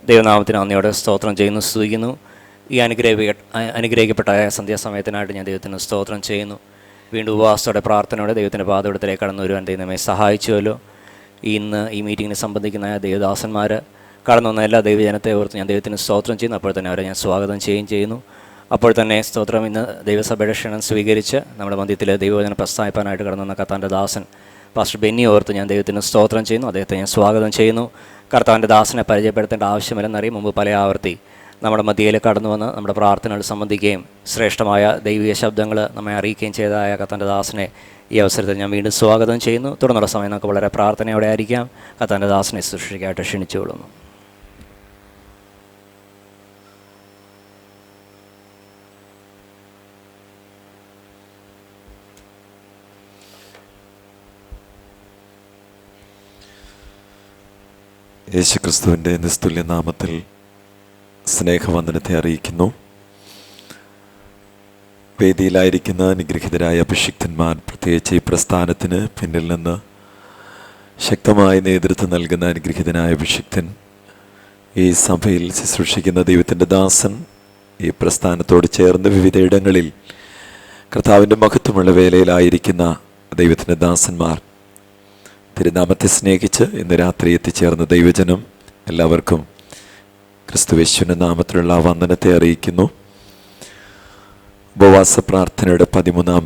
ദൈവനാമത്തിന് നന്ദിയോടെ സ്തോത്രം ചെയ്യുന്നു, സ്തുതിക്കുന്നു. ഈ അനുഗ്രഹിക്കപ്പെട്ട സന്ധ്യാസമയത്തിനായിട്ട് ഞാൻ ദൈവത്തിന് സ്തോത്രം ചെയ്യുന്നു. വീണ്ടും ഉപവാസത്തോടെ പ്രാർത്ഥനയോടെ ദൈവത്തിൻ്റെ പാദപീഠത്തിലേക്ക് കടന്നു വരുവാൻ ദൈവം നമ്മെ സഹായിച്ചുവല്ലോ. ഇന്ന് ഈ മീറ്റിങ്ങിന് സംബന്ധിക്കുന്ന ദൈവദാസന്മാർ കടന്നു വന്ന എല്ലാ ദൈവജനത്തെ ഓർത്ത് ഞാൻ ദൈവത്തിന് സ്തോത്രം ചെയ്യുന്നു. അപ്പോൾ തന്നെ അവരെ ഞാൻ സ്വാഗതം ചെയ്യുന്നു. അപ്പോൾ തന്നെ സ്തോത്രം, ഇന്ന് ദൈവസഭയുടെ ക്ഷണം സ്വീകരിച്ച് നമ്മുടെ മധ്യത്തിൽ ദൈവവചന പ്രസ്താവിപ്പാനായിട്ട് കടന്നു വന്ന കർത്താവിൻ്റെ ദാസൻ പാസ്റ്റർ ബെന്നി ഓർത്ത് ഞാൻ ദൈവത്തിന് സ്തോത്രം ചെയ്യുന്നു. അദ്ദേഹത്തെ ഞാൻ സ്വാഗതം ചെയ്യുന്നു. കർത്താവിൻ്റെ ദാസനെ പരിചയപ്പെടുത്തേണ്ട ആവശ്യമില്ലെന്നറിയും. മുമ്പ് പല ആവർത്തി നമ്മുടെ മധ്യയിൽ കടന്നു വന്ന് നമ്മുടെ പ്രാർത്ഥനകൾ സംബന്ധിക്കുകയും ശ്രേഷ്ഠമായ ദൈവിക ശബ്ദങ്ങൾ നമ്മെ അറിയിക്കുകയും ചെയ്തതായ കർത്താവിൻ്റെ ദാസനെ ഈ അവസരത്തിൽ ഞാൻ വീണ്ടും സ്വാഗതം ചെയ്യുന്നു. തുടർന്നുള്ള സമയം നമുക്ക് വളരെ പ്രാർത്ഥനയോടെ ആയിരിക്കാം. കർത്താവിൻ്റെ ദാസനെ ശുശ്രൂഷയ്ക്കായിട്ട് ക്ഷണിച്ചുകൊള്ളുന്നു. യേശുക്രിസ്തുവിൻ്റെ നിസ്തുല്യ നാമത്തിൽ സ്നേഹവന്ദനത്തെ അറിയിക്കുന്നു. വേദിയിലായിരിക്കുന്ന അനുഗ്രഹീതരായ അഭിഷിക്തന്മാർ, പ്രത്യേകിച്ച് ഈ പ്രസ്ഥാനത്തിന് പിന്നിൽ നിന്ന് ശക്തമായ നേതൃത്വം നൽകുന്ന അനുഗ്രഹീതനായ അഭിഷിക്തൻ, ഈ സഭയിൽ ശുശ്രൂഷിക്കുന്ന ദൈവത്തിൻ്റെ ദാസൻ, ഈ പ്രസ്ഥാനത്തോട് ചേർന്ന് വിവിധയിടങ്ങളിൽ കർത്താവിൻ്റെ മഹത്വമുള്ള വേലയിലായിരിക്കുന്ന ദൈവത്തിൻ്റെ ദാസന്മാർ, തിരുനാമത്തെ സ്നേഹിച്ച് ഇന്ന് രാത്രി എത്തിച്ചേർന്ന ദൈവജനം, എല്ലാവർക്കും ക്രിസ്തുയേശുവിൻ്റെ നാമത്തിലുള്ള വന്ദനത്തെ അറിയിക്കുന്നു. ഉപവാസ പ്രാർത്ഥനയുടെ 13-ാം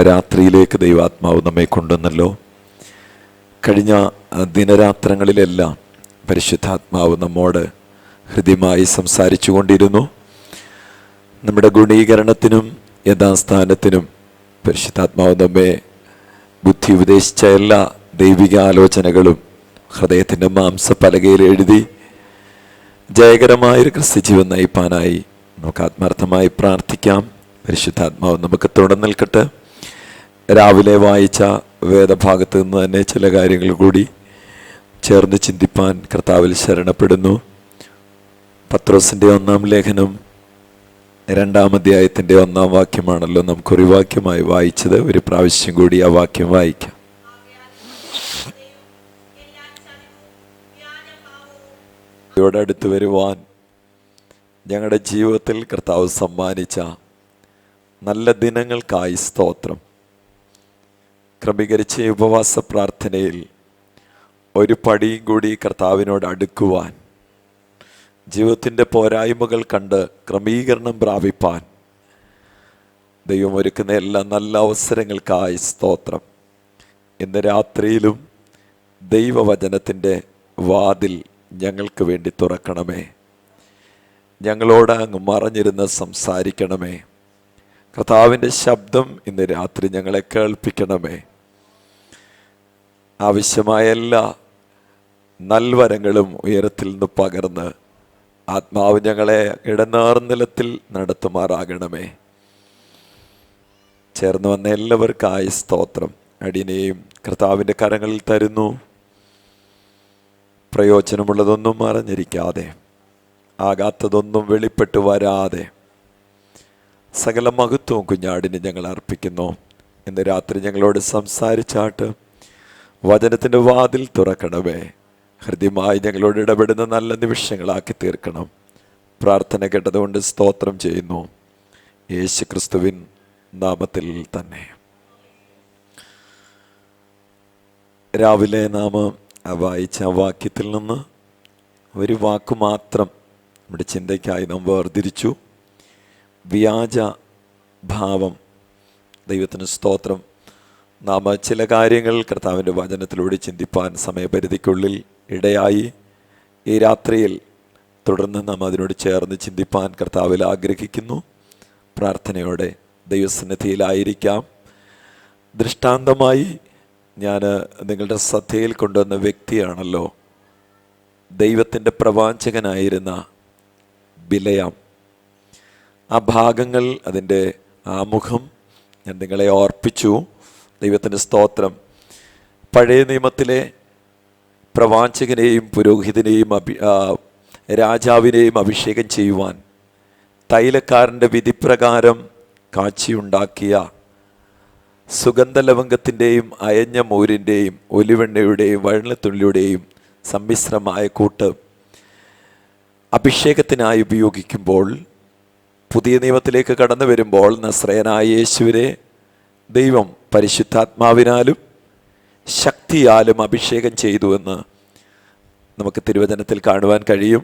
രാത്രിയിലേക്ക് ദൈവാത്മാവ് നമ്മെ കൊണ്ടുവന്നല്ലോ. കഴിഞ്ഞ ദിനരാത്രങ്ങളിലെല്ലാം പരിശുദ്ധാത്മാവ് നമ്മോട് ഹൃദ്യമായി സംസാരിച്ചു കൊണ്ടിരുന്നു. നമ്മുടെ ഗുണീകരണത്തിനും യഥാസ്ഥാനത്തിനും പരിശുദ്ധാത്മാവ് നമ്മെ ബുദ്ധി ഉപദേശിച്ച എല്ലാ ദൈവിക ആലോചനകളും ഹൃദയത്തിൻ്റെ മാംസപലകയിൽ എഴുതി ജയകരമായൊരു ക്രിസ്തുജീവൻ നയിപ്പാനായി നമുക്ക് ആത്മാർത്ഥമായി പ്രാർത്ഥിക്കാം. പരിശുദ്ധാത്മാവ് നമുക്ക് തുടർന്ന് നിൽക്കട്ടെ. രാവിലെ വായിച്ച വേദഭാഗത്ത് നിന്ന് തന്നെ ചില കാര്യങ്ങൾ കൂടി ചേർന്ന് ചിന്തിപ്പാൻ കർത്താവിൽ ശരണപ്പെടുന്നു. പത്രോസിൻ്റെ 1-ാം ലേഖനം 2-ാം അധ്യായത്തിൻ്റെ 1-ാം വാക്യമാണല്ലോ നമുക്കൊരു വാക്യമായി വായിച്ചത്. ഒരു പ്രാവശ്യം കൂടി ആ വാക്യം വായിക്കാം. ോടടുത്ത് വരുവാൻ ഞങ്ങളുടെ ജീവിതത്തിൽ കർത്താവ് സമ്മാനിച്ച നല്ല ദിനങ്ങൾക്കായി സ്തോത്രം. ക്രമീകരിച്ച ഉപവാസ പ്രാർത്ഥനയിൽ ഒരു പടിയും കൂടി കർത്താവിനോട് അടുക്കുവാൻ, ജീവിതത്തിൻ്റെ പോരായ്മകൾ കണ്ട് ക്രമീകരണം പ്രാപിപ്പാൻ ദൈവം ഒരുക്കുന്ന എല്ലാ നല്ല അവസരങ്ങൾക്കായി സ്തോത്രം. ഇന്ന് രാത്രിയിലും ദൈവവചനത്തിൻ്റെ വാതിൽ ഞങ്ങൾക്ക് വേണ്ടി തുറക്കണമേ. ഞങ്ങളോട് അങ്ങ് മറഞ്ഞിരുന്ന് സംസാരിക്കണമേ. കർത്താവിൻ്റെ ശബ്ദം ഇന്ന് രാത്രി ഞങ്ങളെ കേൾപ്പിക്കണമേ. ആവശ്യമായ എല്ലാ നൽവരങ്ങളും ഉയരത്തിൽ നിന്ന് പകർന്ന് ആത്മാവ് ഞങ്ങളെ ഇടനേർനിലത്തിൽ നടത്തുമാറാകണമേ. ചേർന്ന് വന്ന എല്ലാവർക്കായി സ്തോത്രം. അടിയനെയും കർത്താവിൻ്റെ കരങ്ങളിൽ തരുന്നു. പ്രയോജനമുള്ളതൊന്നും അറിഞ്ഞിരിക്കാതെ, ആകാത്തതൊന്നും വെളിപ്പെട്ട് വരാതെ സകല മഹത്വവും കുഞ്ഞാടിന് ഞങ്ങൾ അർപ്പിക്കുന്നു. ഇന്ന് രാത്രി ഞങ്ങളോട് സംസാരിച്ചാട്ട് വചനത്തിൻ്റെ വാതിൽ തുറക്കണമേ. ഹൃദ്യമായി ഞങ്ങളോട് ഇടപെടുന്ന നല്ല നിമിഷങ്ങളാക്കി തീർക്കണം. പ്രാർത്ഥന കേട്ടതുകൊണ്ട് സ്തോത്രം ചെയ്യുന്നു, യേശു ക്രിസ്തുവിൻ നാമത്തിൽ തന്നെ. രാവിലെ നാം വായിച്ച വാക്യത്തിൽ നിന്ന് ഒരു വാക്ക് മാത്രം നമ്മുടെ ചിന്തയ്ക്കായി നാം വേർതിരിച്ചു. വ്യാജ ഭാവം. ദൈവത്തിന് സ്തോത്രം. നാം ചില കാര്യങ്ങൾ കർത്താവിൻ്റെ വചനത്തിലൂടെ ചിന്തിപ്പാൻ സമയപരിധിക്കുള്ളിൽ ഇടയായി. ഈ രാത്രിയിൽ തുടർന്ന് നാം അതിനോട് ചേർന്ന് ചിന്തിപ്പാൻ കർത്താവിൽ ആഗ്രഹിക്കുന്നു. പ്രാർത്ഥനയോടെ ദൈവസന്നിധിയിലായിരിക്കാം. ദൃഷ്ടാന്തമായി ഞാൻ നിങ്ങളുടെ ശ്രദ്ധയിൽ കൊണ്ടുവന്ന വ്യക്തിയാണല്ലോ ദൈവത്തിൻ്റെ പ്രവാചകനായിരുന്ന ബിലയാം. ആ ഭാഗങ്ങൾ, അതിൻ്റെ ആമുഖം ഞാൻ നിങ്ങളെ ഓർപ്പിച്ചു. ദൈവത്തിൻ്റെ സ്തോത്രം. പഴയ നിയമത്തിലെ പ്രവാചകനെയും പുരോഹിതനെയും രാജാവിനെയും അഭിഷേകം ചെയ്യുവാൻ തൈലക്കാരൻ്റെ വിധിപ്രകാരം കാച്ചിയുണ്ടാക്കിയ സുഗന്ധലവംഗത്തിൻ്റെയും അയഞ്ഞ മോരിൻ്റെയും ഒലിവെണ്ണയുടെയും വഴലത്തുള്ളിയുടെയും സമ്മിശ്രമായ കൂട്ട് അഭിഷേകത്തിനായി ഉപയോഗിക്കുമ്പോൾ, പുതിയ നിയമത്തിലേക്ക് കടന്നു വരുമ്പോൾ നസ്രയനായ യേശുവിനെ ദൈവം പരിശുദ്ധാത്മാവിനാലും ശക്തിയാലും അഭിഷേകം ചെയ്തുവെന്ന് നമുക്ക് തിരുവചനത്തിൽ കാണുവാൻ കഴിയും.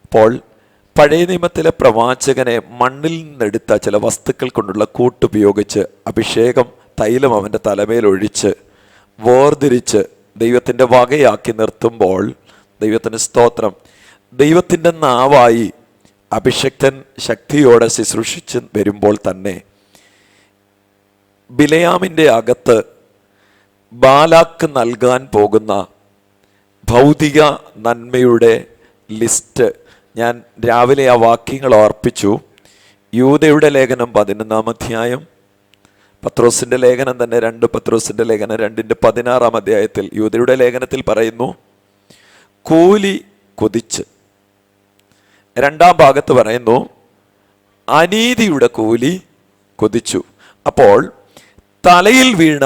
അപ്പോൾ പഴയ നിയമത്തിലെ പ്രവാചകനെ മണ്ണിൽ നിന്നെടുത്ത ചില വസ്തുക്കൾ കൊണ്ടുള്ള കൂട്ടുപയോഗിച്ച് അഭിഷേകം തൈലം അവൻ്റെ തലമേൽ ഒഴിച്ച് വേർതിരിച്ച് ദൈവത്തിൻ്റെ വകയാക്കി നിർത്തുമ്പോൾ, ദൈവത്തിന് സ്തോത്രം, ദൈവത്തിൻ്റെ നാവായി അഭിഷക്തൻ ശക്തിയോടെ ശുശ്രൂഷിച്ച് വരുമ്പോൾ തന്നെ ബിലയാമിൻ്റെ അകത്ത് ബാലാക്ക് നൽകാൻ പോകുന്ന ഭൗതിക നന്മയുടെ ലിസ്റ്റ് ഞാൻ രാവിലെ ആ വാക്യങ്ങൾ ഓർപ്പിച്ചു. യൂദയുടെ ലേഖനം 11-ാം അധ്യായം, പത്രോസിൻ്റെ ലേഖനം തന്നെ 2 പത്രോസിൻ്റെ ലേഖനം 2-16 അധ്യായത്തിൽ യൂദയുടെ ലേഖനത്തിൽ പറയുന്നു, കൂലി കൊതിച്ച്. 2-ാം ഭാഗത്ത് പറയുന്നു, അനീതിയുടെ കൂലി കൊതിച്ചു. അപ്പോൾ തലയിൽ വീണ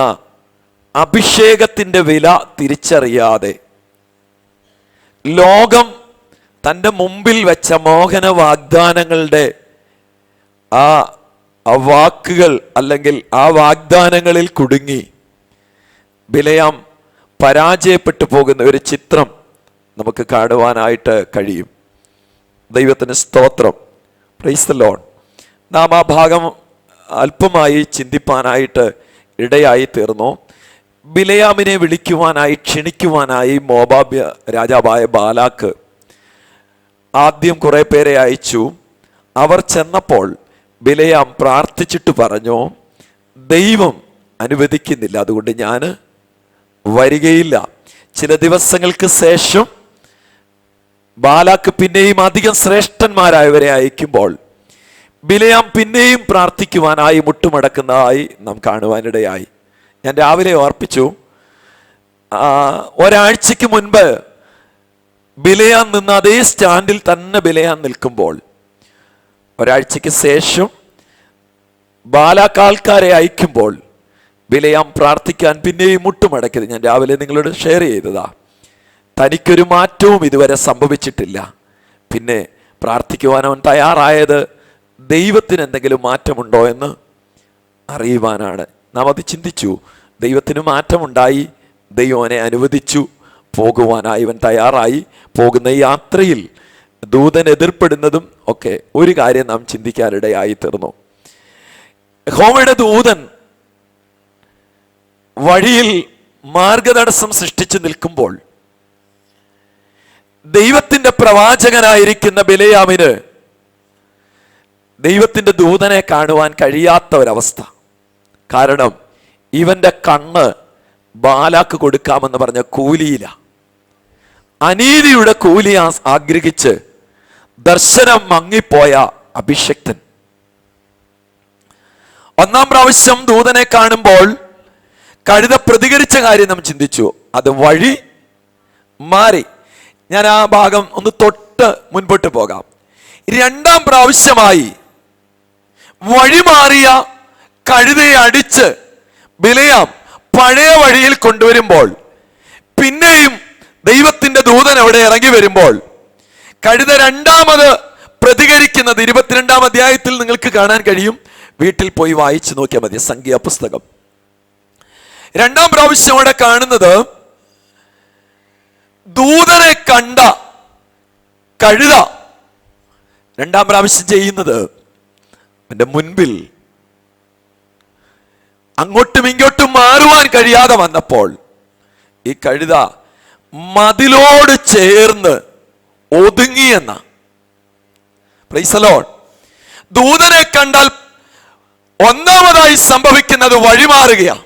അഭിഷേകത്തിൻ്റെ വില തിരിച്ചറിയാതെ ലോകം തൻ്റെ മുമ്പിൽ വെച്ച മോഹന വാഗ്ദാനങ്ങളുടെ ആ വാക്കുകൾ അല്ലെങ്കിൽ ആ വാഗ്ദാനങ്ങളിൽ കുടുങ്ങി ബിലയാം പരാജയപ്പെട്ടു പോകുന്ന ഒരു ചിത്രം നമുക്ക് കാണുവാനായിട്ട് കഴിയും. ദൈവത്തിന് സ്തോത്രം, പ്രൈസ് ദി ലോർഡ്. നാം ആ ഭാഗം അല്പമായി ചിന്തിപ്പാനായിട്ട് ഇടയായി തീർന്നു. ബിലയാമിനെ വിളിക്കുവാനായി ക്ഷണിക്കുവാനായി മോവാബ് രാജാവായ ബാലാക്ക് ആദ്യം കുറെ പേരെ അയച്ചു. അവർ ചെന്നപ്പോൾ ബിലയാം പ്രാർത്ഥിച്ചിട്ട് പറഞ്ഞു, ദൈവം അനുവദിക്കുന്നില്ല, അതുകൊണ്ട് ഞാൻ വരികയില്ല. ചില ദിവസങ്ങൾക്ക് ശേഷം ബാലാക്ക് പിന്നെയും അധികം ശ്രേഷ്ഠന്മാരായവരെ അയക്കുമ്പോൾ ബിലയാം പിന്നെയും പ്രാർത്ഥിക്കുവാനായി മുട്ടുമടക്കുന്നതായി നാം കാണുവാനിടയായി. ഞാൻ രാവിലെ ഓർപ്പിച്ചു, ഒരാഴ്ചക്ക് മുൻപ് ബിലയാൻ നിന്ന് അതേ സ്റ്റാൻഡിൽ തന്നെ ബിലയാൻ നിൽക്കുമ്പോൾ ഒരാഴ്ചക്ക് ശേഷം ബാലാക്ക് ആൾക്കാരെ അയക്കുമ്പോൾ ബിലയാം പ്രാർത്ഥിക്കാൻ പിന്നെയും മുട്ടുമടക്കിയത് ഞാൻ രാവിലെ നിങ്ങളോട് ഷെയർ ചെയ്തതാ. തനിക്കൊരു മാറ്റവും ഇതുവരെ സംഭവിച്ചിട്ടില്ല. പിന്നെ പ്രാർത്ഥിക്കുവാൻ അവൻ തയ്യാറായത് ദൈവത്തിന് എന്തെങ്കിലും മാറ്റമുണ്ടോ എന്ന് അറിയുവാനാണ്. നാം അത് ചിന്തിച്ചു. ദൈവത്തിന് മാറ്റമുണ്ടായി, ദൈവനെ അനുവദിച്ചു, പോകുവാനായി ഇവൻ തയ്യാറായി. പോകുന്ന ഈ യാത്രയിൽ ദൂതൻ എതിർപ്പെടുന്നതും ഒക്കെ ഒരു കാര്യം നാം ചിന്തിക്കാനിടയായി തീർന്നു. യഹോവയുടെ ദൂതൻ വഴിയിൽ മാർഗതടസ്സം സൃഷ്ടിച്ചു നിൽക്കുമ്പോൾ ദൈവത്തിന്റെ പ്രവാചകനായിരിക്കുന്ന ബിലയാമിന് ദൈവത്തിന്റെ ദൂതനെ കാണുവാൻ കഴിയാത്ത ഒരവസ്ഥ. കാരണം ഇവന്റെ കണ്ണ് ബാലാക്ക് കൊടുക്കാമെന്ന് പറഞ്ഞ കൂലിയില്ല. അനീതിയുടെ കൂലി ആഗ്രഹിച്ച് ദർശനം മങ്ങിപ്പോയ അഭിഷക്തൻ ഒന്നാം പ്രാവശ്യം ദൂതനെ കാണുമ്പോൾ കഴുത പ്രതികരിച്ച കാര്യം നാം ചിന്തിച്ചു. അത് വഴി മാറി. ഞാൻ ആ ഭാഗം ഒന്ന് തൊട്ട് മുൻപോട്ട് പോകാം. രണ്ടാം പ്രാവശ്യമായി വഴിമാറിയ കഴുതയെ അടിച്ച് ബിലയാം പഴയ വഴിയിൽ കൊണ്ടുവരുമ്പോൾ പിന്നെയും ദൈവത്തിന്റെ ദൂതൻ അവിടെ ഇറങ്ങി വരുമ്പോൾ കഴുത രണ്ടാമത് പ്രതികരിക്കുന്നത് 22-ാം അധ്യായത്തിൽ നിങ്ങൾക്ക് കാണാൻ കഴിയും. വീട്ടിൽ പോയി വായിച്ചു നോക്കിയാൽ മതി, സംഖ്യാപുസ്തകം. രണ്ടാം പ്രാവശ്യം അവിടെ കാണുന്നത് ദൂതനെ കണ്ട കഴുത രണ്ടാം പ്രാവശ്യം ചെയ്യുന്നത് എൻ്റെ മുൻപിൽ അങ്ങോട്ടും ഇങ്ങോട്ടും മാറുവാൻ കഴിയാതെ വന്നപ്പോൾ ഈ കഴുത മതിലോട് ചേർന്ന് ഒതുങ്ങിയെന്ന. Price the Lord. ദൂതനെ കണ്ടാൽ ഒന്നാമതായി സംഭവിക്കുന്നത് വഴിമാറുകയാണ്.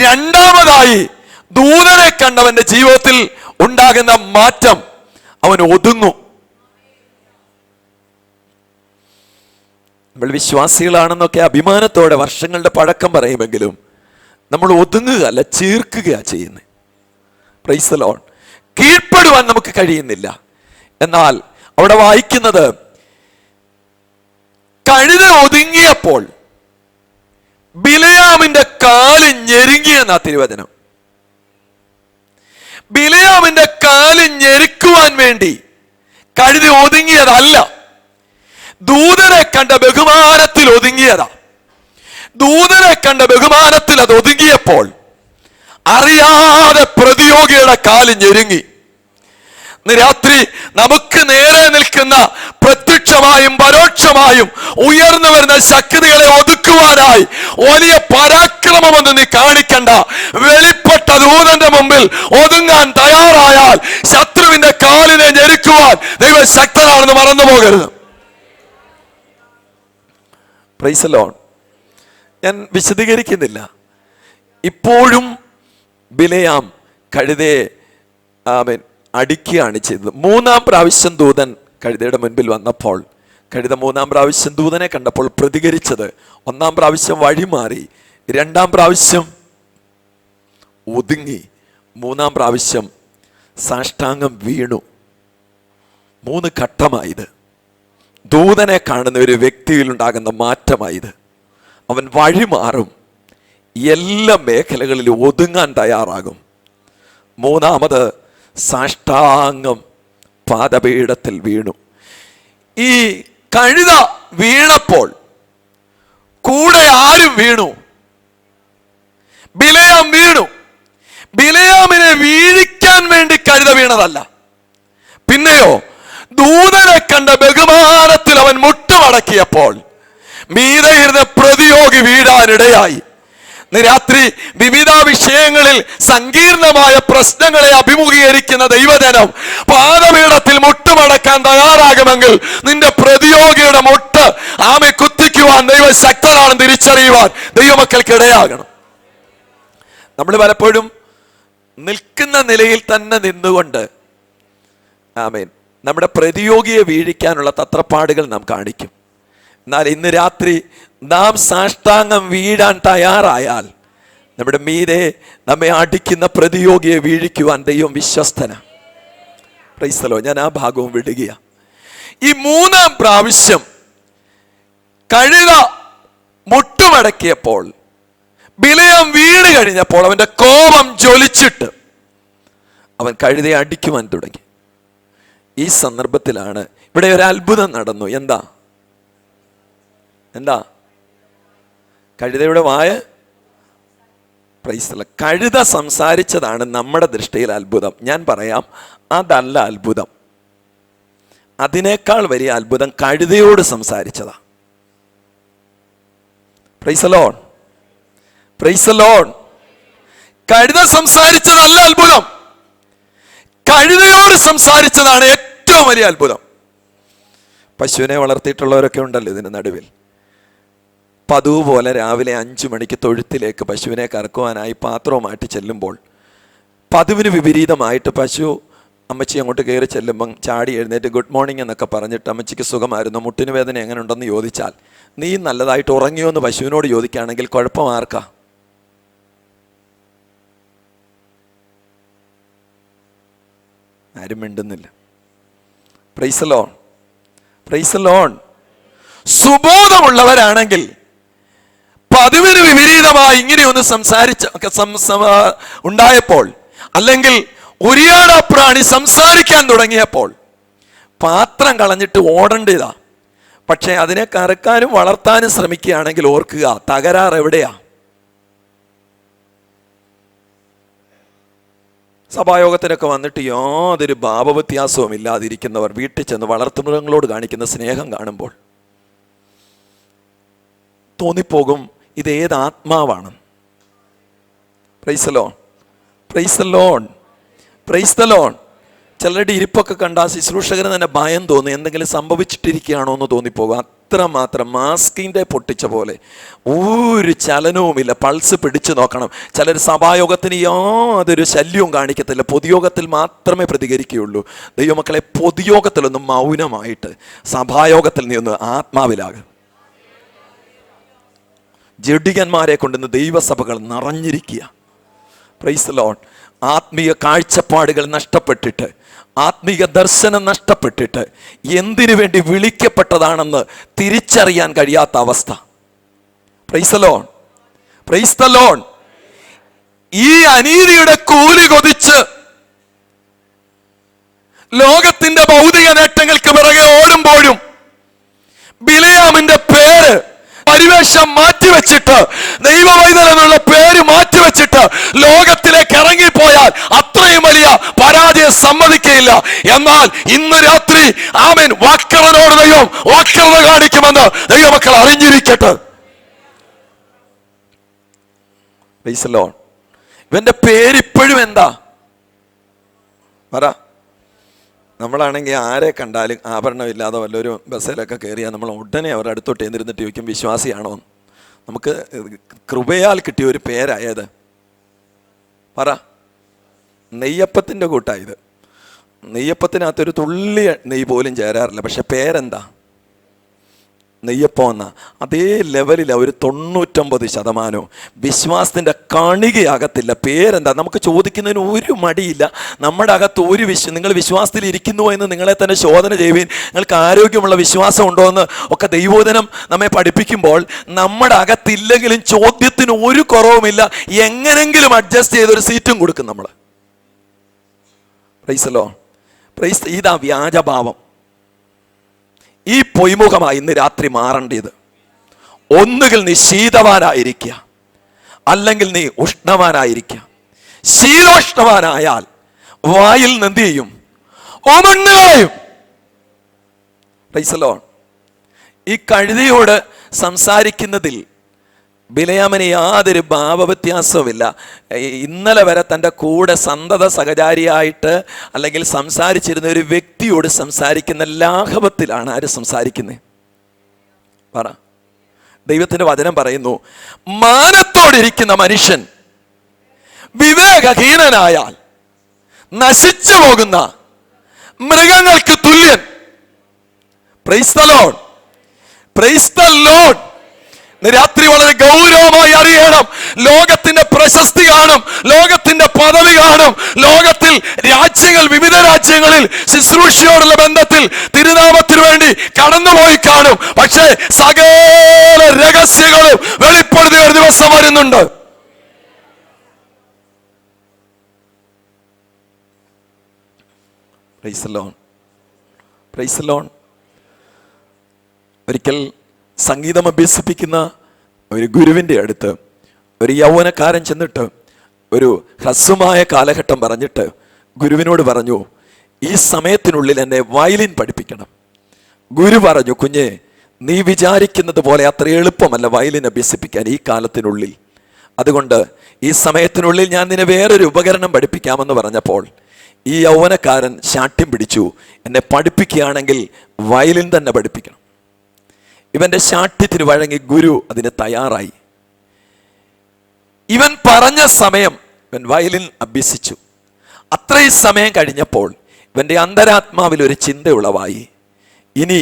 രണ്ടാമതായി ദൂതനെ കണ്ടവന്റെ ജീവിതത്തിൽ ഉണ്ടാകുന്ന മാറ്റം, അവൻ ഒതുങ്ങും. നമ്മൾ വിശ്വാസികളാണെന്നൊക്കെ അഭിമാനത്തോടെ വർഷങ്ങളുടെ പഴക്കം പറയുമെങ്കിലും നമ്മൾ ഒതുങ്ങുകയല്ല, ചീർക്കുകയാണ് ചെയ്യുന്നത്. Price the Lord. കീഴ്പ്പെടുവാൻ നമുക്ക് കഴിയുന്നില്ല. എന്നാൽ അവിടെ വായിക്കുന്നത് കഴുത ഒതുങ്ങിയപ്പോൾ ബിലയാമിന്റെ കാല് ഞെരുങ്ങിയെന്നാ തിരുവചനം. ബിലയാമിന്റെ കാല് ഞെരുക്കുവാൻ വേണ്ടി കഴുതി ഒതുങ്ങിയതല്ല, ദൂതനെ കണ്ട ബഹുമാനത്തിൽ ഒതുങ്ങിയതാ. ദൂതനെ കണ്ട ബഹുമാനത്തിൽ അത് ഒതുങ്ങിയപ്പോൾ അറിയാതെ പ്രതിയോഗിയുടെ കാല് ഞെരുങ്ങി. രാത്രി നമുക്ക് നേരെ നിൽക്കുന്ന പ്രത്യക്ഷമായും പരോക്ഷമായും ഉയർന്നു വരുന്ന ശക്തികളെ ഒതുക്കുവാനായി വലിയ പരാക്രമമൊന്നും നീ കാണിക്കണ്ട. വെളിപ്പെട്ട ദൂതന്റെ മുമ്പിൽ ഒതുങ്ങാൻ തയ്യാറായാൽ ശത്രുവിന്റെ കാലിനെ ഞെരുക്കുവാൻ ദൈവം ശക്തനാണെന്ന് മറന്നു പോകരുത്. Price the Lord. ഞാൻ വിശദീകരിക്കുന്നില്ല. ഇപ്പോഴും ബിലെയാം കഴുതയെ അടിക്കുകയാണ് ചെയ്തത്. 3-ാം പ്രാവശ്യം ദൂതൻ കഴുതയുടെ മുൻപിൽ വന്നപ്പോൾ കഴുത 3-ാം പ്രാവശ്യം ദൂതനെ കണ്ടപ്പോൾ പ്രതികരിച്ചത് 1-ാം പ്രാവശ്യം വഴിമാറി, 2-ാം പ്രാവശ്യം ഒതുങ്ങി, 3-ാം പ്രാവശ്യം സാഷ്ടാംഗം വീണു. 3 ഘട്ടമായത്. ദൂതനെ കാണുന്ന ഒരു വ്യക്തിയിലുണ്ടാകുന്ന മാറ്റമായത്. അവൻ വഴിമാറും, എല്ലാ മേഖലകളിലും ഒതുങ്ങാൻ തയ്യാറാകും. 3-ാമത് സാഷ്ടാംഗം പാദപീഠത്തിൽ വീണു. ഈ കഴുത വീണപ്പോൾ കൂടെ ആരും വീണു? ബിലെയാം വീണു. ബിലെയാമിനെ വീഴിക്കാൻ വേണ്ടി കഴുത വീണതല്ല. പിന്നെയോ ദൂതനെ കണ്ട ബഹുമാനത്തിൽ അവൻ മുട്ടുമടക്കിയപ്പോൾ മീതെ ഇരുന്ന പ്രതിയോഗി വീഴാനിടയായി. രാത്രി വിവിധ വിഷയങ്ങളിൽ സങ്കീർണമായ പ്രശ്നങ്ങളെ അഭിമുഖീകരിക്കുന്ന ദൈവജനം പാദപീഠത്തിൽ മുട്ടുമടക്കാൻ തയ്യാറാകുമെങ്കിൽ നിന്റെ പ്രതിയോഗിയുടെ മുട്ട് ആമെ കുത്തിക്കുവാൻ ദൈവം ശക്തനാണെന്ന് തിരിച്ചറിയുവാൻ ദൈവമക്കൾക്ക് ഇടയാകണം. നമ്മൾ പലപ്പോഴും നിൽക്കുന്ന നിലയിൽ തന്നെ നിന്നുകൊണ്ട് ആമേൻ നമ്മുടെ പ്രതിയോഗിയെ വീഴിക്കാനുള്ള തത്രപ്പാടുകൾ നാം കാണിക്കും. എന്നാൽ ഇന്ന് രാത്രി നാം സാഷ്ടാംഗം വീഴാൻ തയ്യാറായാൽ നമ്മുടെ മീതെ നമ്മെ അടിക്കുന്ന പ്രതിയോഗിയെ വീഴിക്കുവാൻ ദൈവം വിശ്വസ്തന. Price the Lord. ഞാൻ ആ ഭാഗവും വിടുകയാണ്. ഈ 3-ാം പ്രാവശ്യം കഴുത മുട്ടുമടക്കിയപ്പോൾ ബിലെയാം വീണ് കഴിഞ്ഞപ്പോൾ അവന്റെ കോപം ജ്വലിച്ചിട്ട് അവൻ കഴുതയെ അടിക്കുവാൻ തുടങ്ങി. ഈ സന്ദർഭത്തിലാണ് ഇവിടെ ഒരു അത്ഭുതം നടന്നു. എന്താ? കഴുതയുടെ വായ. Price the Lord. കഴുത സംസാരിച്ചതാണ് നമ്മുടെ ദൃഷ്ടിയിൽ അത്ഭുതം. ഞാൻ പറയാം, അതല്ല അത്ഭുതം. അതിനേക്കാൾ വലിയ അത്ഭുതം കഴുതയോട് സംസാരിച്ചതാ. Praise the Lord. Praise the Lord. കഴുത സംസാരിച്ചതല്ല അത്ഭുതം, കഴുതയോട് സംസാരിച്ചതാണ് ഏറ്റവും വലിയ അത്ഭുതം. പശുവിനെ വളർത്തിയിട്ടുള്ളവരൊക്കെ ഉണ്ടല്ലോ ഇതിന് നടുവിൽ. പതിവ് പോലെ രാവിലെ 5 മണിക്ക് തൊഴുത്തിലേക്ക് പശുവിനെ കറക്കുവാനായി പാത്രവുമായിട്ട് ചെല്ലുമ്പോൾ പതിവിന് വിപരീതമായിട്ട് പശു അമ്മച്ചി അങ്ങോട്ട് കയറി ചെല്ലുമ്പം ചാടി എഴുന്നേറ്റ് ഗുഡ് മോർണിംഗ് എന്നൊക്കെ പറഞ്ഞിട്ട് അമ്മച്ചിക്ക് സുഖമായിരുന്നു, മുട്ടിന് വേദന എങ്ങനെ ഉണ്ടെന്ന് ചോദിച്ചാൽ നീ നല്ലതായിട്ട് ഉറങ്ങിയോ എന്ന് പശുവിനോട് ചോദിക്കുകയാണെങ്കിൽ കുഴപ്പം ആർക്കാ? ആരും മിണ്ടുന്നില്ല. Praise the Lord. Praise the Lord. സുബോധമുള്ളവരാണെങ്കിൽ പതിവിന് വിപരീതമായി ഇങ്ങനെയൊന്ന് ഉണ്ടായപ്പോൾ, അല്ലെങ്കിൽ ഉരിയാട പ്രാണി സംസാരിക്കാൻ തുടങ്ങിയപ്പോൾ പാത്രം കളഞ്ഞിട്ട് ഓടേണ്ടതാ. പക്ഷെ അതിനെ കറക്കാനും വളർത്താനും ശ്രമിക്കുകയാണെങ്കിൽ ഓർക്കുക, തകരാറ് എവിടെയാ? സഭായോഗത്തിനൊക്കെ വന്നിട്ട് യാതൊരു ഭാവവ്യത്യാസവും ഇല്ലാതിരിക്കുന്നവർ വീട്ടിൽ ചെന്ന് വളർത്തുമൃഗങ്ങളോട് കാണിക്കുന്ന സ്നേഹം കാണുമ്പോൾ തോന്നിപ്പോകും ഇത് ഏത് ആത്മാവാണ്. Price the Lord. Praise the Lord. Praise the Lord. ചിലരുടെ ഇരിപ്പൊക്കെ കണ്ടാൽ ശുശ്രൂഷകന് തന്നെ ഭയം തോന്നും, എന്തെങ്കിലും സംഭവിച്ചിട്ടിരിക്കുകയാണോ എന്ന് തോന്നിപ്പോകും. അത്രമാത്രം മാസ്കിൻ്റെ പൊട്ടിച്ച പോലെ ഒരു ചലനവുമില്ല. പൾസ് പിടിച്ചു നോക്കണം. ചിലർ സഭായോഗത്തിന് യാതൊരു ശല്യവും കാണിക്കത്തില്ല, പൊതുയോഗത്തിൽ മാത്രമേ പ്രതികരിക്കുകയുള്ളൂ. ദൈവമക്കളെ, പൊതുയോഗത്തിലൊന്നും മൗനമായിട്ട് സഭായോഗത്തിൽ നീ ഒന്ന് ആത്മാവിലാകും. ജഡികന്മാരെ കൊണ്ടുവന്ന് ദൈവസഭകൾ നിറഞ്ഞിരിക്കുക. Praise the Lord. ആത്മീയ കാഴ്ചപ്പാടുകൾ നഷ്ടപ്പെട്ടിട്ട്, ആത്മീയ ദർശനം നഷ്ടപ്പെട്ടിട്ട് എന്തിനു വേണ്ടി വിളിക്കപ്പെട്ടതാണെന്ന് തിരിച്ചറിയാൻ കഴിയാത്ത അവസ്ഥ. Price the Lord. Praise the Lord. ഈ അനീതിയുടെ കൂലി കൊതിച്ച് ലോകത്തിന്റെ ഭൗതിക നേട്ടങ്ങൾ വേഷം മാറ്റിവെച്ചിട്ട്, ദൈവവൈതൽ എന്നുള്ള പേര് മാറ്റിവെച്ചിട്ട് ലോകത്തിലേക്ക് ഇറങ്ങിപ്പോയാൽ അത്രയും വലിയ പരാജയം സമ്മതിക്കയില്ല. എന്നാൽ ഇന്ന് രാത്രി ആമേൻ വക്രനോട് ദൈവം വക്രത കാണിക്കുമെന്ന് ദൈവമക്കൾ അറിഞ്ഞിരിക്കട്ടെ. Price the Lord. ഇവന്റെ പേരിപ്പോഴും എന്താ പറ? നമ്മളാണെങ്കിൽ ആരെ കണ്ടാലും ആഭരണമില്ലാതെ വല്ലൊരു ബസ്സിലൊക്കെ കയറിയാൽ നമ്മൾ ഉടനെ അവരുടെ അടുത്തോട്ട് എന്നിരുന്നിട്ട് ചോദിക്കും വിശ്വാസിയാണോ? നമുക്ക് കൃപയാൽ കിട്ടിയ ഒരു പേരായത് പറ. നെയ്യപ്പത്തിൻ്റെ കൂട്ടായത്. നെയ്യപ്പത്തിനകത്തൊരു തുള്ളി നെയ്യ് പോലും ചേരാറില്ല, പക്ഷെ പേരെന്താ? നെയ്യപ്പം എന്നാ. അതേ ലെവലിൽ ഒരു 99% വിശ്വാസത്തിൻ്റെ കണികയാകത്തില്ല. പേരെന്താ? നമുക്ക് ചോദിക്കുന്നതിന് ഒരു മടിയില്ല. നമ്മുടെ അകത്ത് ഒരു നിങ്ങൾ വിശ്വാസത്തിൽ ഇരിക്കുന്നുവോ എന്ന് നിങ്ങളെ തന്നെ ശോധന ചെയ്യുവിൻ. നിങ്ങൾക്ക് ആരോഗ്യമുള്ള വിശ്വാസം ഉണ്ടോ എന്ന് ഒക്കെ ദൈവവചനം നമ്മെ പഠിപ്പിക്കുമ്പോൾ നമ്മുടെ അകത്തില്ലെങ്കിലും ചോദ്യത്തിന് ഒരു കുറവുമില്ല. എങ്ങനെങ്കിലും അഡ്ജസ്റ്റ് ചെയ്തൊരു സീറ്റും കൊടുക്കും നമ്മൾ. പ്രൈസലോ പ്രൈസ്. ഇതാ വ്യാജഭാവം. ഈ പൊയ്മുഖമായി ഇന്ന് രാത്രി മാറേണ്ടത്. ഒന്നുകിൽ നീ ശീതവാനായിരിക്കുക, അല്ലെങ്കിൽ നീ ഉഷ്ണവാനായിരിക്കുക. ശീതോഷ്ണവാനായാൽ വായിൽ നിന്ന് എന്ത് ചെയ്യും? ഓമണ്ണുകളയും. Praise the Lord. ഈ കഴുതയോട് സംസാരിക്കുന്നതിൽ ബിലയാമിന് യാതൊരു ഭാവവ്യത്യാസവുമില്ല. ഇന്നലെ വരെ തൻ്റെ കൂടെ സന്തത സഹചാരിയായിട്ട് അല്ലെങ്കിൽ സംസാരിച്ചിരുന്ന ഒരു വ്യക്തിയോട് സംസാരിക്കുന്ന ലാഘവത്തിലാണ് ആര് സംസാരിക്കുന്നത്? പറ. ദൈവത്തിൻ്റെ വചനം പറയുന്നു, മാനത്തോടിരിക്കുന്ന മനുഷ്യൻ വിവേകഹീനനായാൽ നശിച്ചു പോകുന്ന മൃഗങ്ങൾക്ക് തുല്യൻ. Praise the Lord. Praise the Lord. രാത്രി വളരെ ഗൗരവമായി അറിയണം. ലോകത്തിന്റെ പ്രശസ്തി കാണും, ലോകത്തിന്റെ പദവി കാണും, ലോകത്തിൽ രാജ്യങ്ങൾ, വിവിധ രാജ്യങ്ങളിൽ ശുശ്രൂഷയോടുള്ള ബന്ധത്തിൽ തിരുനാമത്തിനു വേണ്ടി കടന്നുപോയി കാണും. പക്ഷേ സകല രഹസ്യങ്ങളും വെളിപ്പെടുത്തിയ ഒരു ദിവസം വരുന്നുണ്ട്. Price the Lord. Praise the Lord. ഒരിക്കൽ സംഗീതം അഭ്യസിപ്പിക്കുന്ന ഒരു ഗുരുവിൻ്റെ അടുത്ത് ഒരു യൗവനക്കാരൻ ചെന്നിട്ട് ഒരു ഹ്രസ്വമായ കാലഘട്ടം പറഞ്ഞിട്ട് ഗുരുവിനോട് പറഞ്ഞു, ഈ സമയത്തിനുള്ളിൽ എന്നെ വയലിൻ പഠിപ്പിക്കണം. ഗുരു പറഞ്ഞു, കുഞ്ഞെ, നീ വിചാരിക്കുന്നത് പോലെ അത്ര എളുപ്പമല്ല വയലിൻ അഭ്യസിപ്പിക്കാൻ ഈ കാലത്തിനുള്ളിൽ. അതുകൊണ്ട് ഈ സമയത്തിനുള്ളിൽ ഞാൻ നിന്നെ വേറൊരു ഉപകരണം പഠിപ്പിക്കാമെന്ന് പറഞ്ഞപ്പോൾ ഈ യൗവനക്കാരൻ ശാഠ്യം പിടിച്ചു, എന്നെ പഠിപ്പിക്കുകയാണെങ്കിൽ വയലിൻ തന്നെ പഠിപ്പിക്കണം. ഇവന്റെ ശാഠ്യത്തിന് വഴങ്ങി ഗുരു അതിന് തയ്യാറായി. ഇവൻ പറഞ്ഞ സമയം ഇവൻ വയലിൻ അഭ്യസിച്ചു. അത്രയും സമയം കഴിഞ്ഞപ്പോൾ ഇവന്റെ അന്തരാത്മാവിൽ ഒരു ചിന്ത ഉളവായി, ഇനി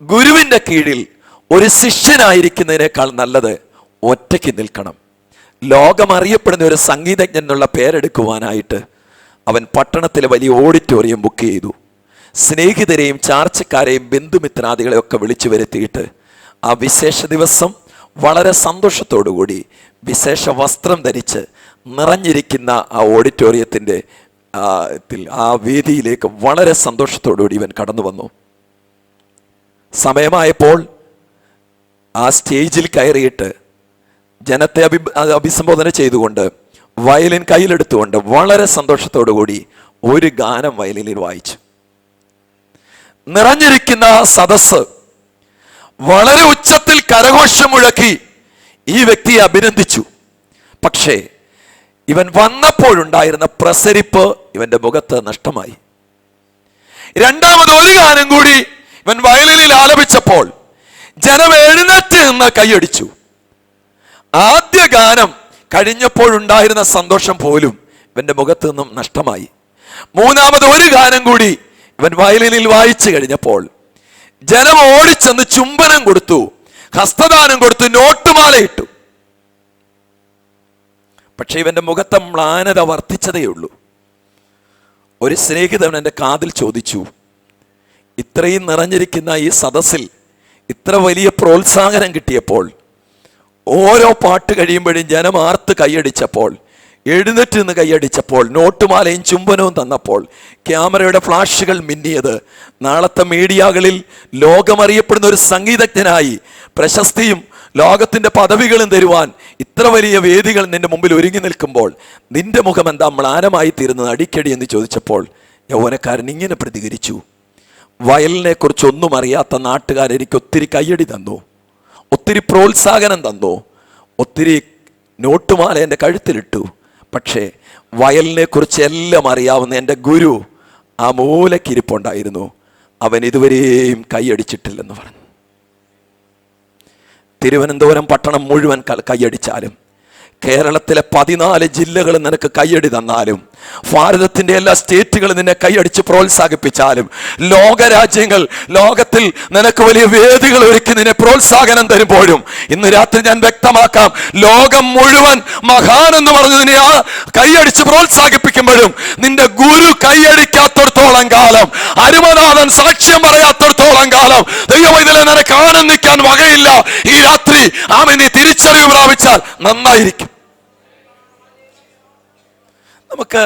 ഗുരുവിൻ്റെ കീഴിൽ ഒരു ശിഷ്യനായിരിക്കുന്നതിനേക്കാൾ നല്ലത് ഒറ്റയ്ക്ക് നിൽക്കണം. ലോകം അറിയപ്പെടുന്ന ഒരു സംഗീതജ്ഞൻ എന്നുള്ള പേരെടുക്കുവാനായിട്ട് അവൻ പട്ടണത്തിലെ വലിയ ഓഡിറ്റോറിയം ബുക്ക് ചെയ്തു. സ്നേഹിതരെയും ചാർച്ചക്കാരെയും ബന്ധുമിത്രാദികളെയും ഒക്കെ വിളിച്ചു വരുത്തിയിട്ട് ആ വിശേഷ ദിവസം വളരെ സന്തോഷത്തോടുകൂടി വിശേഷ വസ്ത്രം ധരിച്ച് നിറഞ്ഞിരിക്കുന്ന ആ ഓഡിറ്റോറിയത്തിൻ്റെ ആ വേദിയിലേക്ക് വളരെ സന്തോഷത്തോടുകൂടി ഇവൻ കടന്നു വന്നു. സമയമായപ്പോൾ ആ സ്റ്റേജിൽ കയറിയിട്ട് ജനത്തെ അഭിസംബോധന ചെയ്തുകൊണ്ട് വയലിൻ കയ്യിലെടുത്തുകൊണ്ട് വളരെ സന്തോഷത്തോടുകൂടി ഒരു ഗാനം വയലിനിൽ വായിച്ചു. നിറഞ്ഞിരിക്കുന്ന സദസ്സ് വളരെ ഉച്ചത്തിൽ കരഘോഷം മുഴക്കി ഈ വ്യക്തിയെ അഭിനന്ദിച്ചു. പക്ഷേ ഇവൻ വന്നപ്പോഴുണ്ടായിരുന്ന പ്രസരിപ്പ് ഇവന്റെ മുഖത്ത് നഷ്ടമായി. രണ്ടാമത് ഒരു ഗാനം കൂടി ഇവൻ വയലിനിൽ ആലപിച്ചപ്പോൾ ജനം എഴുന്നേറ്റ് നിന്ന് കൈയടിച്ചു. ആദ്യ ഗാനം കഴിഞ്ഞപ്പോഴുണ്ടായിരുന്ന സന്തോഷം പോലും ഇവന്റെ മുഖത്ത് നിന്നും നഷ്ടമായി. മൂന്നാമത് ഒരു ഗാനം കൂടി ഇവൻ വയലിനിൽ വായിച്ചു കഴിഞ്ഞപ്പോൾ ജനം ഓടിച്ചെന്ന് ചുംബനം കൊടുത്തു, ഹസ്തദാനം കൊടുത്തു, നോട്ടുമാലയിട്ടു. പക്ഷെ ഇവന്റെ മുഖത്തെ മ്ലാനത വർദ്ധിച്ചതേയുള്ളൂ. ഒരു സ്നേഹിതൻ എൻ്റെ കാതിൽ ചോദിച്ചു, ഇത്രയും നിറഞ്ഞിരിക്കുന്ന ഈ സദസ്സിൽ ഇത്ര വലിയ പ്രോത്സാഹനം കിട്ടിയപ്പോൾ, ഓരോ പാട്ട് കഴിയുമ്പോഴും ജനം ആർത്ത് കൈയടിച്ചപ്പോൾ, എഴുന്നേറ്റ് നിന്ന് കൈയടിച്ചപ്പോൾ, നോട്ടുമാലയും ചുംബനവും തന്നപ്പോൾ, ക്യാമറയുടെ ഫ്ലാഷുകൾ മിന്നിയത്, നാളത്തെ മീഡിയകളിൽ ലോകമറിയപ്പെടുന്ന ഒരു സംഗീതജ്ഞനായി പ്രശസ്തിയും ലോകത്തിന്റെ പദവികളും തരുവാൻ ഇത്ര വലിയ വേദികൾ നിന്റെ മുമ്പിൽ ഒരുങ്ങി നിൽക്കുമ്പോൾ നിന്റെ മുഖം എന്താ മ്ലാനമായി തീരുന്നത് അടിക്കടി എന്ന് ചോദിച്ചപ്പോൾ യൗവനക്കാരൻ ഇങ്ങനെ പ്രതികരിച്ചു: വയലിനെ കുറിച്ച് ഒന്നും അറിയാത്ത നാട്ടുകാർ എനിക്ക് ഒത്തിരി കയ്യടി തന്നു, ഒത്തിരി പ്രോത്സാഹനം തന്നു, ഒത്തിരി നോട്ടുമാല എൻ്റെ കഴുത്തിലിട്ടു. പക്ഷേ വയലിനെ കുറിച്ച് എല്ലാം അറിയാവുന്ന എൻ്റെ ഗുരു ആ മൂലക്കിരിപ്പുണ്ടായിരുന്നു, അവൻ ഇതുവരെയും കൈയടിച്ചിട്ടില്ലെന്ന് പറഞ്ഞു. തിരുവനന്തപുരം പട്ടണം മുഴുവൻ കൈയടിച്ചാലും, കേരളത്തിലെ 14 ജില്ലകൾ നിനക്ക് കൈയടി തന്നാലും, ഭാരതത്തിന്റെ എല്ലാ സ്റ്റേറ്റുകളും നിന്നെ കൈയടിച്ച് പ്രോത്സാഹിപ്പിച്ചാലും, ലോകരാജ്യങ്ങൾ ലോകത്തിൽ നിനക്ക് വലിയ വേദികൾ ഒരുക്കി നിന്നെ പ്രോത്സാഹനം തരുമ്പോഴും, ഇന്ന് രാത്രി ഞാൻ വ്യക്തമാക്കാം, ലോകം മുഴുവൻ മഹാൻ എന്ന് പറഞ്ഞു നിന്നെ ആ കൈയടിച്ച് പ്രോത്സാഹിപ്പിക്കുമ്പോഴും നിന്റെ ഗുരു കൈയടിക്കാത്തടത്തോളം കാലം, അരുമനാഥൻ സാക്ഷ്യം പറയാത്തടത്തോളം കാലം ദൈവം ഇതിലെ നിനക്ക് ആനന്ദിക്കാൻ വകയില്ല. ഈ രാത്രി നീ തിരിച്ചറിവ് പ്രാപിച്ചാൽ നന്നായിരിക്കും. നമുക്ക്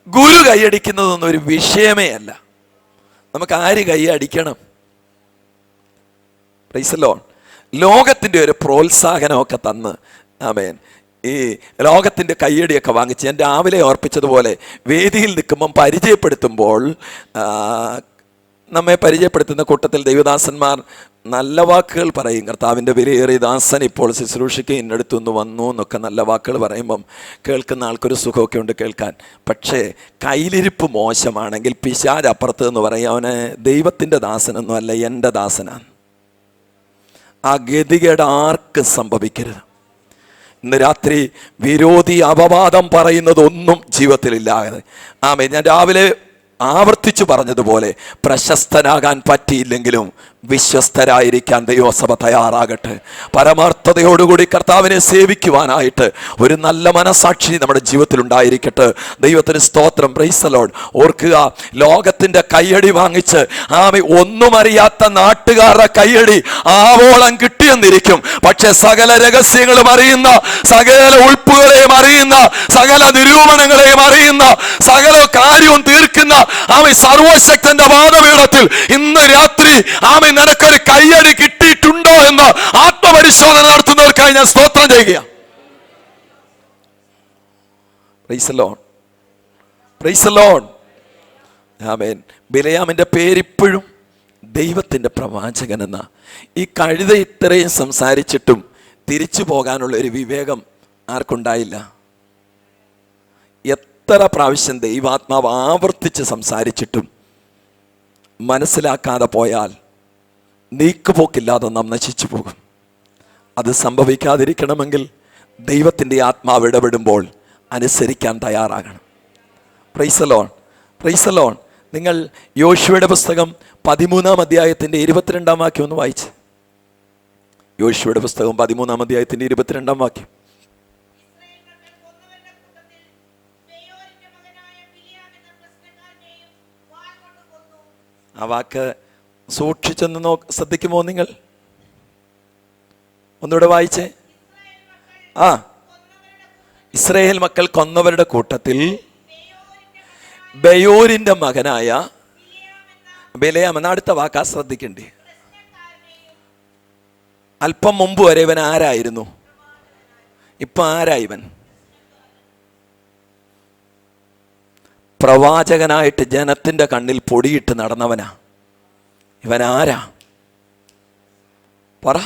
ഗുരു കൈയടിക്കുന്നതൊന്നും ഒരു വിഷയമേ അല്ല. നമുക്ക് ആര് കൈയടിക്കണം? Price the Lord. ലോകത്തിൻ്റെ ഒരു പ്രോത്സാഹനമൊക്കെ തന്ന് ആമേൻ ഈ ലോകത്തിൻ്റെ കയ്യടിയൊക്കെ വാങ്ങിച്ച് ഞാൻ രാവിലെ ഓർപ്പിച്ചതുപോലെ വേദിയിൽ നിൽക്കുമ്പം പരിചയപ്പെടുത്തുമ്പോൾ നമ്മെ പരിചയപ്പെടുത്തുന്ന കൂട്ടത്തിൽ ദൈവദാസന്മാർ നല്ല വാക്കുകൾ പറയും. കർത്താവിൻ്റെ വിലയേറിയ ദാസൻ ഇപ്പോൾ ശുശ്രൂഷയ്ക്ക് ഇന്നടുത്തുനിന്ന് വന്നു എന്നൊക്കെ നല്ല വാക്കുകൾ പറയുമ്പം കേൾക്കുന്ന ആൾക്കൊരു സുഖമൊക്കെ ഉണ്ട് കേൾക്കാൻ. പക്ഷേ കയ്യിലിരിപ്പ് മോശമാണെങ്കിൽ പിശാച് അപ്പുറത്ത് എന്ന് പറയും, അവന് ദൈവത്തിൻ്റെ ദാസനൊന്നും അല്ല, എൻ്റെ ദാസനാണ്. ആ ഗതികേട് ആർക്കും സംഭവിക്കരുത്. ഇന്ന് രാത്രി വിരോധി അപവാദം പറയുന്നതൊന്നും ജീവിതത്തിലില്ലാതെ ഞാൻ രാവിലെ ആവർത്തിച്ചു പറഞ്ഞതുപോലെ പ്രശസ്തനാകാൻ പറ്റിയില്ലെങ്കിലും വിശ്വസ്തരായിരിക്കാൻ ദൈവസഭ തയ്യാറാകട്ടെ. പരമാർത്ഥതയോടുകൂടി കർത്താവിനെ സേവിക്കുവാനായിട്ട് ഒരു നല്ല മനസാക്ഷി നമ്മുടെ ജീവിതത്തിൽ ഉണ്ടായിരിക്കട്ടെ. ദൈവത്തിന് സ്തോത്രം. Praise the Lord. ഓർക്കുക, ലോകത്തിന്റെ കയ്യടി വാങ്ങിച്ച് ഒന്നും അറിയാത്ത നാട്ടുകാരുടെ കയ്യടി ആവോളം കിട്ടിയെന്നിരിക്കും. പക്ഷെ സകല രഹസ്യങ്ങളും അറിയുന്ന, സകല ഉൾപ്പുകളെയും അറിയുന്ന, സകല നിരൂപണങ്ങളെയും അറിയുന്ന, സകല കാര്യവും തീർക്കുന്ന സർവശക്തന്റെ വാദപീഠത്തിൽ ഇന്ന് രാത്രി നിനക്കൊരു കയ്യടി കിട്ടിയിട്ടുണ്ടോ എന്ന് ആത്മപരിശോധന നടത്തുന്നവർക്കായി ഞാൻ സ്തോത്രം ചെയ്യുക. Praise the Lord. Praise the Lord. ആമേൻ. ബിലയാമിന്റെ പേരിപ്പോഴും ദൈവത്തിന്റെ പ്രവാചകൻ എന്ന. ഈ കഴുത ഇത്രയും സംസാരിച്ചിട്ടും തിരിച്ചു പോകാനുള്ള ഒരു വിവേകം ആർക്കുണ്ടായില്ല. എത്ര പ്രാവശ്യം ദൈവാത്മാവ് ആവർത്തിച്ച് സംസാരിച്ചിട്ടും മനസ്സിലാക്കാതെ പോയാൽ നീക്കുപോക്കില്ലാതെ നാം നശിച്ചു പോകും. അത് സംഭവിക്കാതിരിക്കണമെങ്കിൽ ദൈവത്തിൻ്റെ ആത്മാവ് ഇടപെടുമ്പോൾ അനുസരിക്കാൻ തയ്യാറാകണം. Price the Lord. Praise the Lord. നിങ്ങൾ യോശുവയുടെ പുസ്തകം 13-ാം അധ്യായത്തിൻ്റെ 22-ാം വാക്യം ഒന്ന് വായിച്ച്. യോശുവയുടെ പുസ്തകം 13-ാം അധ്യായത്തിൻ്റെ 22-ാം വാക്യം. ആ വാക്ക് സൂക്ഷിച്ചൊന്ന് ശ്രദ്ധിക്കുമോ നിങ്ങൾ? ഒന്നുകൂടെ വായിച്ചേ. ഇസ്രായേൽ മക്കൾ കൊന്നവരുടെ കൂട്ടത്തിൽ ബെയോരിന്റെ മകനായ ബിലയാം എന്ന അടുത്ത വാക്കാ ശ്രദ്ധിക്കണ്ടേ. അല്പം മുമ്പ് വരെ ഇവൻ ആരായിരുന്നു? ഇപ്പൊ ആരാ ഇവൻ? പ്രവാചകനായിട്ട് ജനത്തിന്റെ കണ്ണിൽ പൊടിയിട്ട് നടന്നവനാ. ഇവൻ ആരാ? പറ.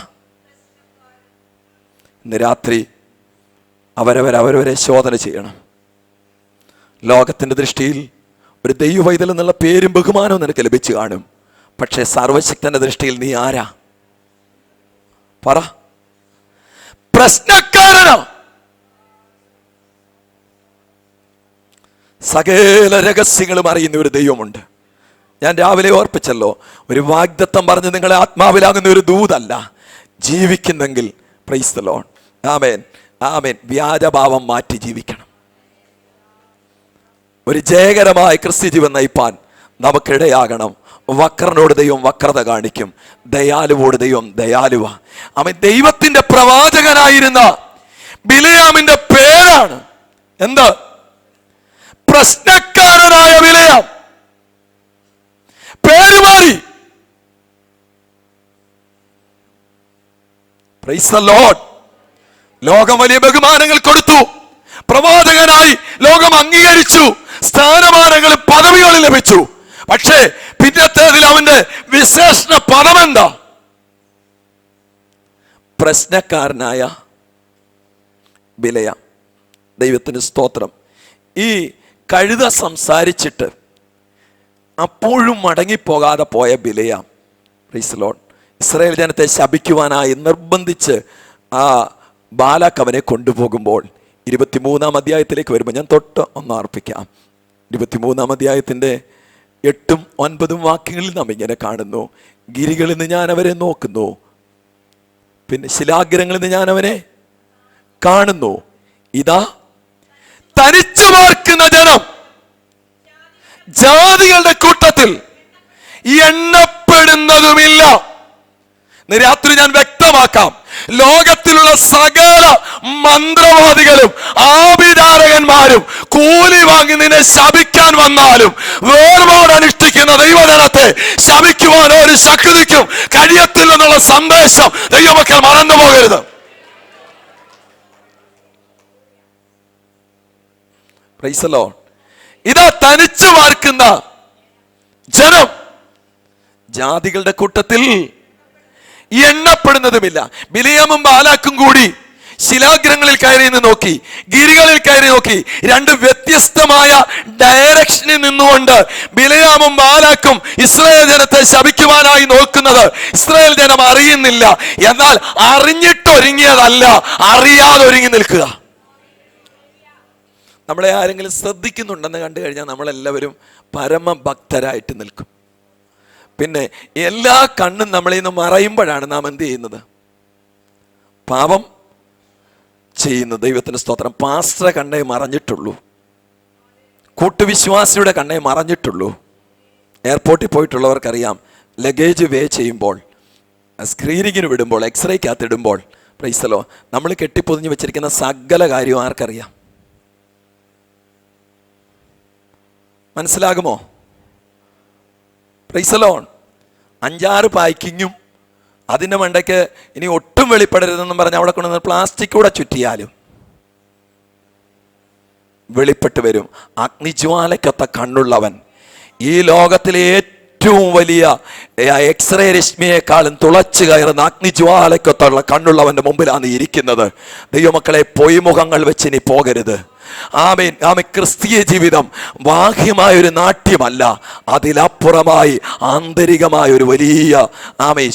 ഇന്ന് രാത്രി അവരവരെ ശോധന ചെയ്യണം. ലോകത്തിന്റെ ദൃഷ്ടിയിൽ ഒരു ദൈവവൈതൽ എന്നുള്ള പേരും ബഹുമാനവും നിനക്ക് ലഭിച്ചു കാണും. പക്ഷെ സർവശക്തന്റെ ദൃഷ്ടിയിൽ നീ ആരാ? പറ. പ്രശ്നക്കാരനാ. സകല രഹസ്യങ്ങളും അറിയുന്ന ഒരു ദൈവമുണ്ട്. ഞാൻ രാവിലെ ഓർപ്പിച്ചല്ലോ, ഒരു വാഗ്ദത്തം പറഞ്ഞ് നിങ്ങളെ ആത്മാവിലാകുന്ന ഒരു ദൂതല്ല. ജീവിക്കുന്നെങ്കിൽ പ്രൈസ് ദി ലോർഡ്. ആമേൻ. ആമേൻ. വ്യാജഭാവം മാറ്റി ജീവിക്കണം. ഒരു ജയകരമായ ക്രിസ്ത്യ ജീവൻ നയിപ്പാൻ നമുക്കിടയാകണം. വക്രനോട് ദൈവം വക്രത കാണിക്കും, ദയാലുവോട് ദൈവം ദയാലുവ. അവൻ ദൈവത്തിന്റെ പ്രവാചകനായിരുന്ന ബിലയാമിന്റെ പേരാണ് എന്ത്? പ്രശ്നക്കാരനായ ബിലയാം. പേര് മാറി. Price the Lord. ലോകം വലിയ ബഹുമാനങ്ങൾ കൊടുത്തു, പ്രവാചകനായി ലോകം അംഗീകരിച്ചു, സ്ഥാനമാനങ്ങളും പദവികളും ലഭിച്ചു. പക്ഷേ പിന്നത്തേതിൽ അവന്റെ വിശേഷണ പദമെന്താ? പ്രശ്നക്കാരനായ ബിലയാം. ദൈവത്തിന് സ്തോത്രം. ഈ കഴുത സംസാരിച്ചിട്ട് അപ്പോഴും മടങ്ങിപ്പോകാതെ പോയ ബിലയാം, പ്രൈസ് ദി ലോർഡ്, ഇസ്രായേൽ ജനത്തെ ശപിക്കുവാനായി നിർബന്ധിച്ച് ആ ബാലാക്ക് അവനെ കൊണ്ടുപോകുമ്പോൾ 23-ാം അധ്യായത്തിലേക്ക് വരുമ്പോൾ ഞാൻ തൊട്ട് ഒന്ന് അർപ്പിക്കാം. 23-ാം അധ്യായത്തിൻ്റെ 8ഉം 9ഉം വാക്യങ്ങളിൽ നാം ഇങ്ങനെ കാണുന്നു: ഗിരികളിൽ നിന്ന് ഞാൻ അവരെ നോക്കുന്നു, പിന്നെ ശിലാഗ്രഹങ്ങളിൽ നിന്ന് ഞാൻ അവനെ കാണുന്നു. ഇതാ തനിച്ചു പാർക്കുന്ന ജനം, ജാതികളുടെ കൂട്ടത്തിൽ എണ്ണപ്പെടുന്നതുമില്ല. രാത്രി ഞാൻ വ്യക്തമാക്കാം, ലോകത്തിലുള്ള സകല മന്ത്രവാദികളും ആഭിചാരകന്മാരും കൂലി വാങ്ങി നിന്നെ ശപിക്കാൻ വന്നാലും വേർപാട് അനുഷ്ഠിക്കുന്ന ദൈവജനത്തെ ശപിക്കുവാൻ ഒരു ശക്തിക്കും കഴിയത്തില്ലെന്നുള്ള സന്ദേശം ദൈവമക്കൾ മറന്നു പോകരുത്. Price the Lord. ഇതാ തനിച്ചു പാർക്കുന്ന ജനം, ജാതികളുടെ കൂട്ടത്തിൽ എണ്ണപ്പെടുന്നതുമില്ല. ബിലയാമും ബാലാക്കും കൂടി ശിലാഗ്രഹങ്ങളിൽ കയറി നിന്ന് നോക്കി, ഗിരികളിൽ കയറി നോക്കി. രണ്ട് വ്യത്യസ്തമായ ഡയറക്ഷനിൽ നിന്നുകൊണ്ട് ബിലയാമും ബാലാക്കും ഇസ്രായേൽ ജനത്തെ ശപിക്കുവാനായി നോക്കുന്നത് ഇസ്രായേൽ ജനം അറിയുന്നില്ല. എന്നാൽ അറിഞ്ഞിട്ടൊരുങ്ങിയതല്ല, അറിയാതെ ഒരുങ്ങി നിൽക്കുക. നമ്മളെ ആരെങ്കിലും ശ്രദ്ധിക്കുന്നുണ്ടെന്ന് കണ്ടു കഴിഞ്ഞാൽ നമ്മളെല്ലാവരും പരമഭക്തരായിട്ട് നിൽക്കും. പിന്നെ എല്ലാ കണ്ണും നമ്മളിൽ നിന്ന് മറയുമ്പോഴാണ് നാം എന്ത് ചെയ്യുന്നത്? പാപം ചെയ്യുന്നത്. ദൈവത്തിന് സ്തോത്രം. പാസ്റ്ററെ കണ്ണേ മറഞ്ഞിട്ടുള്ളൂ, കൂട്ടുവിശ്വാസിയുടെ കണ്ണേ മറഞ്ഞിട്ടുള്ളൂ. എയർപോർട്ടിൽ പോയിട്ടുള്ളവർക്കറിയാം, ലഗേജ് വേ ചെയ്യുമ്പോൾ, സ്ക്രീനിങ്ങിന് വിടുമ്പോൾ, എക്സ്റേക്കകത്ത് ഇടുമ്പോൾ, പ്രൈസലോ, നമ്മൾ കെട്ടിപ്പൊതിഞ്ഞ് വെച്ചിരിക്കുന്ന സകല കാര്യവും ആർക്കറിയാം? മനസ്സിലാകുമോ? പ്രൈസലോൺ. 5-6 പാക്കിങ്ങും അതിൻ്റെ മണ്ടയ്ക്ക് ഇനി ഒട്ടും വെളിപ്പെടരുതെന്നും പറഞ്ഞ് അവിടെ കൊണ്ടുവന്ന് പ്ലാസ്റ്റിക് കൂടെ ചുറ്റിയാലും വെളിപ്പെട്ട് വരും. അഗ്നിജ്വാലയ്ക്കൊത്ത കണ്ണുള്ളവൻ, ഈ ലോകത്തിലെ ഏറ്റവും വലിയ എക്സ്റേ രശ്മിയെക്കാളും തുളച്ചു കയറുന്ന അഗ്നിജ്വാലയ്ക്കൊത്തുള്ള കണ്ണുള്ളവൻ്റെ മുമ്പിലാണ് ഇരിക്കുന്നത്. ദൈവമക്കളെ, പൊയ്മുഖങ്ങൾ വെച്ച് ഇനി പോകരുത്. ആമേൻ. ക്രിസ്തീയ ജീവിതം ബാഹ്യമായൊരു നാട്യമല്ല, അതിലപ്പുറമായി ആന്തരികമായ ഒരു വലിയ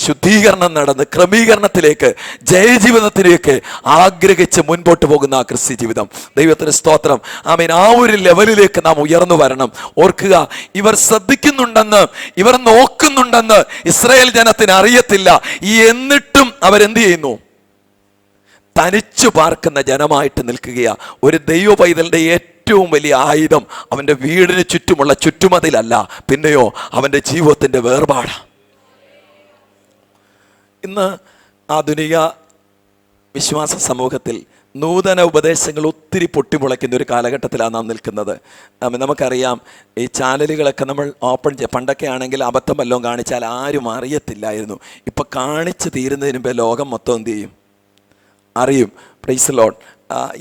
ശുദ്ധീകരണം നടന്ന് ക്രമീകരണത്തിലേക്ക്, ജയജീവിതത്തിലേക്ക് ആഗ്രഹിച്ച് മുൻപോട്ട് പോകുന്ന ആ ക്രിസ്തീയ ജീവിതം. ദൈവത്തിന് സ്തോത്രം. ആമേൻ. ആ ഒരു ലെവലിലേക്ക് നാം ഉയർന്നു വരണം. ഓർക്കുക, ഇവർ ശ്രദ്ധിക്കുന്നുണ്ടെന്ന്, ഇവർ നോക്കുന്നുണ്ടെന്ന് ഇസ്രായേൽ ജനത്തിന് അറിയത്തില്ല. എന്നിട്ടും അവരെന്ത് ചെയ്യുന്നു? തനിച്ചു പാർക്കുന്ന ജനമായിട്ട് നിൽക്കുകയാ. ഒരു ദൈവ പൈതലിന്റെ ഏറ്റവും വലിയ ആയുധം അവൻ്റെ വീടിന് ചുറ്റുമുള്ള ചുറ്റുമതിലല്ല, പിന്നെയോ അവൻ്റെ ജീവിതത്തിൻ്റെ വേർപാടാണ്. ഇന്ന് ആധുനിക വിശ്വാസ സമൂഹത്തിൽ നൂതന ഉപദേശങ്ങൾ ഒത്തിരി പൊട്ടിമുളയ്ക്കുന്ന ഒരു കാലഘട്ടത്തിലാണ് നാം നിൽക്കുന്നത്. നമുക്കറിയാം, ഈ ചാനലുകളൊക്കെ നമ്മൾ ഓപ്പൺ പണ്ടൊക്കെ ആണെങ്കിൽ അബദ്ധം വല്ലതും കാണിച്ചാൽ ആരും അറിയത്തില്ലായിരുന്നു. ഇപ്പം കാണിച്ച് തീരുന്നതിന് മുമ്പേ ലോകം മൊത്തം എന്ത് ചെയ്യും? അറിയും. Price the Lord.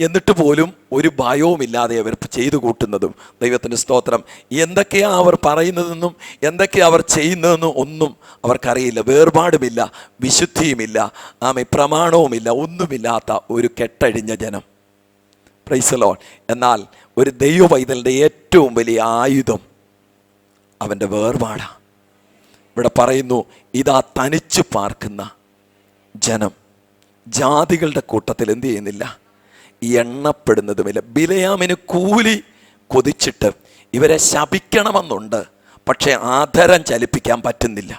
എന്നിട്ട് പോലും ഒരു ഭയവുമില്ലാതെ അവർ ചെയ്തു കൂട്ടുന്നതും. ദൈവത്തിൻ്റെ സ്തോത്രം. എന്തൊക്കെയാണ് അവർ പറയുന്നതെന്നും എന്തൊക്കെയാണ് അവർ ചെയ്യുന്നതെന്നും ഒന്നും അവർക്കറിയില്ല. വേർപാടുമില്ല, വിശുദ്ധിയുമില്ല, പ്രമാണവുമില്ല, ഒന്നുമില്ലാത്ത ഒരു കെട്ടഴിഞ്ഞ ജനം. Price the Lord. എന്നാൽ ഒരു ദൈവ പൈതലിൻ്റെ ഏറ്റവും വലിയ ആയുധം അവൻ്റെ വേർപാടാണ്. ഇവിടെ പറയുന്നു, ഇതാ തനിച്ചു പാർക്കുന്ന ജനം, ജാതികളുടെ കൂട്ടത്തിൽ എന്ത് ചെയ്യുന്നില്ല? എണ്ണപ്പെടുന്നതുമില്ല. ബിലയാമിന് കൂലി കൊതിച്ചിട്ട് ഇവരെ ശപിക്കണമെന്നുണ്ട്, പക്ഷെ ആദരം ചലിപ്പിക്കാൻ പറ്റുന്നില്ല.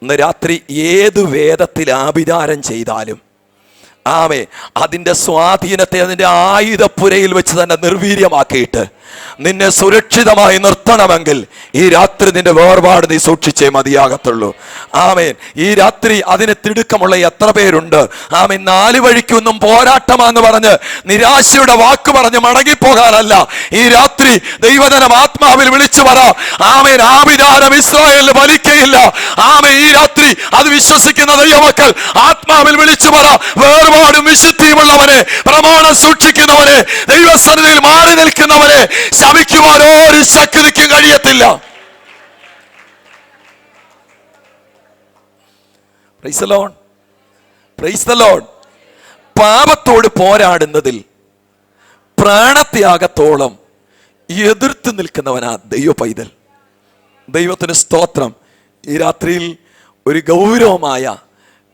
ഇന്ന് രാത്രി ഏത് വേദത്തിൽ ആഭിചാരം ചെയ്താലും അതിൻ്റെ സ്വാധീനത്തെ അതിൻ്റെ ആയുധപ്പുരയിൽ വെച്ച് തന്നെ നിർവീര്യമാക്കിയിട്ട് നിന്നെ സുരക്ഷിതമായി നിർത്തണമെങ്കിൽ ഈ രാത്രി നിന്റെ വേർപാട് നീ സൂക്ഷിച്ചേ മതിയാകത്തുള്ളൂ. ആമേൻ. ഈ രാത്രി അതിന് തിടുക്കമുള്ള എത്ര പേരുണ്ട്? ആമേൻ. 4 വഴിക്കൊന്നും പോരാട്ടമാന്ന് പറഞ്ഞ് നിരാശയുടെ വാക്ക് പറഞ്ഞ് മടങ്ങിപ്പോകാനല്ല, ഈ രാത്രി ദൈവജനം ആത്മാവിൽ വിളിച്ചു പറ, ആമേൻ, ആ വിചാരം ഇസ്രായേലിന് ഫലിക്കയില്ല. ആമേൻ. ഈ രാത്രി അത് വിശ്വസിക്കുന്ന ദൈവമക്കൾ ആത്മാവിൽ വിളിച്ചു പറ, വേർപാടും വിശുദ്ധിയുമുള്ളവനെ, പ്രമാണം സൂക്ഷിക്കുന്നവനെ, ദൈവസന്നിധിയിൽ മാറി നിൽക്കുന്നവനെ ശപിക്കുവാൻ ഒരു ശക്തിക്കും കഴിയത്തില്ല. Praise the Lord. Praise the Lord. പാപത്തോട് പോരാടുന്നതിൽ പ്രാണത്യാഗത്തോളം എതിർത്ത് നിൽക്കുന്നവനാ ദൈവ പൈതൽ. ദൈവത്തിന് സ്തോത്രം. ഈ രാത്രിയിൽ ഒരു ഗൗരവമായ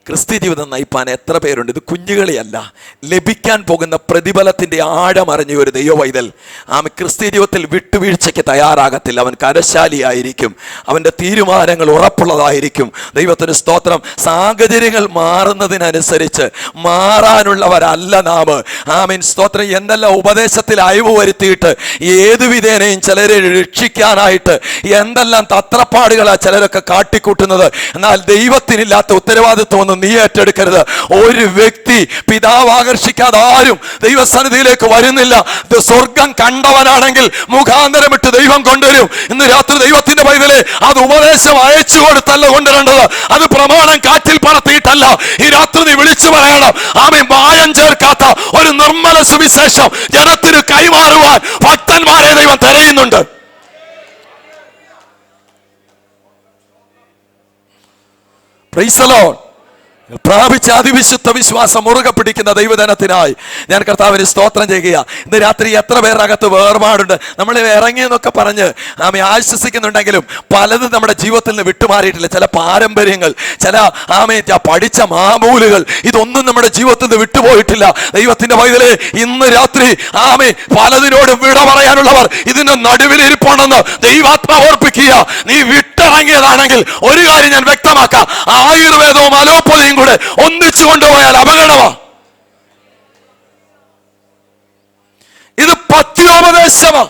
ക്രിസ്ത്യ ജീവിതം നയിപ്പാൻ എത്ര പേരുണ്ട്? ഇത് കുഞ്ഞുകളിയല്ല, ലഭിക്കാൻ പോകുന്ന പ്രതിഫലത്തിന്റെ ആഴമറിഞ്ഞ ഒരു ദൈവവൈതൽ ആമ ക്രിസ്ത്യ ജീവിതത്തിൽ വിട്ടുവീഴ്ചയ്ക്ക് തയ്യാറാകത്തില്ല. അവൻ കരശാലിയായിരിക്കും, അവൻ്റെ തീരുമാനങ്ങൾ ഉറപ്പുള്ളതായിരിക്കും. ദൈവത്തിന് സ്തോത്രം. സാഹചര്യങ്ങൾ മാറുന്നതിനനുസരിച്ച് മാറാനുള്ളവരല്ല നാം. ആമീൻ. സ്തോത്രം. എന്തെല്ലാം ഉപദേശത്തിൽ അയവ് വരുത്തിയിട്ട് ഏതു വിധേനയും ചിലരെ രക്ഷിക്കാനായിട്ട് എന്തെല്ലാം തത്രപ്പാടുകളാ ചിലരൊക്കെ കാട്ടിക്കൂട്ടുന്നത്. എന്നാൽ ദൈവത്തിനില്ലാത്ത ഉത്തരവാദിത്വം നീ ഏറ്റെടുക്കരുത്. ഒരു വ്യക്തി പിതാവ് ആകർഷിക്കാതെ ആരും ദൈവസന്നിധിയിലേക്ക് വരുന്നില്ല. സ്വർഗം കണ്ടവനാണെങ്കിൽ മുഖാന്തരമിട്ട് ദൈവം കൊണ്ടുവരും. ഇന്ന് രാത്രി ദൈവത്തിന്റെ പൈതലെ, അത് ഉപദേശം അയച്ചു കൊടുത്തല്ല കൊണ്ടുവരേണ്ടത്, അത് പ്രമാണം കാറ്റിൽ പറത്തിയിട്ടല്ല. ഈ രാത്രി നീ വിളിച്ചു പറയണം, ആമേൻ, മായം ചേർക്കാത്ത ഒരു നിർമ്മല സുവിശേഷം ജനത്തിന് കൈമാറുവാൻ ഭക്തന്മാരെ ദൈവം തിരയുന്നുണ്ട്. Price the Lord. പ്രാപിച്ച അതിവിശുദ്ധ വിശ്വാസം മുറുകെ പിടിക്കുന്ന ദൈവജനത്തിനായി ഞാൻ കർത്താവിന് സ്തോത്രം ചെയ്യുക. ഇന്ന് രാത്രി എത്ര പേരകത്ത് വേർപാടുണ്ട്. നമ്മൾ ഇറങ്ങിയെന്നൊക്കെ പറഞ്ഞ് ആമേ ആശ്വസിക്കുന്നുണ്ടെങ്കിലും പലതും നമ്മുടെ ജീവിതത്തിൽ നിന്ന് വിട്ടുമാറിയിട്ടില്ല. ചില പാരമ്പര്യങ്ങൾ, ചില ആമേ പഠിച്ച മാമൂലുകൾ, ഇതൊന്നും നമ്മുടെ ജീവിതത്തിൽ നിന്ന് വിട്ടുപോയിട്ടില്ല. ദൈവത്തിന്റെ പൈതലേ, ഇന്ന് രാത്രി ആമേ പലതിനോടും വിട പറയാനുള്ളവർ ഇതിന് നടുവിൽ ഇരിപ്പുണ്ടെന്ന് ദൈവാത്മാവ് ഓർപ്പിക്കുക. നീ വിട്ടിറങ്ങിയതാണെങ്കിൽ ഒരു കാര്യം ഞാൻ വ്യക്തമാക്കാം, ആയുർവേദവും അലോപ്പതിയും കൂടെ ഒന്നിച്ചു കൊണ്ടുപോയാൽ അപകടമാ. ഇത് പഥ്യോപദേശമാ.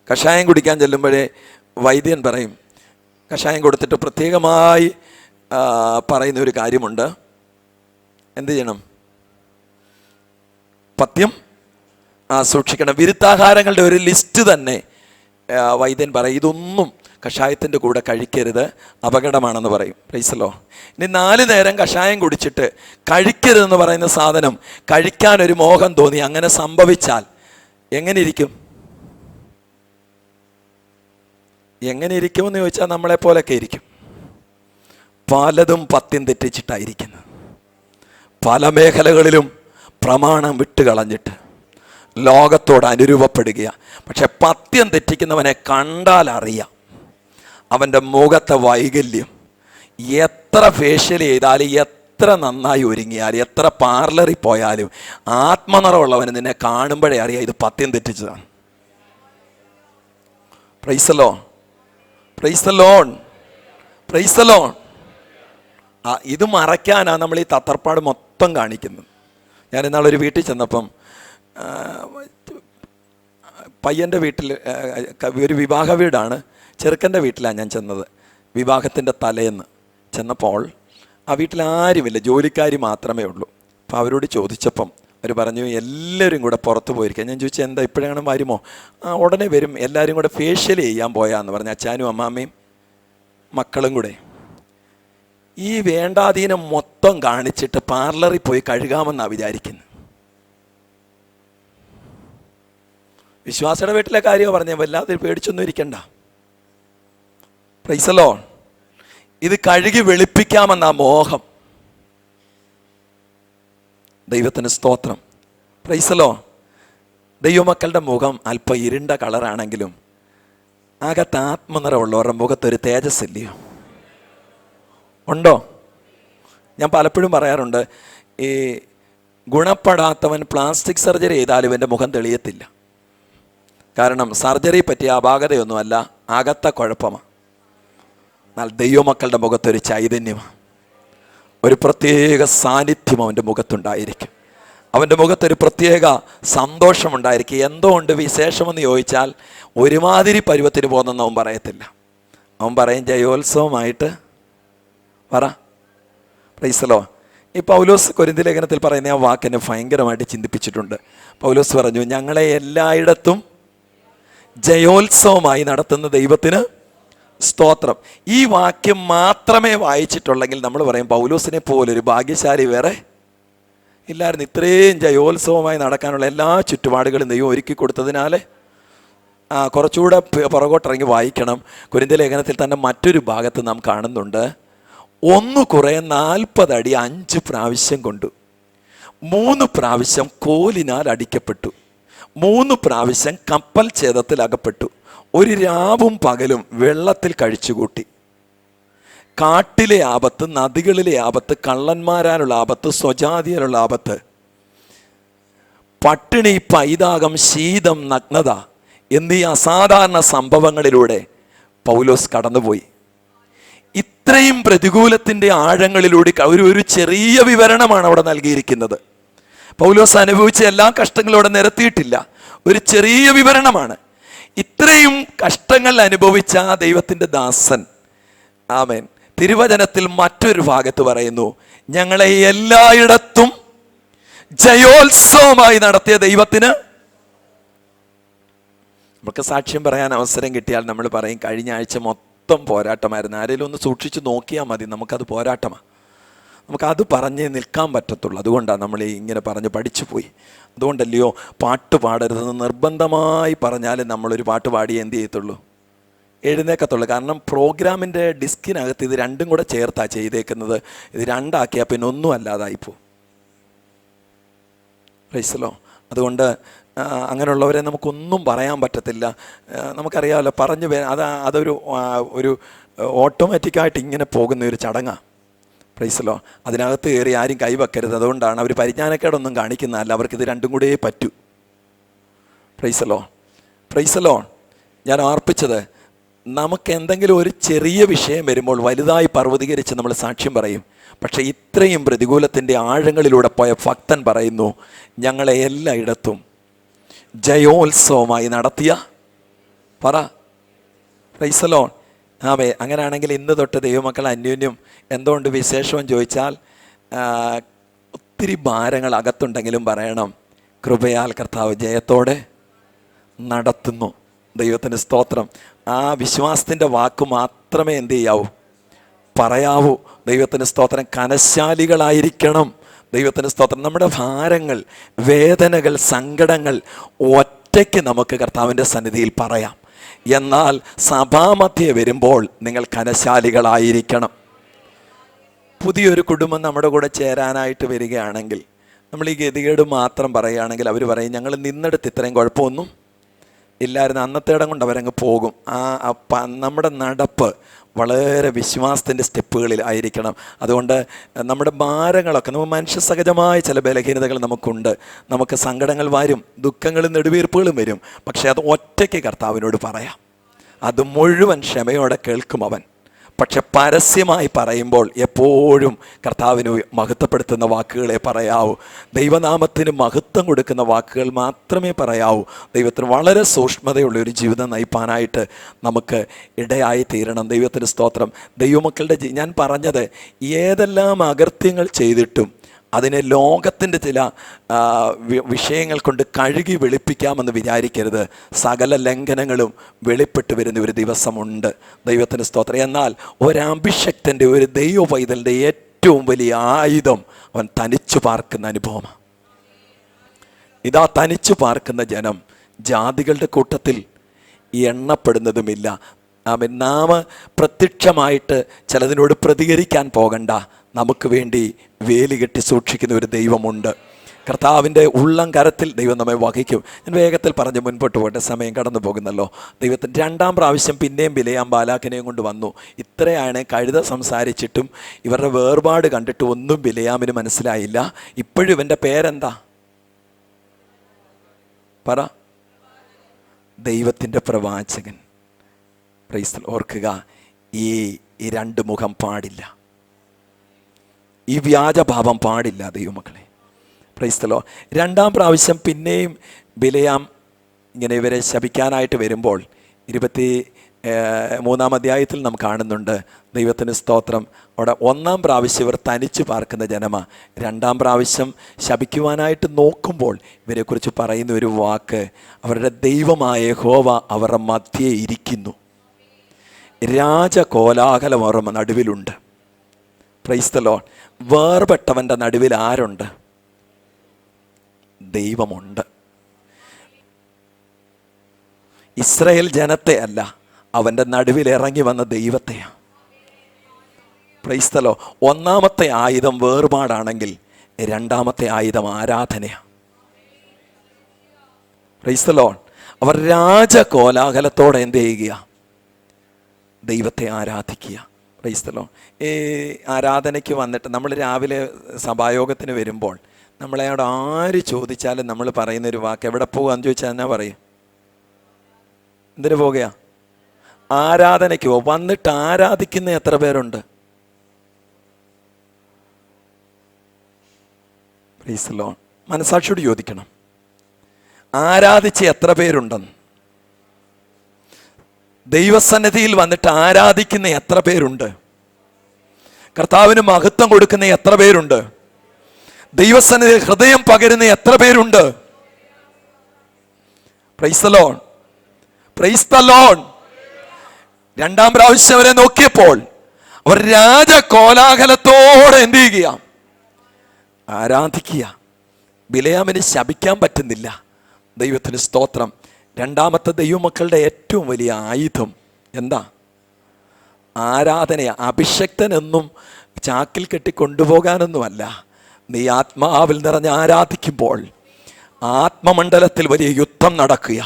കഷായം കുടിക്കാൻ ചെല്ലുമ്പോഴേ വൈദ്യൻ പറയും, കഷായം കൊടുത്തിട്ട് പ്രത്യേകമായി പറയുന്ന ഒരു കാര്യമുണ്ട്. എന്ത് ചെയ്യണം? പഥ്യം സൂക്ഷിക്കണം. വിരുദ്ധാഹാരങ്ങളുടെ ഒരു ലിസ്റ്റ് തന്നെ വൈദ്യൻ പറയും, ഇതൊന്നും കഷായത്തിൻ്റെ കൂടെ കഴിക്കരുത്, അപകടമാണെന്ന് പറയും. പ്രൈസലോ. ഇനി 4 നേരം കഷായം കുടിച്ചിട്ട് കഴിക്കരുതെന്ന് പറയുന്ന സാധനം കഴിക്കാനൊരു മോഹം തോന്നി, അങ്ങനെ സംഭവിച്ചാൽ എങ്ങനെ ഇരിക്കും? എങ്ങനെ ഇരിക്കുമെന്ന് ചോദിച്ചാൽ നമ്മളെപ്പോലൊക്കെ ഇരിക്കും. പലതും പഥ്യം തെറ്റിച്ചിട്ടായിരിക്കുന്നത്. പല മേഖലകളിലും പ്രമാണം വിട്ടുകളഞ്ഞിട്ട് ലോകത്തോട് അനുരൂപപ്പെടുക. പക്ഷെ പഥ്യം തെറ്റിക്കുന്നവനെ കണ്ടാൽ അറിയാം അവൻ്റെ മുഖത്തെ വൈകല്യം. എത്ര ഫേഷ്യൽ ചെയ്താലും, എത്ര നന്നായി ഒരുങ്ങിയാലും, എത്ര പാർലറിൽ പോയാലും ആത്മനിറവുള്ളവന് നിന്നെ കാണുമ്പോഴേ അറിയാം ഇത് പഥ്യം തെറ്റിച്ചതാണ്. Praise the Lord. Praise the Lord. Praise the Lord. ഇത് മറയ്ക്കാനാണ് നമ്മൾ ഈ തത്രപ്പാട് മൊത്തം കാണിക്കുന്നത്. ഞാൻ ഇന്നാളൊരു വീട്ടിൽ ചെന്നപ്പം പയ്യൻ്റെ വീട്ടിൽ ഒരു വിവാഹ വീടാണ്, ചെറുക്കൻ്റെ വീട്ടിലാണ് ഞാൻ ചെന്നത്. വിവാഹത്തിൻ്റെ തലേന്ന് ചെന്നപ്പോൾ ആ വീട്ടിൽ ആരുമില്ല, ജോലിക്കാരി മാത്രമേ ഉള്ളൂ. അപ്പോൾ അവരോട് ചോദിച്ചപ്പം അവർ പറഞ്ഞു എല്ലാവരും കൂടെ പുറത്ത് പോയിരിക്കുക. ഞാൻ ചോദിച്ചാൽ എന്താ ഇപ്പോഴാണ് വരുമോ? ഉടനെ വരും, എല്ലാവരും കൂടെ ഫേഷ്യൽ ചെയ്യാൻ പോയാന്ന് പറഞ്ഞു. അച്ഛനും അമ്മാമ്മയും മക്കളും കൂടെ. ഈ വേണ്ടാധീനം മൊത്തം കാണിച്ചിട്ട് പാർലറിൽ പോയി കഴുകാമെന്നാണ് വിചാരിക്കുന്നത്. വിശ്വാസയുടെ വീട്ടിലെ കാര്യമോ പറഞ്ഞാൽ വല്ലാതെ പേടിച്ചൊന്നും ഇരിക്കണ്ട. Praise the Lord. ഇത് കഴുകി വെളുപ്പിക്കാമെന്നാ മോഹം. ദൈവത്തിന് സ്തോത്രം. Praise the Lord. ദൈവമക്കളുടെ മുഖം അല്പം ഇരുണ്ട കളറാണെങ്കിലും അകത്ത് ആത്മനിറവുള്ളവരുടെ മുഖത്തൊരു തേജസ് ഇല്ലയോ? ഉണ്ടോ? ഞാൻ പലപ്പോഴും പറയാറുണ്ട്, ഈ ഗുണപ്പെടാത്തവൻ പ്ലാസ്റ്റിക് സർജറി ചെയ്താലും എൻ്റെ മുഖം തെളിയത്തില്ല. കാരണം സർജറി പറ്റിയ അപാകതയൊന്നുമല്ല, അകത്ത കുഴപ്പമാണ്. എന്നാൽ ദൈവമക്കളുടെ മുഖത്തൊരു ചൈതന്യമാണ്, ഒരു പ്രത്യേക സാന്നിധ്യം അവൻ്റെ മുഖത്തുണ്ടായിരിക്കും. അവൻ്റെ മുഖത്തൊരു പ്രത്യേക സന്തോഷമുണ്ടായിരിക്കും. എന്തോ ഉണ്ട് വിശേഷമെന്ന് ചോദിച്ചാൽ ഒരുമാതിരി പരുവത്തിന് പോകുന്നെന്ന് അവൻ പറയത്തില്ല. അവൻ പറയും ജയോത്സവമായിട്ട് പറ. പ്രൈസലോ. ഈ പൗലോസ് കൊരിന്ത്യർ ലേഖനത്തിൽ പറയുന്ന ആ വാക്കിനെ ഭയങ്കരമായിട്ട് ചിന്തിപ്പിച്ചിട്ടുണ്ട്. പൗലോസ് പറഞ്ഞു, ഞങ്ങളെ എല്ലായിടത്തും ജയോത്സവമായി നടത്തുന്ന ദൈവത്തിന് സ്തോത്രം. ഈ വാക്യം മാത്രമേ വായിച്ചിട്ടുള്ളെങ്കിൽ നമ്മൾ പറയും പൗലോസിനെ പോലൊരു ഭാഗ്യശാലി വേറെ ഇല്ലായിരുന്നു. ഇത്രയും ജയോത്സവമായി നടക്കാനുള്ള എല്ലാ ചുറ്റുപാടുകളും ദൈവം ഒരുക്കി കൊടുത്തതിനാൽ കുറച്ചുകൂടെ പുറകോട്ടിറങ്ങി വായിക്കണം. കൊരിന്ത്യർ ലേഖനത്തിൽ തന്നെ മറ്റൊരു ഭാഗത്ത് നാം കാണുന്നുണ്ട്, 1 കുറേ 40 അടി 5 പ്രാവശ്യം കൊണ്ടു, 3 പ്രാവശ്യം കോലിനാൽ അടിക്കപ്പെട്ടു, 3 പ്രാവശ്യം കപ്പൽ ഛേദത്തിൽ അകപ്പെട്ടു, ഒരു രാവും പകലും വെള്ളത്തിൽ കഴിച്ചുകൂട്ടി. കാട്ടിലെ ആപത്ത്, നദികളിലെ ആപത്ത്, കള്ളന്മാരാനുള്ള ആപത്ത്, സ്വജാതിയിലുള്ള ആപത്ത്, പട്ടിണി, പൈതാകം, ശീതം, നഗ്നത എന്നീ അസാധാരണ സംഭവങ്ങളിലൂടെ പൗലോസ് കടന്നുപോയി. ഇത്രയും പ്രതികൂലത്തിൻ്റെ ആഴങ്ങളിലൂടെ ഒരു ചെറിയ വിവരണമാണ് അവിടെ നൽകിയിരിക്കുന്നത്. പൗലോസ് അനുഭവിച്ച എല്ലാ കഷ്ടങ്ങളോടെ നിരത്തിയിട്ടില്ല, ഒരു ചെറിയ വിവരണമാണ്. ഇത്രയും കഷ്ടങ്ങൾ അനുഭവിച്ച ആ ദൈവത്തിൻ്റെ ദാസൻ, ആമേൻ, തിരുവചനത്തിൽ മറ്റൊരു ഭാഗത്ത് പറയുന്നു, ഞങ്ങളെ എല്ലായിടത്തും ജയോത്സവമായി നടത്തിയ ദൈവത്തിന്. നമുക്ക് സാക്ഷ്യം പറയാൻ അവസരം കിട്ടിയാൽ നമ്മൾ പറയും കഴിഞ്ഞ ആഴ്ച മൊത്തം പോരാട്ടമായിരുന്നു. ആരെങ്കിലും ഒന്ന് സൂക്ഷിച്ച് നോക്കിയാൽ മതി, നമുക്കത് പോരാട്ടമാണ്. നമുക്കത് പറഞ്ഞ് നിൽക്കാൻ പറ്റത്തുള്ളൂ. അതുകൊണ്ടാണ് നമ്മൾ ഇങ്ങനെ പറഞ്ഞ് പഠിച്ചു പോയി. അതുകൊണ്ടല്ലയോ പാട്ട് പാടരുതെന്ന് നിർബന്ധമായി പറഞ്ഞാലും നമ്മളൊരു പാട്ട് പാടിയേ എന്ത് ചെയ്യത്തുള്ളൂ, എഴുന്നേക്കത്തുള്ളൂ. കാരണം പ്രോഗ്രാമിൻ്റെ ഡിസ്കിനകത്ത് ഇത് രണ്ടും കൂടെ ചേർത്താണ് ചെയ്തേക്കുന്നത്. ഇത് രണ്ടാക്കിയാൽ പിന്നെ ഒന്നും അല്ലാതായിപ്പോ. റൈസലോ. അതുകൊണ്ട് അങ്ങനെയുള്ളവരെ നമുക്കൊന്നും പറയാൻ പറ്റത്തില്ല. നമുക്കറിയാമല്ലോ, പറഞ്ഞു അതൊരു ഓട്ടോമാറ്റിക്കായിട്ട് ഇങ്ങനെ പോകുന്ന ഒരു ചടങ്ങാണ്. പ്രൈസലോ. അതിനകത്ത് കയറി ആരും കൈവെക്കരുത്. അതുകൊണ്ടാണ് അവർ പരിജ്ഞാനക്കേടൊന്നും കാണിക്കുന്നതല്ല, അവർക്കിത് രണ്ടും കൂടെ പറ്റൂ. പ്രൈസലോ. പ്രൈസലോ. ഞാൻ ഓർപ്പിച്ചത്, നമുക്ക് എന്തെങ്കിലും ഒരു ചെറിയ വിഷയം വരുമ്പോൾ വലുതായി പർവ്വതീകരിച്ച് നമ്മൾ സാക്ഷ്യം പറയും. പക്ഷേ ഇത്രയും പ്രതികൂലത്തിൻ്റെ ആഴങ്ങളിലൂടെ പോയ ഭക്തൻ പറയുന്നു, ഞങ്ങളെ എല്ലായിടത്തും ജയോത്സവമായി നടത്തിയ പറ. പ്രൈസലോ. ആമേ. അങ്ങനെയാണെങ്കിൽ ഇന്ന് തൊട്ട് ദൈവമക്കൾ അന്യോന്യം എന്തുകൊണ്ട് വിശേഷമെന്ന് ചോദിച്ചാൽ, ഒത്തിരി ഭാരങ്ങൾ അകത്തുണ്ടെങ്കിലും പറയണം, കൃപയാൽ കർത്താവ് ജയത്തോടെ നടത്തുന്നു. ദൈവത്തിന് സ്തോത്രം. ആ വിശ്വാസത്തിൻ്റെ വാക്ക് മാത്രമേ എന്ത് ചെയ്യാവൂ, പറയാവൂ. ദൈവത്തിന് സ്തോത്രം. കനശാലികളായിരിക്കണം. ദൈവത്തിന് സ്തോത്രം. നമ്മുടെ ഭാരങ്ങൾ, വേദനകൾ, സങ്കടങ്ങൾ ഒറ്റയ്ക്ക് നമുക്ക് കർത്താവിൻ്റെ സന്നിധിയിൽ പറയാം. എന്നാൽ സഭാമധ്യേ വരുമ്പോൾ നിങ്ങൾ കനശാലികളായിരിക്കണം. പുതിയൊരു കുടുംബം നമ്മുടെ കൂടെ ചേരാനായിട്ട് വരികയാണെങ്കിൽ നമ്മൾ ഈ ഗതികേട് മാത്രം പറയുകയാണെങ്കിൽ അവർ പറയും, ഞങ്ങൾ നിന്നെടുത്ത് ഇത്രയും കുഴപ്പമൊന്നും ഇല്ലായിരുന്നു. അന്നത്തെ ഇടം കൊണ്ട് അവരങ്ങ് പോകും. നമ്മുടെ നടപ്പ് വളരെ വിശ്വാസത്തിൻ്റെ സ്റ്റെപ്പുകളിൽ ആയിരിക്കണം. അതുകൊണ്ട് നമ്മുടെ ഭാരങ്ങളൊക്കെ, നമ്മൾ മനുഷ്യ സഹജമായ ചില ബലഹീനതകൾ നമുക്കുണ്ട്. നമുക്ക് സങ്കടങ്ങൾ വരും, ദുഃഖങ്ങളും നെടുവീർപ്പുകളും വരും. പക്ഷേ അത് ഒറ്റയ്ക്ക് കർത്താവിനോട് പറയാം. അത് മുഴുവൻ ക്ഷമയോടെ കേൾക്കും അവൻ. പക്ഷെ പരസ്യമായി പറയുമ്പോൾ എപ്പോഴും കർത്താവിന് മഹത്വപ്പെടുത്തുന്ന വാക്കുകളെ പറയാവൂ. ദൈവനാമത്തിന് മഹത്വം കൊടുക്കുന്ന വാക്കുകൾ മാത്രമേ പറയാവൂ. ദൈവത്തിന് വളരെ സൂക്ഷ്മതയുള്ള ഒരു ജീവിതം നയിപ്പാനായിട്ട് നമുക്ക് ഇടയായി തീരണം. ദൈവത്തിന് സ്തോത്രം. ദൈവമക്കളുടെ ഞാൻ പറഞ്ഞത്, ഏതെല്ലാം അകൃത്യങ്ങൾ ചെയ്തിട്ടും അതിനെ ലോകത്തിൻ്റെ ചില വിഷയങ്ങൾ കൊണ്ട് കഴുകി വെളുപ്പിക്കാമെന്ന് വിചാരിക്കരുത്. സകല ലംഘനങ്ങളും വെളിപ്പെട്ട് വരുന്ന ഒരു ദിവസമുണ്ട്. ദൈവത്തിന് സ്തോത്രം. എന്നാൽ ഒരഭിഷക്തൻ്റെ, ഒരു ദൈവ പൈതലിൻ്റെ ഏറ്റവും വലിയ ആയുധം അവൻ തനിച്ചു പാർക്കുന്ന അനുഭവമാണ്. ഇതാ തനിച്ചു പാർക്കുന്ന ജനം ജാതികളുടെ കൂട്ടത്തിൽ എണ്ണപ്പെടുന്നതുമില്ല. നാം പ്രത്യക്ഷമായിട്ട് ചിലതിനോട് പ്രതികരിക്കാൻ പോകണ്ട. നമുക്ക് വേണ്ടി വേലി കെട്ടി സൂക്ഷിക്കുന്ന ഒരു ദൈവമുണ്ട്. കർത്താവിൻ്റെ ഉള്ളം കരത്തിൽ ദൈവം നമ്മെ വഹിക്കും. ഞാൻ വേഗത്തിൽ പറഞ്ഞ് മുൻപോട്ട് പോട്ടെ, സമയം കടന്നു പോകുന്നല്ലോ. ദൈവത്തിന് 2ാം പ്രാവശ്യം പിന്നെയും ബിലെയാം ബാലാക്കിനെയും കൊണ്ട് വന്നു. ഇത്രയാണ് കഴുത സംസാരിച്ചിട്ടും ഇവരുടെ വേർപാട് കണ്ടിട്ട് ഒന്നും ബിലെയാമിന് മനസ്സിലായില്ല. ഇപ്പോഴും ഇവൻ്റെ പേരെന്താ പറ? ദൈവത്തിൻ്റെ പ്രവാചകൻ. പ്രൈസ്. ഓർക്കുക, ഈ 2 മുഖം പാടില്ല, ഈ വ്യാജഭാവം പാടില്ല ദൈവമക്കളെ. Price the Lord. രണ്ടാം പ്രാവശ്യം പിന്നെയും ബിലെയാം ഇങ്ങനെ ഇവരെ ശപിക്കാനായിട്ട് വരുമ്പോൾ 23-ാം അധ്യായത്തിൽ നാം കാണുന്നുണ്ട്. ദൈവത്തിന് സ്തോത്രം. അവിടെ ഒന്നാം പ്രാവശ്യം ഇവർ തനിച്ച് പാർക്കുന്ന ജനമാണ്. രണ്ടാം പ്രാവശ്യം ശപിക്കുവാനായിട്ട് നോക്കുമ്പോൾ ഇവരെക്കുറിച്ച് പറയുന്ന ഒരു വാക്ക്, അവരുടെ ദൈവമായ യഹോവ അവരുടെ മധ്യേ ഇരിക്കുന്നു, രാജകോലാഹലം അവരുടെ നടുവിലുണ്ട്. Praise the Lord. വേർപെട്ടവൻ്റെ നടുവിൽ ആരുണ്ട്? ദൈവമുണ്ട്. ഇസ്രായേൽ ജനത്തെ അല്ല, അവൻ്റെ നടുവിൽ ഇറങ്ങി വന്ന ദൈവത്തെയാണ്. Praise the Lord. ഒന്നാമത്തെ ആയുധം വേർപാടാണെങ്കിൽ രണ്ടാമത്തെ ആയുധം ആരാധനയാണ്. Praise the Lord. അവർ രാജകോലാഹലത്തോടെ എന്ത് ചെയ്യുക? ദൈവത്തെ ആരാധിക്കുക. Praise the Lord. ഈ ആരാധനയ്ക്ക് വന്നിട്ട് നമ്മൾ രാവിലെ സഭായോഗത്തിന് വരുമ്പോൾ നമ്മളെയോട് ആര് ചോദിച്ചാലും നമ്മൾ പറയുന്നൊരു വാക്ക്, എവിടെ പോകാന്ന് ചോദിച്ചാൽ എന്നാ പറയും? എന്തിനു പോകുക? ആരാധനയ്ക്ക് പോകും. വന്നിട്ട് ആരാധിക്കുന്ന എത്ര പേരുണ്ട്? Price the Lord. മനസാക്ഷിയോട് ചോദിക്കണം, ആരാധിച്ച് എത്ര പേരുണ്ടെന്ന്. ദൈവസന്നിധിയിൽ വന്നിട്ട് ആരാധിക്കുന്ന എത്ര പേരുണ്ട്? കർത്താവിന് മഹത്വം കൊടുക്കുന്ന എത്ര പേരുണ്ട്? ദൈവസന്നിധിയിൽ ഹൃദയം പകരുന്ന എത്ര പേരുണ്ട്? Price the Lord. Praise the Lord. രണ്ടാം പ്രാവശ്യം അവരെ നോക്കിയപ്പോൾ അവർ രാജകോലാഹലത്തോടെ എന്ത് ചെയ്യുക? ആരാധിക്കുക. ബിലെയാമിന് ശപിക്കാൻ പറ്റുന്നില്ല. ദൈവത്തിന് സ്തോത്രം. രണ്ടാമത്തെ ദൈവമക്കളുടെ ഏറ്റവും വലിയ ആയുധം എന്താ? ആരാധനയാണ്. അഭിഷക്തനെന്നും ചാക്കിൽ കെട്ടി കൊണ്ടുപോകാനൊന്നുമല്ല. നീ ആത്മാവിൽ നിറഞ്ഞ് ആരാധിക്കുമ്പോൾ ആത്മമണ്ഡലത്തിൽ വലിയ യുദ്ധം നടക്കുക.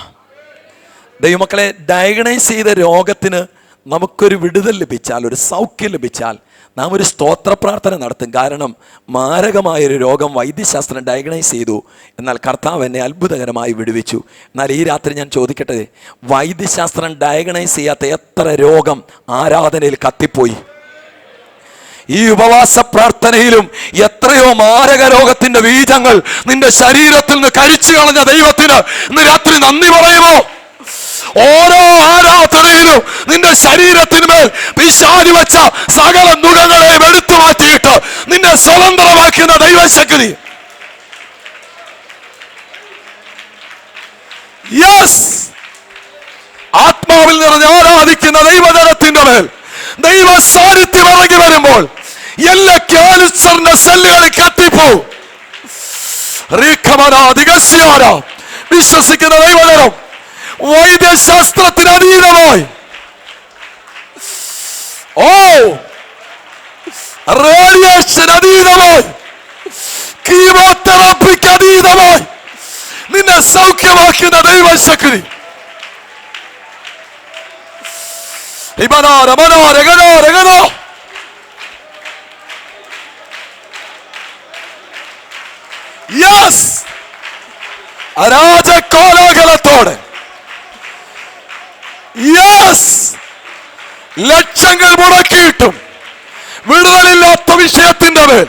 ദൈവമക്കളെ, ഡയഗ്നൈസ് ചെയ്ത രോഗത്തിന് നമുക്കൊരു വിടുതൽ ലഭിച്ചാൽ, ഒരു സൗഖ്യം ലഭിച്ചാൽ നാം ഒരു സ്തോത്ര പ്രാർത്ഥന നടത്തും. കാരണം മാരകമായൊരു രോഗം വൈദ്യശാസ്ത്രം ഡയഗ്നൈസ് ചെയ്തു, എന്നാൽ കർത്താവ് എന്നെ അത്ഭുതകരമായി വിടുവിച്ചു. എന്നാൽ ഈ രാത്രി ഞാൻ ചോദിക്കട്ടെ, വൈദ്യശാസ്ത്രം ഡയഗ്നൈസ് ചെയ്യാത്ത എത്ര രോഗം ആരാധനയിൽ കത്തിപ്പോയി? ഈ ഉപവാസ പ്രാർത്ഥനയിലും എത്രയോ മാരക രോഗത്തിന്റെ ബീജങ്ങൾ നിന്റെ ശരീരത്തിൽ നിന്ന് കരിച്ചു കളഞ്ഞ ദൈവത്തിന് ഇന്ന് രാത്രി നന്ദി പറയുമോ? ഓരോ ആരാധനയിലും നിന്റെ ശരീരത്തിന്മേൽ പിശാച് വെച്ച സകല നുകങ്ങളെയും എടുത്തു മാറ്റിയിട്ട് നിന്നെ സ്വതന്ത്രമാക്കുന്ന ദൈവശക്തി. യെസ്, ആത്മാവിൽ നിറഞ്ഞ് ആരാധിക്കുന്ന ദൈവജനത്തിന്റെ മേൽ ദൈവ സാന്നിധ്യം ഇറങ്ങി വരുമ്പോൾ എല്ലാ ക്യാൻസറിന്റെ സെല്ലുകളും കത്തിപ്പോവും. വിശ്വസിക്കുന്ന ദൈവജനം വൈദ്യശാസ്ത്രത്തിന് അതീതമായി, റേഡിയേഷൻ അതീതമായി, കീമോതെറാപ്പിക്ക് അതീതമായി നിന്നെ സൗഖ്യമാക്കുന്ന ദൈവശക്തി. യെസ്, അരാജകോലാഹലത്തോടെ, യെസ്, ലക്ഷങ്ങൾ മുടക്കിയിട്ടും വിടുതലില്ലാത്ത വിഷയത്തിന്റെ മേൽ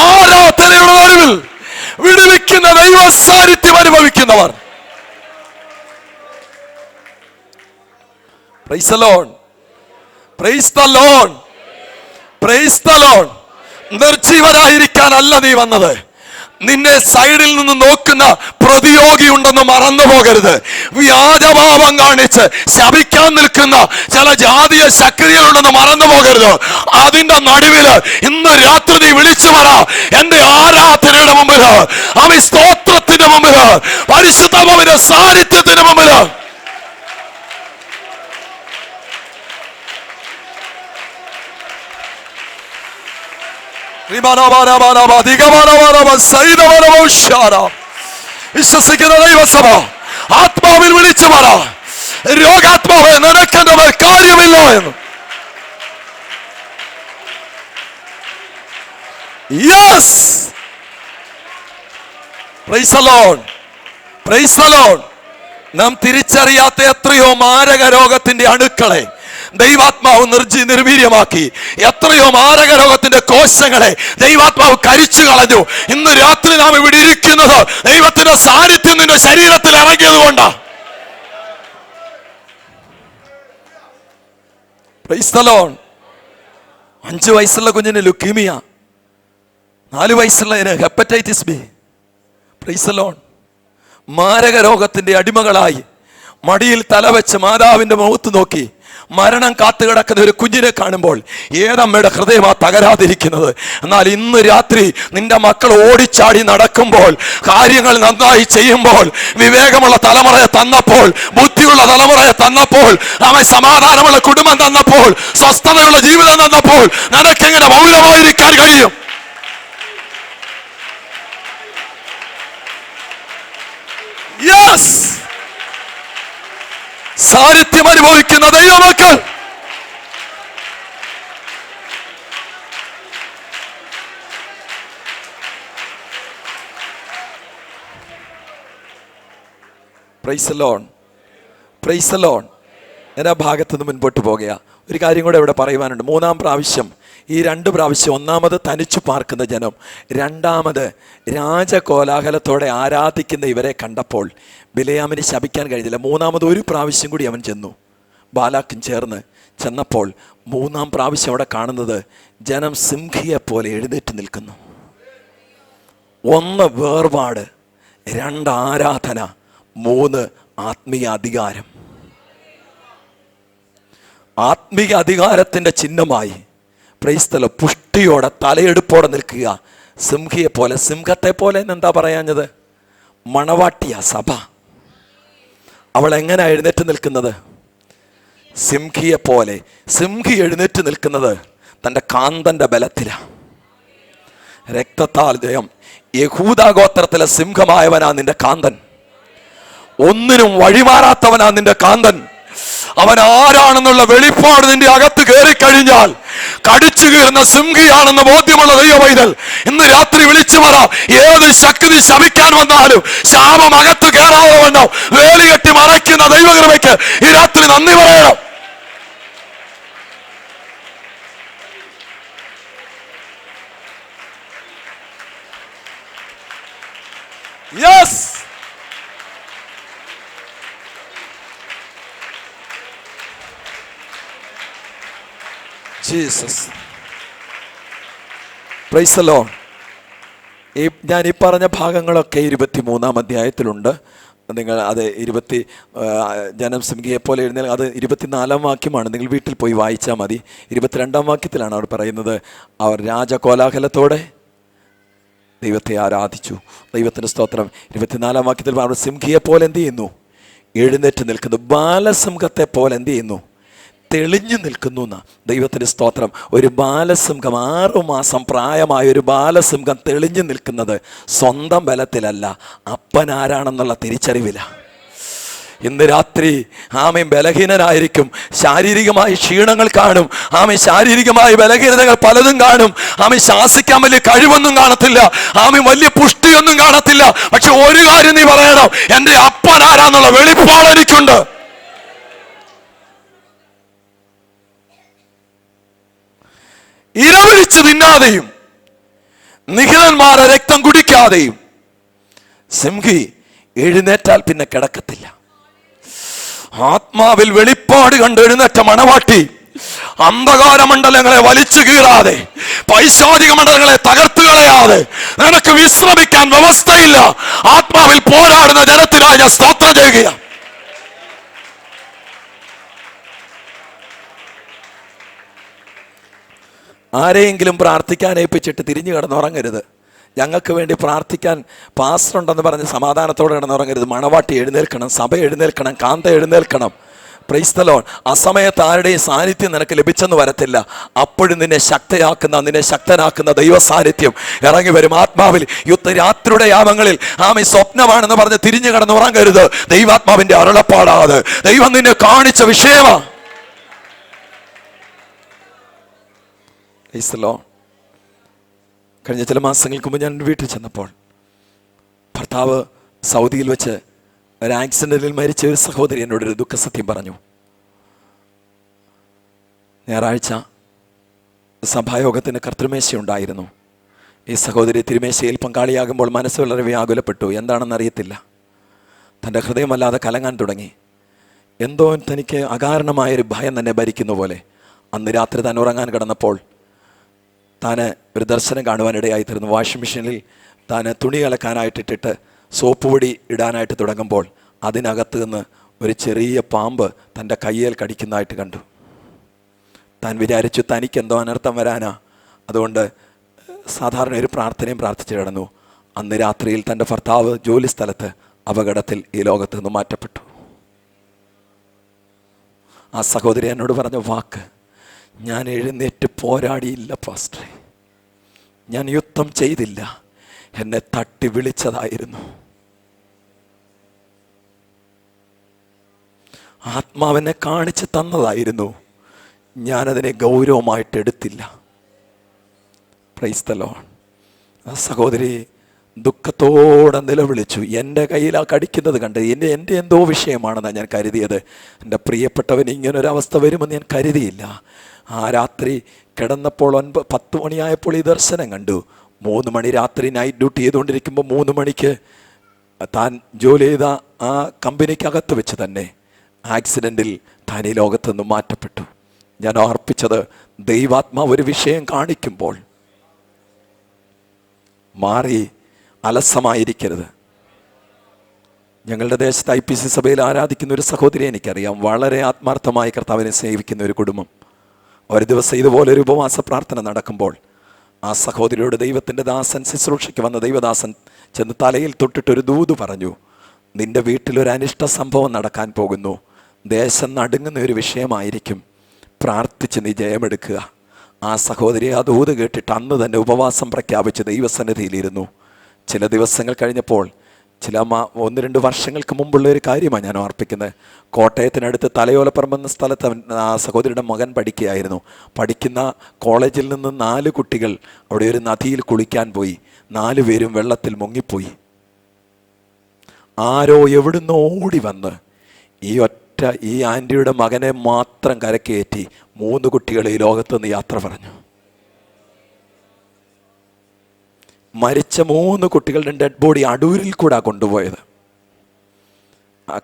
ആരാധനയുടെ നടുവിൽ വിടുവിക്കുന്ന ദൈവ സാന്നിധ്യം അനുഭവിക്കുന്നവർ. Praise the Lord. Praise the Lord. Praise the Lord. നിർജീവനായിരിക്കാനല്ല നീ വന്നത്. നിന്നെ സൈഡിൽ നിന്ന് നോക്കുന്ന പ്രതിയോഗി ഉണ്ടെന്ന് മറന്നു പോകരുത്. വ്യാജഭാവം കാണിച്ച് ശപിക്കാൻ നിൽക്കുന്ന ചില ജാതീയ ശക്തികളുണ്ടെന്ന് മറന്നു പോകരുത്. അതിന്റെ നടുവില് ഇന്ന് രാത്രി നീ വിളിച്ചു പറ, എന്റെ ആരാധനയുടെ മുമ്പില്, അവൻ സ്തോത്രത്തിന്റെ മുമ്പില്, പരിശുദ്ധമായ സാന്നിധ്യത്തിന് മുമ്പില് വിശ്വസിക്കുന്ന ദൈവസഭ ആത്മാവിൽ വിളിച്ചു പറ, രോഗാത്മാവെ നിനക്കെന്റെ മേൽ കാര്യമില്ല എന്ന്. Yes, price the Lord. Praise the Lord. നാം തിരിച്ചറിയാത്ത എത്രയോ മാരക രോഗത്തിന്റെ അണുക്കളെ ദൈവാത്മാവ് നിർവീര്യമാക്കി. എത്രയോ മാരക രോഗത്തിന്റെ കോശങ്ങളെ ദൈവാത്മാവ് കരിച്ചു കളഞ്ഞു. ഇന്ന് രാത്രി നാം ഇവിടെ ഇരിക്കുന്നത് ദൈവത്തിന്റെ സാന്നിധ്യം നിന്റെ ശരീരത്തിൽ ഇറങ്ങിയത് കൊണ്ടാണ്. Price the Lord. 5 വയസ്സുള്ള കുഞ്ഞിന് ലുക്കീമിയ, 4 വയസ്സുള്ളതിന് hepatitis B. Praise the Lord. മാരക രോഗത്തിന്റെ അടിമകളായി മടിയിൽ തലവെച്ച് മാതാവിന്റെ മുഖത്ത് നോക്കി മരണം കാത്തുകിടക്കുന്ന ഒരു കുഞ്ഞിനെ കാണുമ്പോൾ ഏതമ്മയുടെ ഹൃദയമാ തകരാതിരിക്കുന്നത്? എന്നാൽ ഇന്ന് രാത്രി നിന്റെ മക്കൾ ഓടിച്ചാടി നടക്കുമ്പോൾ, കാര്യങ്ങൾ നന്നായി ചെയ്യുമ്പോൾ, വിവേകമുള്ള തലമുറയെ തന്നപ്പോൾ, ബുദ്ധിയുള്ള തലമുറയെ തന്നപ്പോൾ, അവൻ സമാധാനമുള്ള കുടുംബം തന്നപ്പോൾ, സ്വസ്ഥതയുള്ള ജീവിതം തന്നപ്പോൾ നിനക്കെങ്ങനെ മൗനമായിരിക്കാൻ കഴിയും? യെസ്, സാന്നിധ്യം അനുഭവിക്കുന്ന ദൈവമക്കൾ price the Lord, praise the Lord. ഞാൻ ആ ഭാഗത്ത് നിന്ന് മുൻപോട്ട് പോകുക. ഒരു കാര്യം കൂടെ ഇവിടെ പറയുവാനുണ്ട്. 3-ാം പ്രാവശ്യം, ഈ 2 പ്രാവശ്യം, ഒന്നാമത് തനിച്ചു പാർക്കുന്ന ജനം, രണ്ടാമത് രാജകോലാഹലത്തോടെ ആരാധിക്കുന്ന ഇവരെ കണ്ടപ്പോൾ ബിലെയാമിന് ശപിക്കാൻ കഴിഞ്ഞില്ല. 3-ാമത് ഒരു പ്രാവശ്യം കൂടി അവൻ ചെന്നു, ബാലാക്കും ചേർന്ന് ചെന്നപ്പോൾ 3-ാം പ്രാവശ്യം അവിടെ കാണുന്നത് ജനം സിംഹിയെ പോലെ എഴുന്നേറ്റ് നിൽക്കുന്നു. 1 വേർപാട്, 2 ആരാധന, 3 ആത്മീയ അധികാരം. ആത്മീയ അധികാരത്തിന്റെ ചിഹ്നമായി പ്രൈസ് ദി ലോർഡ് പുഷ്ടിയോടെ തലയെടുപ്പോടെ നിൽക്കുക. സിംഹിയെ പോലെ, സിംഹത്തെ പോലെ എന്നെന്താ പറയാഞ്ഞത്? മണവാട്ടിയ സഭ. അവൾ എങ്ങനെ എഴുന്നേറ്റ് നിൽക്കുന്നത്? സിംഹിയെ പോലെ. സിംഹി എഴുന്നേറ്റ് നിൽക്കുന്നത് തൻ്റെ കാന്തന്റെ ബലത്തിലാണ്. രക്തത്താൽ ജയം. യഹൂദാഗോത്രത്തിലെ സിംഹമായവനാ നിന്റെ കാന്തൻ. ഒന്നിനും വഴിമാറാത്തവനാ നിന്റെ കാന്തൻ. അവൻ ആരാണെന്നുള്ള വെളിപ്പാട് നിന്റെ അകത്ത് കയറി കഴിഞ്ഞാൽ കടിച്ചു കീറുന്ന സിംഹിയാണെന്ന് ബോധ്യമുള്ള ദൈവവൈതൽ ഇന്ന് രാത്രി വിളിച്ചു പറ. ഏത് ശക്തി ശപിക്കാൻ വന്നാലും ശാപം അകത്ത് കയറാതെ വണ്ണോ വേലി കെട്ടി മറയ്ക്കുന്ന ദൈവകൃപയ്ക്ക് ഈ രാത്രി നന്ദി പറയണം. Yes, Jesus. Price the Lord. ഞാൻ ഈ പറഞ്ഞ ഭാഗങ്ങളൊക്കെ 23-ാം അധ്യായത്തിലുണ്ട്. നിങ്ങൾ അത് ജനം സിംഹിയെ പോലെ എഴുന്നേൽ, അത് 24-ാം വാക്യമാണ്. നിങ്ങൾ വീട്ടിൽ പോയി വായിച്ചാൽ മതി. 22-ാം വാക്യത്തിലാണ് അവർ പറയുന്നത്, അവർ രാജകോലാഹലത്തോടെ ദൈവത്തെ ആരാധിച്ചു. ദൈവത്തിൻ്റെ സ്തോത്രം. 24-ാം വാക്യത്തിൽ അവർ സിംഹിയെ പോലെ എന്ത് ചെയ്യുന്നു? എഴുന്നേറ്റ് നിൽക്കുന്നു. ബാലസിംഹത്തെ പോലെ എന്ത് ചെയ്യുന്നു? തെളിഞ്ഞു നിൽക്കുന്നു എന്നാ. ദൈവത്തിൻ്റെ സ്തോത്രം. ഒരു ബാലസിംഹം, 6 മാസം പ്രായമായ ഒരു ബാലസിംഹം തെളിഞ്ഞു നിൽക്കുന്നത് സ്വന്തം ബലത്തിലല്ല, അപ്പൻ ആരാണെന്നുള്ള തിരിച്ചറിവില്ല. ഇന്ന് രാത്രി ആമേൻ ബലഹീനനായിരിക്കും, ശാരീരികമായി ക്ഷീണങ്ങൾ കാണും, ആമേൻ ശാരീരികമായി ബലഹീനതകൾ പലതും കാണും, ആമേൻ ശാസിക്കാൻ വലിയ കഴിവൊന്നും കാണത്തില്ല, ആമേൻ വലിയ പുഷ്ടിയൊന്നും കാണത്തില്ല. പക്ഷെ ഒരു കാര്യം നീ പറയണം, എൻ്റെ അപ്പൻ ആരാന്നുള്ള വെളിപ്പാട് എനിക്കുണ്ട്. ഇരവിളിച്ച് തിന്നാതെയും നിഹിതന്മാരെ രക്തം കുടിക്കാതെയും സിംഹി എഴുന്നേറ്റാൽ പിന്നെ കിടക്കത്തില്ല. ആത്മാവിൽ വെളിപ്പാട് കണ്ട് എഴുന്നേറ്റ മണവാട്ടി അന്ധകാര മണ്ഡലങ്ങളെ വലിച്ചു കീറാതെ, പൈശാചിക മണ്ഡലങ്ങളെ തകർത്തു കളയാതെ നിനക്ക് വിശ്രമിക്കാൻ വ്യവസ്ഥയില്ല. ആത്മാവിൽ പോരാടുന്ന ജനത്തിനായി ഞാൻ സ്തോത്രം ചെയ്യുക. ആരെയെങ്കിലും പ്രാർത്ഥിക്കാൻ ഏൽപ്പിച്ചിട്ട് തിരിഞ്ഞു കിടന്നുറങ്ങരുത്. ഞങ്ങൾക്ക് വേണ്ടി പ്രാർത്ഥിക്കാൻ പാസ്റ്റർ ഉണ്ടെന്ന് പറഞ്ഞ് സമാധാനത്തോടെ കിടന്നുറങ്ങരുത്. മണവാട്ടി എഴുന്നേൽക്കണം, സഭ എഴുന്നേൽക്കണം, കാന്ത എഴുന്നേൽക്കണം. Price the Lord. ആ സമയത്ത് ആരുടെയും സാന്നിധ്യം നിനക്ക് ലഭിച്ചെന്ന് വരത്തില്ല. അപ്പോഴും നിന്നെ ശക്തനാക്കുന്ന ദൈവ സാന്നിധ്യം ഇറങ്ങി വരും. ആത്മാവിൽ രാത്രിയുടെ യാമങ്ങളിൽ ആമേ സ്വപ്നമാണെന്ന് പറഞ്ഞ് തിരിഞ്ഞു കിടന്നുറങ്ങരുത്. ദൈവാത്മാവിന്റെ അരുളപ്പാടാത് ദൈവം നിന്നെ കാണിച്ച വിഷയമാണ്. കഴിഞ്ഞ ചില മാസങ്ങൾക്ക് മുമ്പ് ഞാൻ വീട്ടിൽ ചെന്നപ്പോൾ ഭർത്താവ് സൗദിയിൽ വെച്ച് ഒരു ആക്സിഡന്റിൽ മരിച്ച ഒരു സഹോദരി എന്നോടൊരു ദുഃഖസത്യം പറഞ്ഞു. ഞായറാഴ്ച സഭായോഗത്തിന് കർത്തൃമേശയുണ്ടായിരുന്നു. ഈ സഹോദരി തിരുമേശയിൽ പങ്കാളിയാകുമ്പോൾ മനസ്സ് വളരെ വ്യാകുലപ്പെട്ടു. എന്താണെന്നറിയത്തില്ല. തൻ്റെ ഹൃദയമല്ലാതെ കലങ്ങാൻ തുടങ്ങി. എന്തോ തനിക്ക് അകാരണമായൊരു ഭയം തന്നെ ഭരിക്കുന്ന പോലെ. അന്ന് രാത്രി താൻ ഉറങ്ങാൻ കിടന്നപ്പോൾ താൻ ഒരു ദർശനം കാണുവാനിടയായി തീർന്നു. വാഷിംഗ് മെഷീനിൽ താൻ തുണി അലക്കാനായിട്ടിട്ടിട്ട് സോപ്പ് പൊടി ഇടാനായിട്ട് തുടങ്ങുമ്പോൾ അതിനകത്ത് നിന്ന് ഒരു ചെറിയ പാമ്പ് തൻ്റെ കയ്യിൽ കടിക്കുന്നതായിട്ട് കണ്ടു. താൻ വിചാരിച്ചു തനിക്കെന്തോ അനർത്ഥം വരാനാ. അതുകൊണ്ട് സാധാരണ ഒരു പ്രാർത്ഥനയും പ്രാർത്ഥിച്ചു കിടന്നു. അന്ന് രാത്രിയിൽ തൻ്റെ ഭർത്താവ് ജോലി സ്ഥലത്ത് അപകടത്തിൽ ഈ ലോകത്ത് നിന്ന് മാറ്റപ്പെട്ടു. ആ സഹോദരി എന്നോട് പറഞ്ഞ വാക്ക്, ഞാൻ എഴുന്നേറ്റ് പോരാടിയില്ല പാസ്റ്ററെ, ഞാൻ യുദ്ധം ചെയ്തില്ല, എന്നെ തട്ടി വിളിച്ചതായിരുന്നു. ആത്മാവിനെ കാണിച്ച് തന്നതായിരുന്നു, ഞാനതിനെ ഗൗരവമായിട്ട് എടുത്തില്ല. Price the Lord. ആ സഹോദരി ദുഃഖത്തോടെ നിലവിളിച്ചു. എൻ്റെ കയ്യിൽ ആ കടിക്കുന്നത് കണ്ട് എൻ്റെ എന്തോ വിഷയമാണെന്നാണ് ഞാൻ കരുതിയത്. എൻ്റെ പ്രിയപ്പെട്ടവൻ ഇങ്ങനൊരവസ്ഥ വരുമെന്ന് ഞാൻ കരുതിയില്ല. ആ രാത്രി കിടന്നപ്പോൾ 10 മണിയായപ്പോൾ ഈ ദർശനം കണ്ടു. 3 മണി രാത്രി നൈറ്റ് ഡ്യൂട്ടി ചെയ്തുകൊണ്ടിരിക്കുമ്പോൾ 3 മണിക്ക് താൻ ജോലി ചെയ്ത ആ കമ്പനിക്കകത്ത് വെച്ച് തന്നെ ആക്സിഡൻറ്റിൽ താൻ ഈ ലോകത്ത് നിന്ന് മാറ്റപ്പെട്ടു. ഞാൻ ഓർപ്പിച്ചത്, ദൈവാത്മാവ് ഒരു വിഷയം കാണിക്കുമ്പോൾ മാറി അലസമായിരിക്കരുത്. ഞങ്ങളുടെ ദേശത്ത് IPC സഭയിൽ ആരാധിക്കുന്ന ഒരു സഹോദരി എനിക്കറിയാം. വളരെ ആത്മാർത്ഥമായി കർത്താവിനെ സേവിക്കുന്ന ഒരു കുടുംബം. ഒരു ദിവസം ഇതുപോലെ ഒരു ഉപവാസ പ്രാർത്ഥന നടക്കുമ്പോൾ ആ സഹോദരിയോട് ദൈവത്തിൻ്റെ ദാസൻ, ശുശ്രൂഷയ്ക്ക് വന്ന ദൈവദാസൻ ചെന്ന് തലയിൽ തൊട്ടിട്ടൊരു ദൂത് പറഞ്ഞു, നിന്റെ വീട്ടിലൊരു അനിഷ്ട സംഭവം നടക്കാൻ പോകുന്നു, ദേശം നടുങ്ങുന്ന ഒരു വിഷയമായിരിക്കും, പ്രാർത്ഥിച്ച് നീ ജയമെടുക്കുക. ആ സഹോദരി ആ ദൂത് കേട്ടിട്ട് അന്ന് തന്നെ ഉപവാസം പ്രഖ്യാപിച്ച് ദൈവസന്നിധിയിലിരുന്നു. ചില ദിവസങ്ങൾ കഴിഞ്ഞപ്പോൾ, 1-2 വർഷങ്ങൾക്ക് മുമ്പുള്ള ഒരു കാര്യമാണ് ഞാൻ ഓർപ്പിക്കുന്നത്. കോട്ടയത്തിനടുത്ത് തലയോലപ്പറമ്പ് എന്ന സ്ഥലത്ത് ആ സഹോദരിയുടെ മകൻ പഠിക്കുകയായിരുന്നു. പഠിക്കുന്ന കോളേജിൽ നിന്ന് 4 കുട്ടികൾ അവിടെ ഒരു നദിയിൽ കുളിക്കാൻ പോയി. 4 പേരും വെള്ളത്തിൽ മുങ്ങിപ്പോയി. ആരോ എവിടുന്ന് ഓടി വന്ന് ഈ ആൻറ്റിയുടെ മകനെ മാത്രം കരക്കയറ്റി 3 കുട്ടികൾ ഈ ലോകത്തുനിന്ന് യാത്ര പറഞ്ഞു. മരിച്ച 3 കുട്ടികളുടെ ഡെഡ് ബോഡി അടൂരിൽ കൂടെ കൊണ്ടുപോയത്.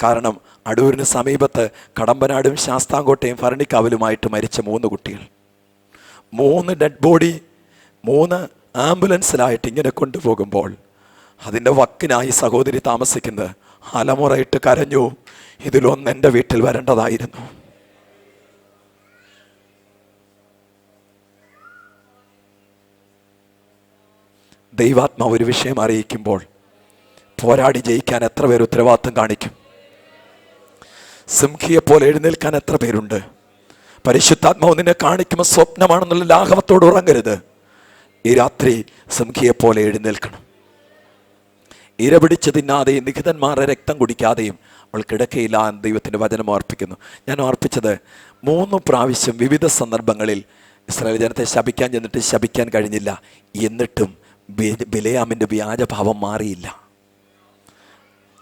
കാരണം അടൂരിന് സമീപത്ത് കടമ്പനാടും ശാസ്താംകോട്ടയും ഭരണിക്കാവലുമായിട്ട് മരിച്ച 3 കുട്ടികൾ. 3 ഡെഡ് ബോഡി 3 ആംബുലൻസിലായിട്ട് ഇങ്ങനെ കൊണ്ടുപോകുമ്പോൾ അതിൻ്റെ വക്കിനായി സഹോദരി താമസിക്കുന്നത്. അലമുറയിട്ട് കരഞ്ഞു, ഇതിലൊന്ന് എൻ്റെ വീട്ടിൽ വരേണ്ടതായിരുന്നു. ദൈവാത്മാവ് ഒരു വിഷയം അറിയിക്കുമ്പോൾ പോരാടി ജയിക്കാൻ എത്ര പേർ ഉത്തരവാദിത്വം കാണിക്കും? സിംഹിയെ പോലെ എഴുന്നേൽക്കാൻ എത്ര പേരുണ്ട്? പരിശുദ്ധാത്മാവ് നിന്നെ കാണിക്കുമ്പോൾ സ്വപ്നമാണെന്നുള്ള ലാഘവത്തോട് ഉറങ്ങരുത്. ഈ രാത്രി സിംഹിയെ പോലെ എഴുന്നേൽക്കണം. ഇരപിടിച്ച് തിന്നാതെയും നിഖിതന്മാരുടെ രക്തം കുടിക്കാതെയും അവൾ കിടക്കയില്ല എന്ന് ദൈവത്തിൻ്റെ വചനം ഓർപ്പിക്കുന്നു. ഞാൻ ഓർപ്പിച്ചത് 3 പ്രാവശ്യം വിവിധ സന്ദർഭങ്ങളിൽ ഇസ്രായേൽ ജനത്തെ ശപിക്കാൻ ചെന്നിട്ട് ശപിക്കാൻ കഴിഞ്ഞില്ല. എന്നിട്ടും ബിലെയാമിൻ്റെ വ്യാജഭാവം മാറിയില്ല.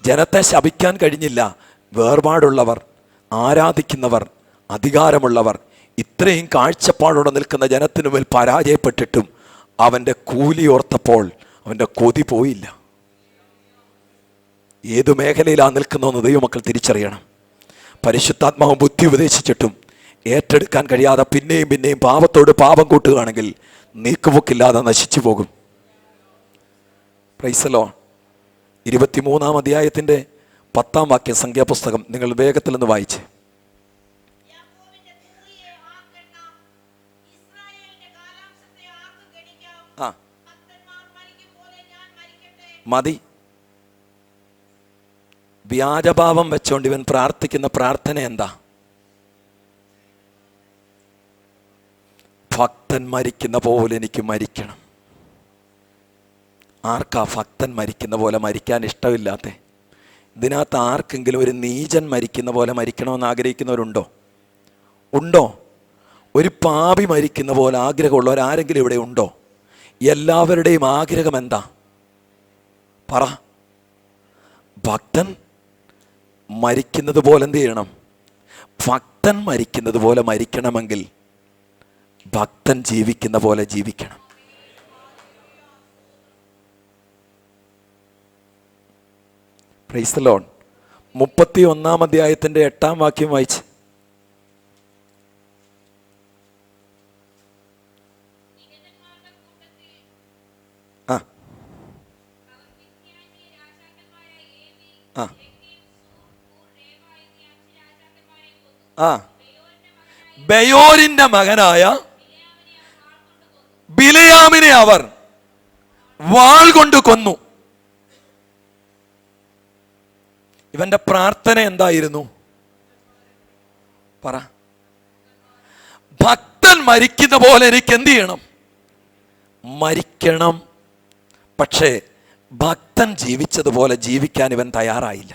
ജനത്തെ ശപിക്കാൻ കഴിഞ്ഞില്ല. വേർപാടുള്ളവർ, ആരാധിക്കുന്നവർ, അധികാരമുള്ളവർ, ഇത്രയും കാഴ്ചപ്പാടോടെ നിൽക്കുന്ന ജനത്തിനു മേൽ പരാജയപ്പെട്ടിട്ടും അവൻ്റെ കൂലി ഓർത്തപ്പോൾ അവൻ്റെ കൊതി പോയില്ല. ഏതു മേഖലയിലാണ് നിൽക്കുന്നതെന്ന് ദൈവമക്കൾ തിരിച്ചറിയണം. പരിശുദ്ധാത്മാവ് ബുദ്ധി ഉപദേശിച്ചിട്ടും ഏറ്റെടുക്കാൻ കഴിയാതെ പിന്നെയും പിന്നെയും പാപത്തോട് പാപം കൂട്ടുകയാണെങ്കിൽ നീക്കുപോക്കില്ലാതെ നശിച്ചു പോകും. Price the Lord. 23-ാം അധ്യായത്തിൻ്റെ 10-ാം വാക്യം സംഖ്യാപുസ്തകം നിങ്ങൾ വേഗത്തിൽ നിന്ന് വായിച്ച്. മതി. വ്യാജഭാവം വെച്ചോണ്ട് ഇവൻ പ്രാർത്ഥിക്കുന്ന പ്രാർത്ഥന എന്താ? ഭക്തൻ മരിക്കുന്ന പോലെ എനിക്ക് മരിക്കണം. ആർക്കാ ഭക്തൻ മരിക്കുന്ന പോലെ മരിക്കാൻ ഇഷ്ടമില്ലാത്ത? ഇതിനകത്ത് ആർക്കെങ്കിലും ഒരു നീചൻ മരിക്കുന്ന പോലെ മരിക്കണമെന്ന് ആഗ്രഹിക്കുന്നവരുണ്ടോ? ഉണ്ടോ? ഒരു പാപി മരിക്കുന്ന പോലെ ആഗ്രഹമുള്ളവരാരെങ്കിലും ഇവിടെ ഉണ്ടോ? എല്ലാവരുടെയും ആഗ്രഹം എന്താ? പറ. ഭക്തൻ മരിക്കുന്നത് പോലെ എന്ത് ചെയ്യണം? ഭക്തൻ മരിക്കുന്നത് പോലെ മരിക്കണമെങ്കിൽ ഭക്തൻ ജീവിക്കുന്ന പോലെ ജീവിക്കണം. Price the Lord. 31-ാം അധ്യായത്തിൻ്റെ 8-ാം വാക്യം വായിച്ച്. ബെയോരിന്റെ മകനായ ബിലയാമിനെ അവർ വാൾ കൊണ്ട് കൊന്നു. ഇവന്റെ പ്രാർത്ഥന എന്തായിരുന്നു? പറ. ഭക്തൻ മരിക്കുന്ന പോലെ എനിക്ക് എന്ത് ചെയ്യണം? മരിക്കണം. പക്ഷേ ഭക്തൻ ജീവിച്ചതുപോലെ ജീവിക്കാൻ ഇവൻ തയ്യാറായില്ല.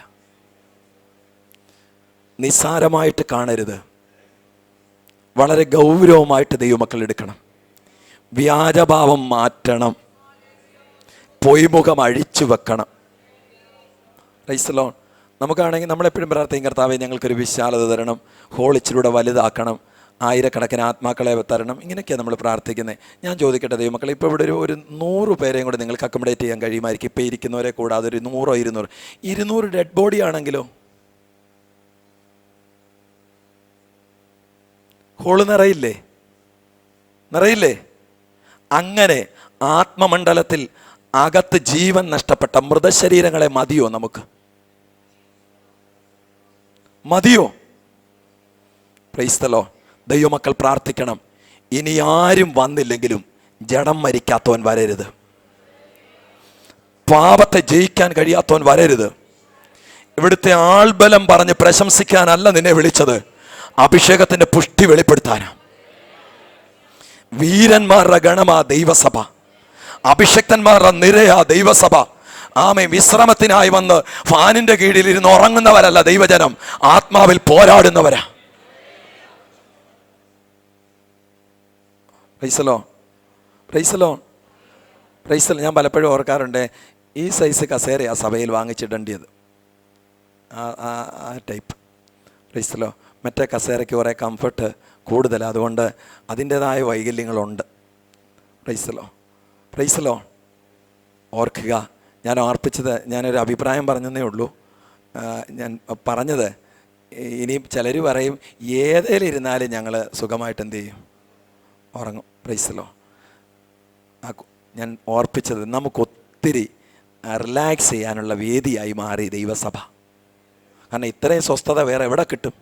നിസ്സാരമായിട്ട് കാണരുത്, വളരെ ഗൗരവമായിട്ട് ദൈവമക്കൾ എടുക്കണം. വ്യാജഭാവം മാറ്റണം, പൊയ്മുഖം അഴിച്ചു വെക്കണം. Price the Lord. നമുക്കാണെങ്കിൽ നമ്മളെപ്പോഴും പ്രാർത്ഥിക്കും, കർത്താവേ ഞങ്ങൾക്കൊരു വിശാലത തരണം, ഹോളിച്ചിലൂടെ വലുതാക്കണം, ആയിരക്കണക്കിന് ആത്മാക്കളെ തരണം. ഇങ്ങനെയൊക്കെയാണ് നമ്മൾ പ്രാർത്ഥിക്കുന്നത്. ഞാൻ ചോദിക്കട്ടെ ദൈവമക്കളെ, ഇപ്പോൾ ഇവിടെ ഒരു 100 പേരെയും കൂടെ നിങ്ങൾക്ക് അക്കോമഡേറ്റ് ചെയ്യാൻ കഴിയുമായിരിക്കും. ഇപ്പോൾ ഇരിക്കുന്നവരെ കൂടാതെ ഒരു 100 200 200 ഡെഡ് ബോഡി ആണെങ്കിലോ ഹോള് നിറയില്ലേ? നിറയില്ലേ? അങ്ങനെ ആത്മമണ്ഡലത്തിൽ അകത്ത് ജീവൻ നഷ്ടപ്പെട്ട മൃതശരീരങ്ങളെ മതിയോ? നമുക്ക് മതിയോ? Price the Lord. ദൈവമക്കൾ പ്രാർത്ഥിക്കണം. ഇനി ആരും വന്നില്ലെങ്കിലും ജഡം മരിക്കാത്തവൻ വരരുത്, പാപത്തെ ജയിക്കാൻ കഴിയാത്തവൻ വരരുത്. ഇവിടുത്തെ ആൾബലം പറഞ്ഞ് പ്രശംസിക്കാനല്ല നിന്നെ വിളിച്ചത്, അഭിഷേകത്തിന്റെ പുഷ്ടി വെളിപ്പെടുത്താനാ. വീരന്മാരുടെ ഗണമാ ദൈവസഭ, അഭിഷക്തന്മാരുടെ നിരയാ ദൈവസഭ. ആമേ. വിശ്രമത്തിനായി വന്ന് ഫാനിന്റെ കീഴിൽ ഇരുന്ന് ഉറങ്ങുന്നവരല്ല ദൈവജനം, ആത്മാവിൽ പോരാടുന്നവരാ. Praise the Lord. Praise the Lord. Praise the Lord. ഞാൻ പലപ്പോഴും ഓർക്കാറുണ്ട്, ഈ സൈസ് കസേരയാ സഭയിൽ വാങ്ങിച്ചിടേണ്ടത്, ആ ടൈപ്പ്. Price the Lord. മറ്റേ കസേരയ്ക്ക് കുറേ കംഫർട്ട് കൂടുതൽ, അതുകൊണ്ട് അതിൻ്റെതായ വൈകല്യങ്ങളുണ്ട്. Praise the Lord. Praise the Lord. ഓർക്കുക, ഞാൻ ഓർപ്പിച്ചത്, ഞാനൊരു അഭിപ്രായം പറഞ്ഞതേ ഉള്ളൂ. ഞാൻ പറഞ്ഞത്, ഇനി ചിലർ പറയും ഏതേലിരുന്നാലും ഞങ്ങൾ സുഖമായിട്ട് എന്ത് ചെയ്യും? ഉറങ്ങും. Price the Lord. ഞാൻ ഓർപ്പിച്ചത്, നമുക്കൊത്തിരി റിലാക്സ് ചെയ്യാനുള്ള വേദിയായി മാറി ദൈവസഭ. കാരണം ഇത്രയും സ്വസ്ഥത വേറെ എവിടെ കിട്ടും?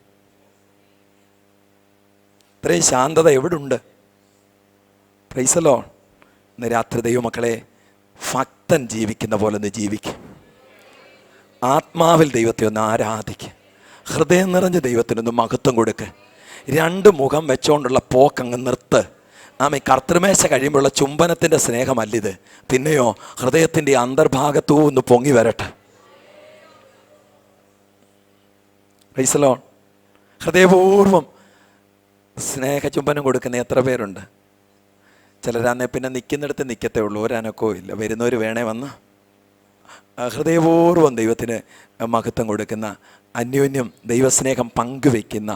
ഇത്രയും ശാന്തത എവിടെ ഉണ്ട്? Price the Lord. ഇന്ന് രാത്രി ദൈവമക്കളെ, ഭക്തൻ ജീവിക്കുന്ന പോലെ ഒന്ന് ജീവിക്കും. ആത്മാവിൽ ദൈവത്തെ ഒന്ന് ആരാധിക്കുക. ഹൃദയം നിറഞ്ഞ ദൈവത്തിനൊന്ന് മഹത്വം കൊടുക്കുക. 2 മുഖം വെച്ചുകൊണ്ടുള്ള പോക്കങ്ങ് നിർത്ത്. ആമേ. കർത്തൃമേശ കഴിയുമ്പോഴുള്ള ചുംബനത്തിൻ്റെ സ്നേഹമല്ലിത്. പിന്നെയോ ഹൃദയത്തിൻ്റെ അന്തർഭാഗത്തൂ ഒന്ന് പൊങ്ങി വരട്ടെ. Price the Lord. ഹൃദയപൂർവ്വം സ്നേഹചുംബനം കൊടുക്കുന്ന എത്ര പേരുണ്ട്? ചിലരാന്നെ പിന്നെ നിൽക്കുന്നിടത്ത് നിൽക്കത്തേ ഉള്ളൂ, ഒരനക്കോ ഇല്ല. വരുന്നവർ വേണേ വന്ന് ഹൃദയപൂർവ്വം ദൈവത്തിന് മഹത്വം കൊടുക്കുന്ന, അന്യോന്യം ദൈവസ്നേഹം പങ്കുവെക്കുന്ന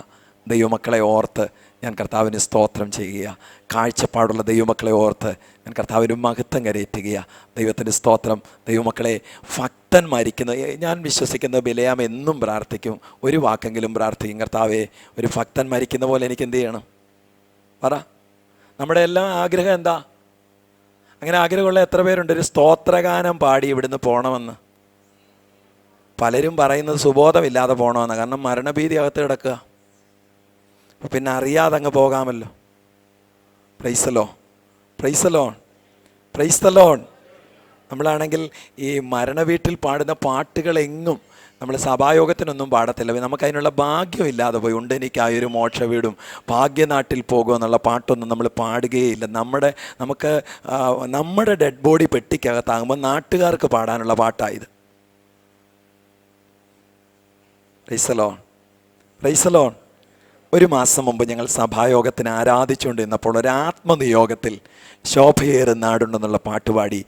ദൈവമക്കളെ ഓർത്ത് ഞാൻ കർത്താവിന് സ്തോത്രം ചെയ്യുക. കാഴ്ചപ്പാടുള്ള ദൈവമക്കളെ ഓർത്ത് ഞാൻ കർത്താവിന് മഹത്വം കരയറ്റുക. ദൈവത്തിൻ്റെ സ്തോത്രം. ദൈവമക്കളെ, ഭക്തൻ മരിക്കുന്ന, ഞാൻ വിശ്വസിക്കുന്ന ബിലയാം എന്നും പ്രാർത്ഥിക്കും, ഒരു വാക്കെങ്കിലും പ്രാർത്ഥിക്കും, കർത്താവേ ഒരു ഭക്തൻ മരിക്കുന്ന പോലെ എനിക്ക് എന്ത് ചെയ്യണം? പറ. നമ്മുടെ എല്ലാം ആഗ്രഹം എന്താ? അങ്ങനെ ആഗ്രഹമുള്ള എത്ര പേരുണ്ട്? ഒരു സ്തോത്രഗാനം പാടി ഇവിടുന്ന് പോകണമെന്ന്. പലരും പറയുന്നത് സുബോധമില്ലാതെ പോകണമെന്ന്, കാരണം മരണഭീതി അകത്ത് കിടക്കുക. അപ്പം പിന്നെ അറിയാതെ അങ്ങ് പോകാമല്ലോ. Praise the Lord. Praise the Lord. Praise the Lord. നമ്മളാണെങ്കിൽ ഈ മരണവീട്ടിൽ പാടുന്ന പാട്ടുകളെങ്ങും നമ്മൾ സഭായോഗത്തിനൊന്നും പാടത്തില്ല. നമുക്കതിനുള്ള ഭാഗ്യമില്ലാതെ പോയി. ഉണ്ട് എനിക്കായൊരു മോക്ഷ വീടും ഭാഗ്യനാട്ടിൽ പോകുമെന്നുള്ള പാട്ടൊന്നും നമ്മൾ പാടുകയില്ല. നമ്മുടെ ഡെഡ് ബോഡി പെട്ടിക്കകത്താകുമ്പോൾ നാട്ടുകാർക്ക് പാടാനുള്ള പാട്ടായത്. Praise the Lord. Praise the Lord. 1 മാസം മുമ്പ് ഞങ്ങൾ സഭായോഗത്തിന് ആരാധിച്ചുകൊണ്ടിരുന്നപ്പോൾ ഒരു ആത്മനിയോഗത്തിൽ ശോഭയേറും നാടുണ്ടെന്നുള്ള പാട്ടുപാടി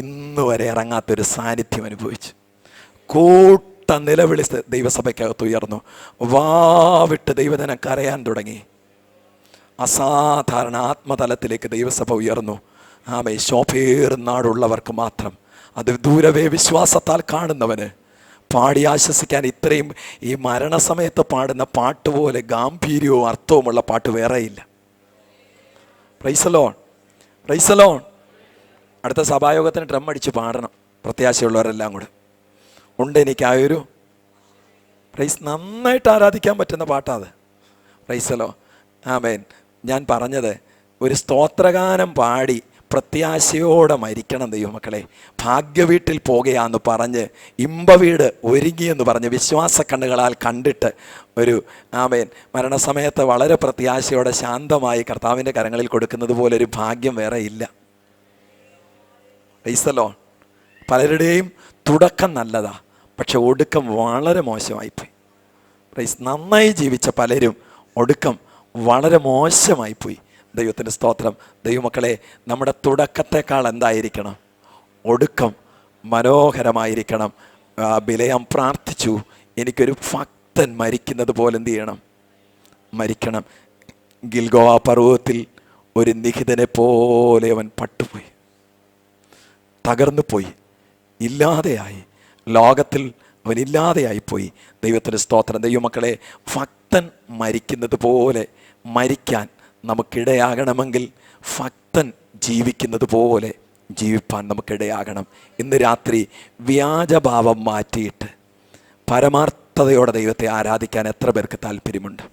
ഇന്ന് വരെ ഇറങ്ങാത്തൊരു സാന്നിധ്യം അനുഭവിച്ചു. കൂട്ട നിലവിളി ദൈവസഭയ്ക്കകത്ത് ഉയർന്നു. വാവിട്ട് ദൈവജനം കരയാൻ തുടങ്ങി. അസാധാരണ ആത്മതലത്തിലേക്ക് ദൈവസഭ ഉയർന്നു. ആമേൻ. ശോഭേറുന്നാടുള്ളവർക്ക് മാത്രം, അത് ദൂരവേ വിശ്വാസത്താൽ കാണുന്നവന് പാടി ആശ്വസിക്കാൻ ഇത്രയും ഈ മരണസമയത്ത് പാടുന്ന പാട്ട് പോലെ ഗാംഭീര്യവും അർത്ഥവുമുള്ള പാട്ട് വേറെയില്ല. Praise Lord, praise Lord. അടുത്ത സഭായോഗത്തിന് ഡ്രം അടിച്ച് പാടണം പ്രത്യാശയുള്ളവരെല്ലാം കൂടെ. ഉണ്ട് എനിക്ക് ആ ഒരു പ്രൈസ്. നന്നായിട്ട് ആരാധിക്കാൻ പറ്റുന്ന പാട്ടാത്. Price loan. ആമേൻ. ഞാൻ പറഞ്ഞത് ഒരു സ്തോത്രഗാനം പാടി പ്രത്യാശയോടെ മരിക്കണം ദൈവമക്കളെ. ഭാഗ്യവീട്ടിൽ പോകുകയാന്ന് പറഞ്ഞ് ഇമ്പവീട് ഒരുങ്ങിയെന്ന് പറഞ്ഞ് വിശ്വാസ കണ്ണുകളാൽ കണ്ടിട്ട് ഒരു ആമേൻ മരണസമയത്ത് വളരെ പ്രത്യാശയോടെ ശാന്തമായി കർത്താവിൻ്റെ കരങ്ങളിൽ കൊടുക്കുന്നത് പോലെ ഒരു ഭാഗ്യം വേറെ ഇല്ല. പ്രൈസലോ. പലരുടെയും തുടക്കം നല്ലതാ, പക്ഷെ ഒടുക്കം വളരെ മോശമായിപ്പോയി. പ്രൈസ്. നന്നായി ജീവിച്ച പലരും ഒടുക്കം വളരെ മോശമായിപ്പോയി. ദൈവത്തിൻ്റെ സ്തോത്രം. ദൈവമക്കളെ, നമ്മുടെ തുടക്കത്തെക്കാൾ എന്തായിരിക്കണം? ഒടുക്കം മനോഹരമായിരിക്കണം. ബിലയാം പ്രാർത്ഥിച്ചു, എനിക്കൊരു ഭക്തൻ മരിക്കുന്നത് പോലെ എന്ത് ചെയ്യണം? മരിക്കണം. ഗിൽഗോവ പർവ്വതത്തിൽ ഒരു നിഹിതനെ പോലെ അവൻ പട്ടുപോയി, തകർന്നു പോയി, ഇല്ലാതെയായി. ലോകത്തിൽ അവൻ ഇല്ലാതെയായിപ്പോയി. ദൈവത്തിൻ്റെ സ്തോത്രം. ദൈവമക്കളെ, ഭക്തൻ മരിക്കുന്നത് പോലെ മരിക്കാൻ നമുക്കിടയാകണമെങ്കിൽ ഭക്തൻ ജീവിക്കുന്നത് പോലെ ജീവിപ്പാൻ നമുക്കിടയാകണം. ഇന്ന് രാത്രി വ്യാജഭാവം മാറ്റിയിട്ട് പരമാർത്ഥതയോടെ ദൈവത്തെ ആരാധിക്കാൻ എത്ര പേർക്ക് താല്പര്യമുണ്ട്?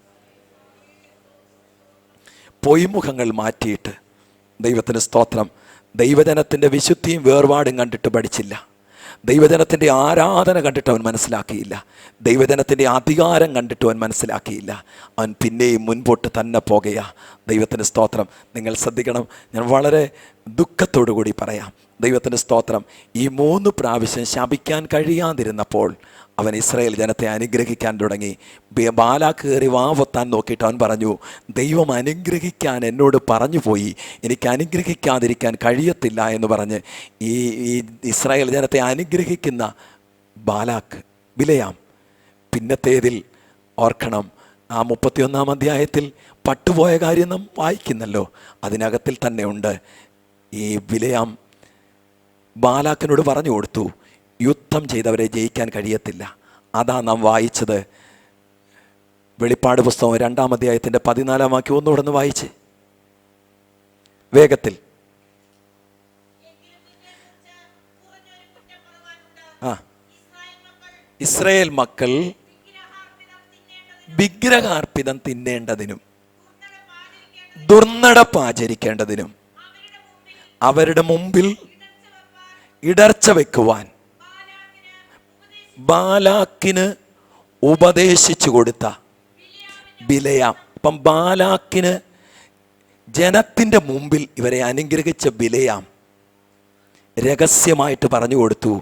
പൊയ്മുഖങ്ങൾ മാറ്റിയിട്ട് ദൈവത്തിന് സ്തോത്രം. ദൈവജനത്തിൻ്റെ വിശുദ്ധിയും വേർപാടും കണ്ടിട്ട് പഠിച്ചില്ല. ദൈവജനത്തിൻ്റെ ആരാധന കണ്ടിട്ട് അവൻ മനസ്സിലാക്കിയില്ല. ദൈവജനത്തിൻ്റെ അധികാരം കണ്ടിട്ട് അവൻ മനസ്സിലാക്കിയില്ല. അവൻ പിന്നെയും മുൻപോട്ട് തന്നെ പോകുക. ദൈവത്തിന് സ്തോത്രം. നിങ്ങൾ ശ്രദ്ധിക്കണം, ഞാൻ വളരെ ദുഃഖത്തോടു കൂടി പറയാം. ദൈവത്തിന് സ്തോത്രം. ഈ 3 പ്രാവശ്യം ശപിക്കാൻ കഴിയാതിരുന്നപ്പോൾ അവൻ ഇസ്രായേൽ ജനത്തെ അനുഗ്രഹിക്കാൻ തുടങ്ങി. ബാലാക്ക് കയറി വാവത്താൻ നോക്കിയിട്ട് അവൻ പറഞ്ഞു, ദൈവം അനുഗ്രഹിക്കാൻ എന്നോട് പറഞ്ഞു പോയി, എനിക്ക് അനുഗ്രഹിക്കാതിരിക്കാൻ കഴിയത്തില്ല എന്ന് പറഞ്ഞ് ഈ ഇസ്രായേൽ ജനത്തെ അനുഗ്രഹിക്കുന്ന ബാലാക്ക്, ബിലയാം. പിന്നത്തേതിൽ ഓർക്കണം, ആ 31-ാം അധ്യായത്തിൽ പട്ടുപോയ കാര്യം നാം വായിക്കുന്നല്ലോ. അതിനകത്തിൽ തന്നെ ഉണ്ട്. ഈ ബിലയാം ബാലാക്കിനോട് പറഞ്ഞു കൊടുത്തു, യുദ്ധം ചെയ്തവരെ ജയിക്കാൻ കഴിയത്തില്ല. അതാ നാം വായിച്ചത്. വെളിപ്പാട് പുസ്തകം 2-ാം അധ്യായത്തിൻ്റെ 14-ാം വാക്യം ഒന്നുകൂടെ വായിച്ച് വേഗത്തിൽ. ഇസ്രായേൽ മക്കൾ വിഗ്രഹാർപ്പിതം തിന്നേണ്ടതിനും ദുർനടപ്പാചരിക്കേണ്ടതിനും അവരുടെ മുമ്പിൽ ഇടർച്ച വെക്കുവാൻ ബാലാക്കിന് ഉപദേശിച്ചു കൊടുത്ത ബിലയാം. അപ്പം ബാലാക്കിന് ജനത്തിൻ്റെ മുമ്പിൽ ഇവരെ അനുഗ്രഹിച്ച ബിലയാം രഹസ്യമായിട്ട് പറഞ്ഞു കൊടുത്തു,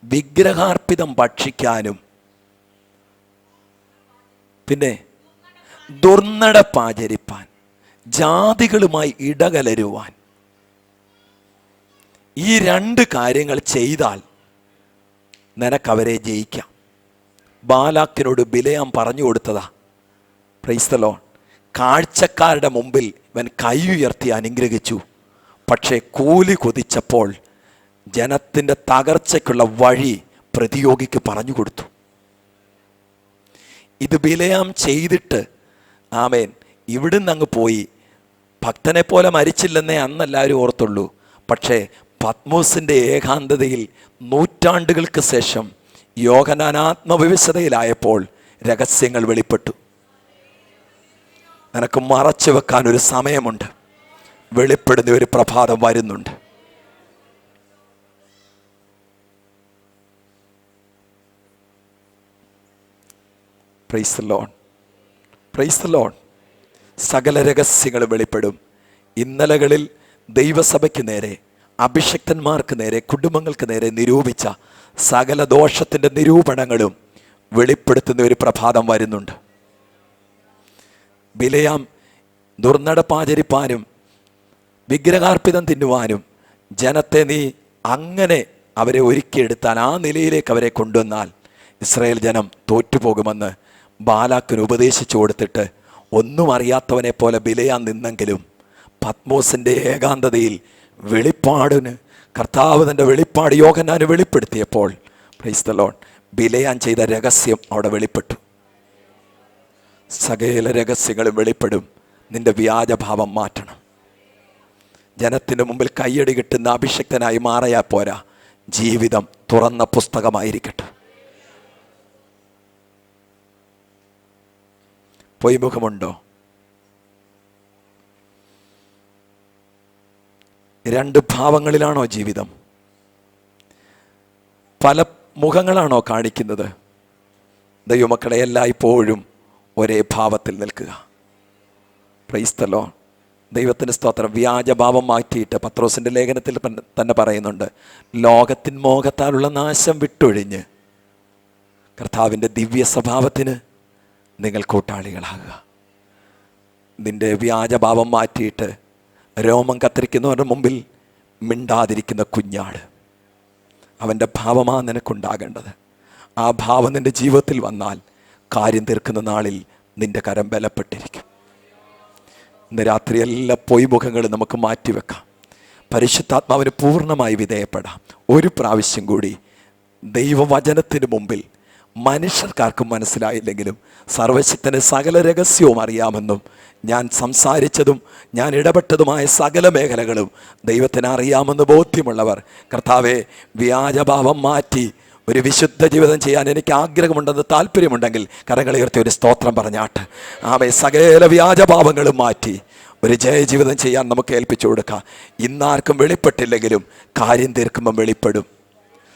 വിഗ്രഹാർപ്പിതം ഭക്ഷിക്കാനും പിന്നെ ദുർനടപ്പാചരിപ്പാൻ, ജാതികളുമായി ഇടകലരുവാൻ, ഈ 2 കാര്യങ്ങൾ ചെയ്താൽ നിനക്കവരെ ജയിക്കാം. ബാലാക്കിനോട് ബിലയാം പറഞ്ഞു കൊടുത്തതാ. Price the Lord. കാഴ്ചക്കാരുടെ മുമ്പിൽ ഇവൻ കൈ ഉയർത്തി അനുഗ്രഹിച്ചു. പക്ഷേ കൂലി കൊതിച്ചപ്പോൾ ജനത്തിൻ്റെ തകർച്ചയ്ക്കുള്ള വഴി പ്രതിയോഗിക്ക് പറഞ്ഞു കൊടുത്തു. ഇത് ബിലയാം ചെയ്തിട്ട് ആമേൻ ഇവിടുന്ന് അങ്ങ് പോയി. ഭക്തനെ പോലെ മരിച്ചില്ലെന്നേ അന്നെല്ലാവരും ഓർത്തുള്ളൂ. പക്ഷേ പത്മോസിൻ്റെ ഏകാന്തതയിൽ നൂറ്റാണ്ടുകൾക്ക് ശേഷം യോഹന്നാൻ ആത്മവിവശതയിലായപ്പോൾ രഹസ്യങ്ങൾ വെളിപ്പെട്ടു. നിനക്ക് മറച്ചു വെക്കാൻ ഒരു സമയമുണ്ട്. വെളിപ്പെടുന്ന ഒരു പ്രഭാതം വരുന്നുണ്ട്. Price the Lord, praise the Lord. സകല രഹസ്യങ്ങൾ വെളിപ്പെടും. ഇന്നലകളിൽ ദൈവസഭയ്ക്ക് നേരെ, അഭിഷക്തന്മാർക്ക് നേരെ, കുടുംബങ്ങൾക്ക് നേരെ നിരൂപിച്ച സകല ദോഷത്തിൻ്റെ നിരൂപണങ്ങളും വെളിപ്പെടുത്തുന്ന ഒരു പ്രഭാതം വരുന്നുണ്ട്. ബിലയാം ദുർനടപ്പാചരിപ്പാനും വിഗ്രഹാർപ്പിതം തിന്നുവാനും ജനത്തെ നീ അങ്ങനെ അവരെ ഒരുക്കിയെടുത്താൽ, ആ നിലയിലേക്ക് അവരെ കൊണ്ടുവന്നാൽ ഇസ്രായേൽ ജനം തോറ്റുപോകുമെന്ന് ബാലാക്കിന് ഉപദേശിച്ചു കൊടുത്തിട്ട് ഒന്നും അറിയാത്തവനെ പോലെ ബിലയാൻ നിന്നെങ്കിലും പത്മോസിൻ്റെ ഏകാന്തതയിൽ വെളിപ്പാടിന് കർത്താവ് തൻ്റെ വെളിപ്പാട് യോഹന്നാന് വെളിപ്പെടുത്തിയപ്പോൾ, പ്രൈസ് ദി ലോർഡ്, ബിലയാൻ ചെയ്ത രഹസ്യം അവിടെ വെളിപ്പെട്ടു. സകല രഹസ്യങ്ങളും വെളിപ്പെടും. നിന്റെ വ്യാജഭാവം മാറ്റണം. ജനത്തിന് മുമ്പിൽ കയ്യടി കിട്ടുന്ന അഭിഷിക്തനായി മാറിയാൽ പോരാ, ജീവിതം തുറന്ന പുസ്തകമായിരിക്കട്ടെ. പൊയ്മുഖമുണ്ടോ? രണ്ട് ഭാവങ്ങളിലാണോ ജീവിതം? പല മുഖങ്ങളാണോ കാണിക്കുന്നത്? ദൈവമക്കളെ, എല്ലായ്പ്പോഴും ഒരേ ഭാവത്തിൽ നിൽക്കുക. Price the Lord. ദൈവത്തിൻ്റെ സ്തോത്രം. വ്യാജഭാവം മാറ്റിയിട്ട് പത്രോസിൻ്റെ ലേഖനത്തിൽ തന്നെ പറയുന്നുണ്ട്, ലോകത്തിൻ മോഹത്താലുള്ള നാശം വിട്ടൊഴിഞ്ഞ് കർത്താവിൻ്റെ ദിവ്യ സ്വഭാവത്തിന് നിങ്ങൾ കൂട്ടാളികളാകുക. നിന്റെ വ്യാജഭാവം മാറ്റിയിട്ട് രോമം കത്തിരിക്കുന്നവരുടെ മുമ്പിൽ മിണ്ടാതിരിക്കുന്ന കുഞ്ഞാട്, അവൻ്റെ ഭാവമാണ് നിനക്കുണ്ടാകേണ്ടത്. ആ ഭാവം നിൻ്റെ ജീവിതത്തിൽ വന്നാൽ കാര്യം തീർക്കുന്ന നാളിൽ നിൻ്റെ കരം ബലപ്പെട്ടിരിക്കും. ഇന്ന് രാത്രി എല്ലാ പൊയ്മുഖങ്ങളും നമുക്ക് മാറ്റിവെക്കാം. പരിശുദ്ധാത്മാവിന് പൂർണ്ണമായി വിധേയപ്പെടാം. ഒരു പ്രാവശ്യം കൂടി ദൈവവചനത്തിന് മുമ്പിൽ മനുഷ്യർക്കാർക്കും മനസ്സിലായില്ലെങ്കിലും സർവശക്തന് സകല രഹസ്യവും അറിയാമെന്നും ഞാൻ സംസാരിച്ചതും ഞാൻ ഇടപെട്ടതുമായ സകല മേഖലകളും ദൈവത്തിന് അറിയാമെന്ന് ബോധ്യമുള്ളവർ, കർത്താവെ, വ്യാജഭാവം മാറ്റി ഒരു വിശുദ്ധ ജീവിതം ചെയ്യാൻ എനിക്ക് ആഗ്രഹമുണ്ടെന്ന് താല്പര്യമുണ്ടെങ്കിൽ കരങ്ങളുയർത്തി ഒരു സ്തോത്രം പറഞ്ഞാട്ട്. ആമേ. സകല വ്യാജഭാവങ്ങളും മാറ്റി ഒരു ജയജീവിതം ചെയ്യാൻ നമുക്ക് ഏൽപ്പിച്ചു കൊടുക്കാം. ഇന്നാർക്കും വെളിപ്പെട്ടില്ലെങ്കിലും കാര്യം തീർക്കുമ്പം വെളിപ്പെടും.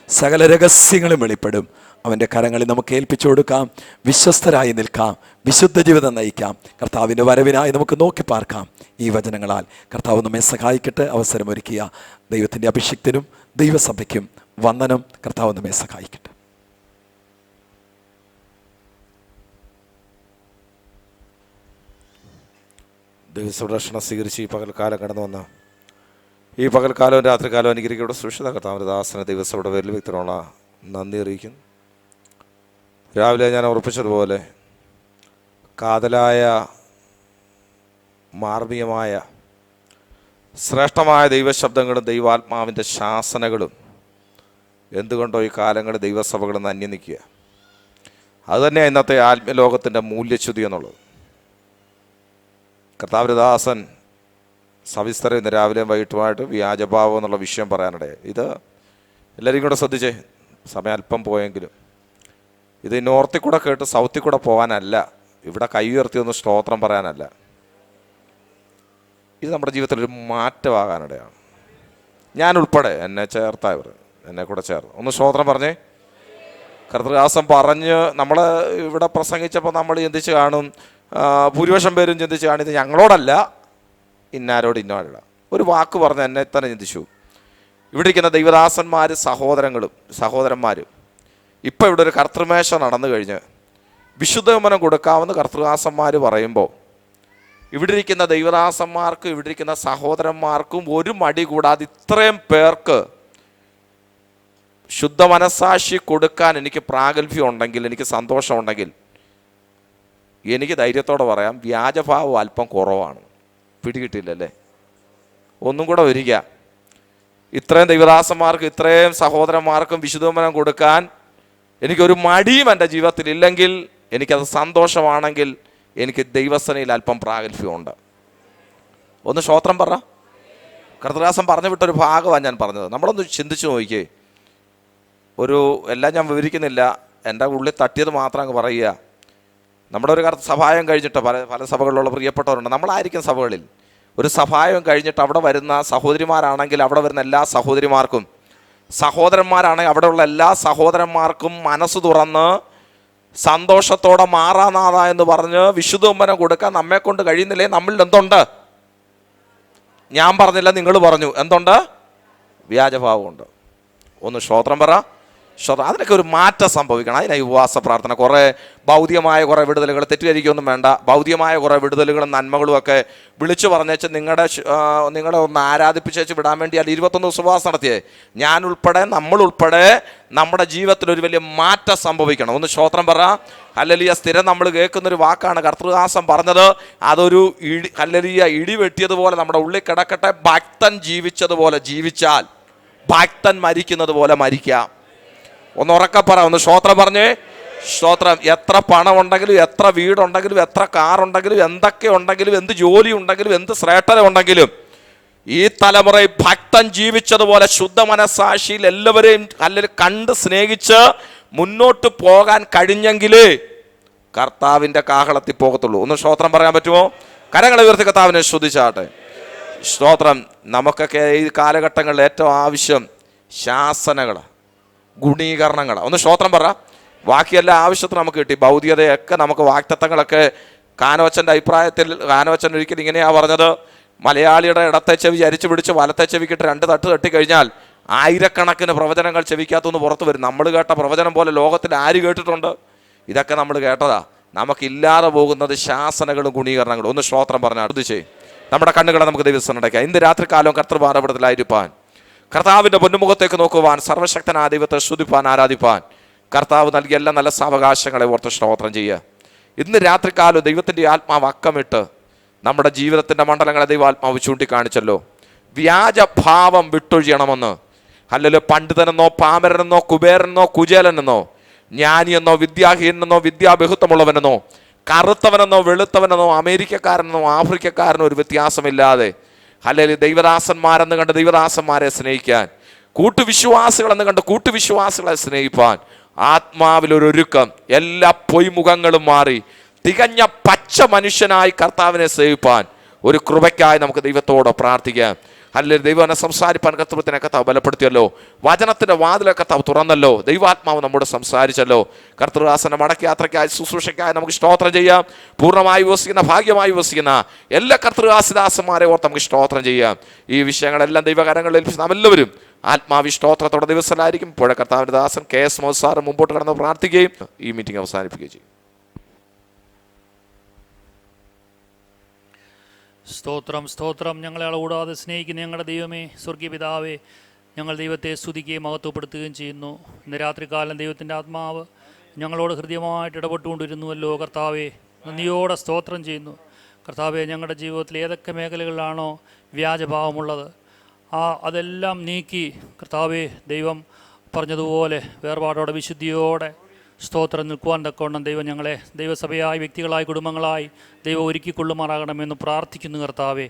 സകല രഹസ്യങ്ങളും വെളിപ്പെടും. അവൻ്റെ കരങ്ങളിൽ നമുക്ക് ഏൽപ്പിച്ചു കൊടുക്കാം. വിശ്വസ്തരായി നിൽക്കാം. വിശുദ്ധ ജീവിതം നയിക്കാം. കർത്താവിൻ്റെ വരവിനായി നമുക്ക് നോക്കി പാർക്കാം. ഈ വചനങ്ങളാൽ കർത്താവ് നമ്മെ സഹായിക്കട്ടെ. അവസരമൊരുക്കിയ ദൈവത്തിൻ്റെ അഭിഷിക്തനും ദൈവസഭയ്ക്കും വന്ദനം. കർത്താവ് നമ്മെ സഹായിക്കട്ടെ. ദൈവസംരക്ഷണം സ്വീകരിച്ച് ഈ പകൽക്കാലം കടന്നു വന്ന ഈ പകൽക്കാലവും രാത്രികാലവും അനുഗ്രഹിക്കയുടെ സുരക്ഷിത കർത്താവിൻ്റെ ദാസന ദിവസയുടെ പേരിൽ വ്യക്തമുള്ള നന്ദി അറിയിക്കുന്നു. രാവിലെ ഞാൻ ഉറപ്പിച്ചതുപോലെ കാതലായ മാർമികമായ ശ്രേഷ്ഠമായ ദൈവശബ്ദങ്ങളും ദൈവാത്മാവിൻ്റെ ശാസനകളും എന്തുകൊണ്ടോ ഈ കാലങ്ങളിൽ ദൈവസഭകളിൽ നിന്ന് അന്യം നിൽക്കുക. അതുതന്നെയാണ് ഇന്നത്തെ ആത്മലോകത്തിൻ്റെ മൂല്യച്യുതി എന്നുള്ളത്. കർത്താവിൻ്റെ ദാസൻ സവിസ്തരം ഇന്ന് രാവിലെയും വൈകിട്ടുമായിട്ട് വ്യാജഭാവം എന്നുള്ള വിഷയം പറയാനിടയെ. ഇത് എല്ലാവരും കൂടെ ശ്രദ്ധിച്ചേ. സമയം അല്പം പോയെങ്കിലും ഇത് നോർത്തിൽ കൂടെ കേട്ട് സൗത്തിൽ കൂടെ പോകാനല്ല, ഇവിടെ കൈ ഉയർത്തിയൊന്ന് സ്തോത്രം പറയാനല്ല. ഇത് നമ്മുടെ ജീവിതത്തിലൊരു മാറ്റമാകാനിടയാണ്. ഞാൻ ഉൾപ്പെടെ എന്നെ ചേർത്തായവർ എന്നെ കൂടെ ചേർന്ന് ഒന്ന് സ്തോത്രം പറഞ്ഞേ. കർത്തൃദാസം പറഞ്ഞ് നമ്മൾ ഇവിടെ പ്രസംഗിച്ചപ്പോൾ നമ്മൾ ചിന്തിച്ച് കാണും, ഭൂരിപക്ഷം പേരും ചിന്തിച്ച് കാണും, ഇത് ഞങ്ങളോടല്ല ഇന്നാരോട് ഇന്നോടല്ല. ഒരു വാക്ക് പറഞ്ഞ് എന്നെ തന്നെ ചിന്തിച്ചു. ഇവിടെ ഇരിക്കുന്ന ദൈവദാസന്മാർ സഹോദരന്മാരും ഇപ്പം ഇവിടെ ഒരു കർത്തൃമേശ നടന്നു കഴിഞ്ഞ് വിശുദ്ധമനം കൊടുക്കാമെന്ന് കർത്തൃദാസന്മാർ പറയുമ്പോൾ ഇവിടെ ഇരിക്കുന്ന ദൈവദാസന്മാർക്കും ഇവിടെ ഇരിക്കുന്ന സഹോദരന്മാർക്കും ഒരു മടി കൂടാതെ ഇത്രയും പേർക്ക് ശുദ്ധ മനസ്സാക്ഷി കൊടുക്കാൻ എനിക്ക് പ്രാഗൽഭ്യം ഉണ്ടെങ്കിൽ, എനിക്ക് സന്തോഷമുണ്ടെങ്കിൽ, എനിക്ക് ധൈര്യത്തോടെ പറയാം വ്യാജഭാവം അല്പം കുറവാണ്. പിടികിട്ടില്ലല്ലേ? ഒന്നും കൂടെ വരിക. ഇത്രയും ദൈവദാസന്മാർക്കും ഇത്രയും സഹോദരന്മാർക്കും വിശുദ്ധമനം കൊടുക്കാൻ എനിക്കൊരു മടിയും എൻ്റെ ജീവിതത്തിൽ ഇല്ലെങ്കിൽ, എനിക്കത് സന്തോഷമാണെങ്കിൽ, എനിക്ക് ദൈവസനയിൽ അല്പം പ്രാഗൽഭ്യമുണ്ട്. ഒന്ന് സ്തോത്രം പറ. കർത്തൃദാസൻ പറഞ്ഞു വിട്ടൊരു ഭാഗമാണ് ഞാൻ പറഞ്ഞത്. നമ്മളൊന്ന് ചിന്തിച്ചു നോക്കിയേ. എല്ലാം ഞാൻ വിവരിക്കുന്നില്ല, എൻ്റെ ഉള്ളിൽ തട്ടിയത് മാത്രം അങ്ങ് പറയുക. നമ്മുടെ ഒരു സഭായം കഴിഞ്ഞിട്ട് പല സഭകളിലുള്ള പ്രിയപ്പെട്ടവരുണ്ട്. നമ്മളായിരിക്കും സഭകളിൽ ഒരു സഭായം കഴിഞ്ഞിട്ട് അവിടെ വരുന്ന സഹോദരിമാരാണെങ്കിൽ അവിടെ വരുന്ന എല്ലാ സഹോദരിമാർക്കും, സഹോദരന്മാരാണെങ്കിൽ അവിടെയുള്ള എല്ലാ സഹോദരന്മാർക്കും മനസ്സ് തുറന്ന് സന്തോഷത്തോടെ മാറാനാഥ എന്ന് പറഞ്ഞ് വിശുദ്ധമനം കൊടുക്കാൻ നമ്മെ കൊണ്ട് കഴിയുന്നില്ലേ? നമ്മളിൽ എന്തുണ്ട്? ഞാൻ പറഞ്ഞില്ല, നിങ്ങൾ പറഞ്ഞു. എന്തുണ്ട്? വ്യാജഭാവമുണ്ട്. ഒന്ന് സ്തോത്രം പറ. അതിനൊക്കെ ഒരു മാറ്റം സംഭവിക്കണം. അതിനായി ഉപവാസ പ്രാർത്ഥന. കുറേ ഭൗതികമായ കുറേ വിടുതലുകൾ, തെറ്റിദ്ധരിക്കൊന്നും വേണ്ട, ഭൗതികമായ കുറേ വിടുതലുകളും നന്മകളും ഒക്കെ വിളിച്ചു പറഞ്ഞേച്ച് നിങ്ങളെ ഒന്ന് ആരാധിപ്പിച്ചേച്ച് വിടാൻ വേണ്ടി അല്ല 21 ദിവസം ഉപവാസം നടത്തിയേ. ഞാൻ ഉൾപ്പെടെ, നമ്മളുൾപ്പെടെ നമ്മുടെ ജീവിതത്തിൽ ഒരു വലിയ മാറ്റം സംഭവിക്കണം. ഒന്ന് സ്തോത്രം പറ. ഹല്ലേലൂയ. സ്ഥിരം നമ്മൾ കേൾക്കുന്നൊരു വാക്കാണ് കർത്തൃദാസൻ പറഞ്ഞത്. അതൊരു ഹല്ലേലൂയ ഇടി വെട്ടിയതുപോലെ നമ്മുടെ ഉള്ളിൽ കിടക്കട്ടെ. ഭക്തൻ ജീവിച്ചതുപോലെ ജീവിച്ചാൽ ഭക്തൻ മരിക്കുന്നത് പോലെ മരിക്കാം. ഒന്ന് ഉറക്കെ പറ, ഒന്ന് സ്തോത്രം പറഞ്ഞേ. സ്തോത്രം. എത്ര പണം ഉണ്ടെങ്കിലും, എത്ര വീടുണ്ടെങ്കിലും, എത്ര കാറുണ്ടെങ്കിലും, എന്തൊക്കെ ഉണ്ടെങ്കിലും, എന്ത് ജോലി ഉണ്ടെങ്കിലും, എന്ത് ശ്രേഷ്ഠത ഉണ്ടെങ്കിലും, ഈ തലമുറയിൽ ഭക്തൻ ജീവിച്ചതുപോലെ ശുദ്ധ മനസ്സാക്ഷിയിൽ എല്ലാവരെയും അല്ലെങ്കിൽ കണ്ട് സ്നേഹിച്ച് മുന്നോട്ട് പോകാൻ കഴിഞ്ഞെങ്കിലേ കർത്താവിൻ്റെ കാഹളത്തിൽ പോകത്തുള്ളൂ. ഒന്ന് സ്തോത്രം പറയാൻ പറ്റുമോ? കരങ്ങളെ ഉയർത്തി കർത്താവിനെ സ്തുതിച്ചാട്ടെ. സ്തോത്രം. നമുക്കൊക്കെ ഈ കാലഘട്ടങ്ങളിൽ ഏറ്റവും ആവശ്യം ശാസനകൾ, ഗുണീകരണങ്ങൾ. ഒന്ന് സ്തോത്രം പറ. ബാക്കിയെല്ലാം ആവശ്യത്തിന് നമുക്ക് കിട്ടി. ഭൗതികതയൊക്കെ നമുക്ക്, വാക്തത്വങ്ങളൊക്കെ. കാനോച്ചൻ്റെ അഭിപ്രായത്തിൽ കാനോച്ചൻ ഒരിക്കലും ഇങ്ങനെയാണ് പറഞ്ഞത്, മലയാളിയുടെ ഇടത്തെ ചെവി അരിച്ചു പിടിച്ച് വലത്തെ ചെവിക്കിട്ട് 2 തട്ട് തട്ടിക്കഴിഞ്ഞാൽ 1000കണക്കിന് പ്രവചനങ്ങൾ ചെവിക്കകത്തുനിന്ന് പുറത്തു വരും. നമ്മൾ കേട്ട പ്രവചനം പോലെ ലോകത്തിൽ ആര് കേട്ടിട്ടുണ്ട്? ഇതൊക്കെ നമ്മൾ കേട്ടതാ. നമുക്കില്ലാതെ പോകുന്നത് ശാസനകളും ഗുണീകരണങ്ങളും. ഒന്ന് സ്തോത്രം പറഞ്ഞാൽ അത് ചെയ്യും. നമ്മുടെ കണ്ണുകളെ നമുക്ക് ദൈവസ്ഥ നടക്കാം. ഇന്ന് രാത്രികാലം കർത്തൃപാദപീഠത്തിലായിരിക്കാൻ, കർത്താവിൻ്റെ പൊന്നുമുഖത്തേക്ക് നോക്കുവാൻ, സർവശക്തനായ ദൈവത്തെ സ്തുതിപ്പാൻ, ആരാധിപ്പാൻ കർത്താവ് നൽകിയ എല്ലാ നല്ല സാവകാശങ്ങളെ ഓർത്ത് സ്തോത്രം ചെയ്യുക. ഇന്ന് രാത്രികാലം ദൈവത്തിൻ്റെ ആത്മാവ് അക്കമിട്ട് നമ്മുടെ ജീവിതത്തിൻ്റെ മണ്ഡലങ്ങളെ ദൈവാത്മാവ് ചൂണ്ടിക്കാണിച്ചല്ലോ. വ്യാജഭാവം വിട്ടൊഴിയണമെന്ന്. അല്ലെങ്കിൽ പണ്ഡിതനെന്നോ പാമരനെന്നോ കുബേരനെന്നോ കുചേലനെന്നോ ജ്ഞാനിയെന്നോ വിദ്യാഹീനെന്നോ വിദ്യാബഹുത്വമുള്ളവനെന്നോ കറുത്തവനെന്നോ വെളുത്തവനെന്നോ അമേരിക്കക്കാരനെന്നോ ആഫ്രിക്കക്കാരനോ ഒരു വ്യത്യാസമില്ലാതെ അല്ലെങ്കിൽ ദൈവദാസന്മാരെന്ന് കണ്ട് ദൈവദാസന്മാരെ സ്നേഹിക്കാൻ, കൂട്ടുവിശ്വാസികളെന്ന് കണ്ട് കൂട്ടുവിശ്വാസികളെ സ്നേഹിപ്പാൻ ആത്മാവിലൊരൊരുക്കം, എല്ലാ പൊയ്മുഖങ്ങളും മാറി തികഞ്ഞ പച്ച മനുഷ്യനായി കർത്താവിനെ സേവിപ്പാൻ ഒരു കൃപയ്ക്കായി നമുക്ക് ദൈവത്തോട് പ്രാർത്ഥിക്കാം. അല്ലെങ്കിൽ ദൈവനെ സംസാരിപ്പാൻ കർത്തൃത്വത്തിനെ കർത്താവ് ബലപ്പെടുത്തിയല്ലോ. വചനത്തിൻ്റെ വാതിലെ കർത്താവ് തുറന്നല്ലോ. ദൈവാത്മാവ് നമ്മോട് സംസാരിച്ചല്ലോ. കർത്തൃദാസനെ മടക്കി യാത്രയ്ക്കായി, ശുശ്രൂഷയ്ക്കായി നമുക്ക് സ്തോത്രം ചെയ്യാം. പൂർണ്ണമായി വസിക്കുന്ന, ഭാഗ്യമായി വസിക്കുന്ന എല്ലാ കർത്തൃദാസന്മാരെ ഓർത്ത് നമുക്ക് സ്തോത്രം ചെയ്യാം. ഈ വിഷയങ്ങളെല്ലാം ദൈവകരങ്ങളിൽ നാം എല്ലാവരും ആത്മാവി സ്തോത്രത്തോടെ ദിവസത്തിലായിരിക്കും. ഇപ്പോഴെ കർത്താവിൻ്റെ ദാസൻ KS മോസാർ മുമ്പോട്ട് കടന്ന് പ്രാർത്ഥിക്കുകയും ഈ മീറ്റിംഗ് അവസാനിപ്പിക്കുകയും ചെയ്യും. സ്തോത്രം, സ്തോത്രം. ഞങ്ങളെ കൂടാതെ സ്നേഹിക്കുന്ന ഞങ്ങളുടെ ദൈവമേ, സ്വർഗീയ പിതാവേ, ഞങ്ങൾ ദൈവത്തെ സ്തുതിക്കുകയും മഹത്വപ്പെടുത്തുകയും ചെയ്യുന്നു. ഇന്ന് രാത്രികാലം ദൈവത്തിൻ്റെ ആത്മാവ് ഞങ്ങളോട് ഹൃദ്യമായിട്ട് ഇടപെട്ടുകൊണ്ടിരുന്നുവല്ലോ കർത്താവേ. നന്ദിയോടെ സ്തോത്രം ചെയ്യുന്നു കർത്താവേ. ഞങ്ങളുടെ ജീവിതത്തിൽ ഏതൊക്കെ മേഖലകളിലാണോ വ്യാജഭാവമുള്ളത് അതെല്ലാം നീക്കി കർത്താവേ, ദൈവം പറഞ്ഞതുപോലെ വേർപാടോടെ വിശുദ്ധിയോടെ സ്തോത്രം നിൽക്കുവാൻ തക്കവണ്ണം ദൈവം ഞങ്ങളെ ദൈവസഭയായി, വ്യക്തികളായി, കുടുംബങ്ങളായി ദൈവം ഒരുക്കിക്കൊള്ളുമാറാകണമെന്ന് പ്രാർത്ഥിക്കുന്നു കർത്താവേ.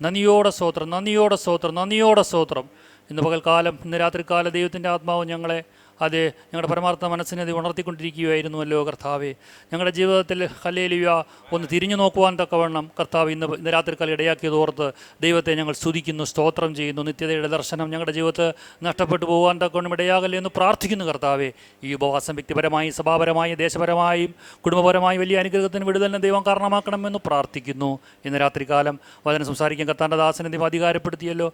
നന്ദിയോടെ സ്തോത്രം, നന്ദിയോടെ സ്തോത്രം, നന്ദിയോടെ സ്തോത്രം. ഇന്ന് പകൽക്കാലം, ഇന്ന് രാത്രികാലം ദൈവത്തിൻ്റെ ആത്മാവ് ഞങ്ങളെ ഞങ്ങളുടെ പരമാർത്ഥ മനസ്സിനെ അത് ഉണർത്തിക്കൊണ്ടിരിക്കുകയായിരുന്നുവല്ലോ കർത്താവേ. ഞങ്ങളുടെ ജീവിതത്തിൽ ഹല്ലേലൂയ ഒന്ന് തിരിഞ്ഞു നോക്കുവാൻ തക്കവണ്ണം കർത്താവ് ഇന്ന് രാത്രിക്കാലം ഇടയാക്കിയതോർത്ത് ദൈവത്തെ ഞങ്ങൾ സ്തുതിക്കുന്നു, സ്തോത്രം ചെയ്യുന്നു. നിത്യതയുടെ ദർശനം ഞങ്ങളുടെ ജീവിതത്തിൽ നഷ്ടപ്പെട്ടു പോകാൻ തക്കവണ്ണം ഇടയാകല്ലേ എന്ന് പ്രാർത്ഥിക്കുന്നു കർത്താവേ. ഈ ഉപവാസം വ്യക്തിപരമായി, സഭാപരമായി, ദേശപരമായും കുടുംബപരമായി വലിയ അനുഗ്രഹത്തിന് വിടുതലിന് ദൈവം കാരണമാക്കണമെന്ന് പ്രാർത്ഥിക്കുന്നു. ഇന്ന് രാത്രികാലം വചനം സംസാരിക്കാൻ കർത്താവിൻ്റെ ദാസനെ ദൈവം അധികാരപ്പെടുത്തിയല്ലോ.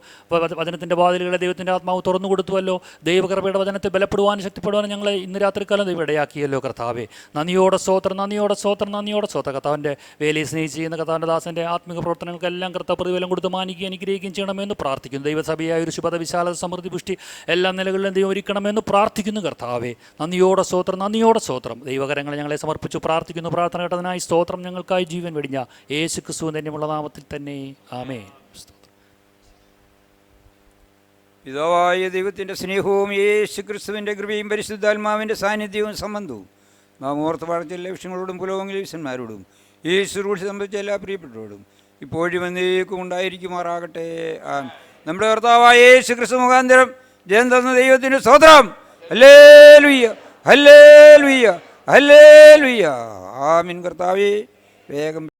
വചനത്തിൻ്റെ വാതിലുകളെ ദൈവത്തിൻ്റെ ആത്മാവ് തുറന്നു കൊടുത്തുവല്ലോ. ദൈവകൃപയുടെ വചനത്തെ ബലപ്പെടുവാൻ, ശക്തിപ്പെടുവാൻ ഞങ്ങളെ ഇന്ന് രാത്രിക്കാലം ദൈവം ഇടയാക്കിയല്ലോ കർത്താവേ. നന്ദിയോടെ സ്തോത്രം, നന്ദിയോടെ സ്തോത്രം, നന്ദിയോടെ സ്തോത്രം. കർത്താവിൻ്റെ വേലയെ സ്നേഹിച്ച് ചെയ്യുന്ന കർത്താവിൻ്റെ ദാസൻ്റെ ആത്മിക പ്രവർത്തനങ്ങൾക്കെല്ലാം കർത്താവ് പ്രതിഫലം കൊടുത്ത് മാനിക്കുകയും അനുഗ്രഹിക്കുകയും ചെയ്യണമെന്ന് പ്രാർത്ഥിക്കുന്നു. ദൈവസഭയായ ഒരു ശുഭത, വിശാലത, സമൃദ്ധി, പുഷ്ടി എല്ലാ നിലകളിലും ദൈവം ഒരുക്കണമെന്ന് പ്രാർത്ഥിക്കുന്നു കർത്താവേ. നന്ദിയോടെ സ്തോത്രം, നന്ദിയോടെ സ്തോത്രം. ദൈവകരങ്ങളെ ഞങ്ങളെ സമർപ്പിച്ചു പ്രാർത്ഥിക്കുന്നു. പ്രാർത്ഥന കേട്ടതിനായി സ്തോത്രം. ഞങ്ങൾക്കായി ജീവൻ വെടിഞ്ഞ യേശു ക്രിസ്തുവിൻ തന്നെയുള്ള നാമത്തിൽ തന്നെ ആമേൻ. പിതാവായ ദൈവത്തിൻ്റെ സ്നേഹവും യേശു ക്രിസ്തുവിൻ്റെ കൃപയും പരിശുദ്ധാത്മാവിൻ്റെ സാന്നിധ്യവും സംബന്ധവും നാം ഓർത്ത് വളർച്ച എല്ലാ വിഷയങ്ങളോടും പുലോകലീസന്മാരോടും യേശു റൂഷി സംബന്ധിച്ച എല്ലാ പ്രിയപ്പെട്ടവരോടും ഇപ്പോഴും എന്നേക്കും ഉണ്ടായിരിക്കുമാറാകട്ടെ. നമ്മുടെ കർത്താവായ യേശു ക്രിസ്തു മുഖാന്തരം ജയം തന്ന ദൈവത്തിൻ്റെ സ്തോത്രം. ഹല്ലേലൂയ, ഹല്ലേലൂയ, ഹല്ലേലൂയ. ആമീൻ. കർത്താവേ, വേഗം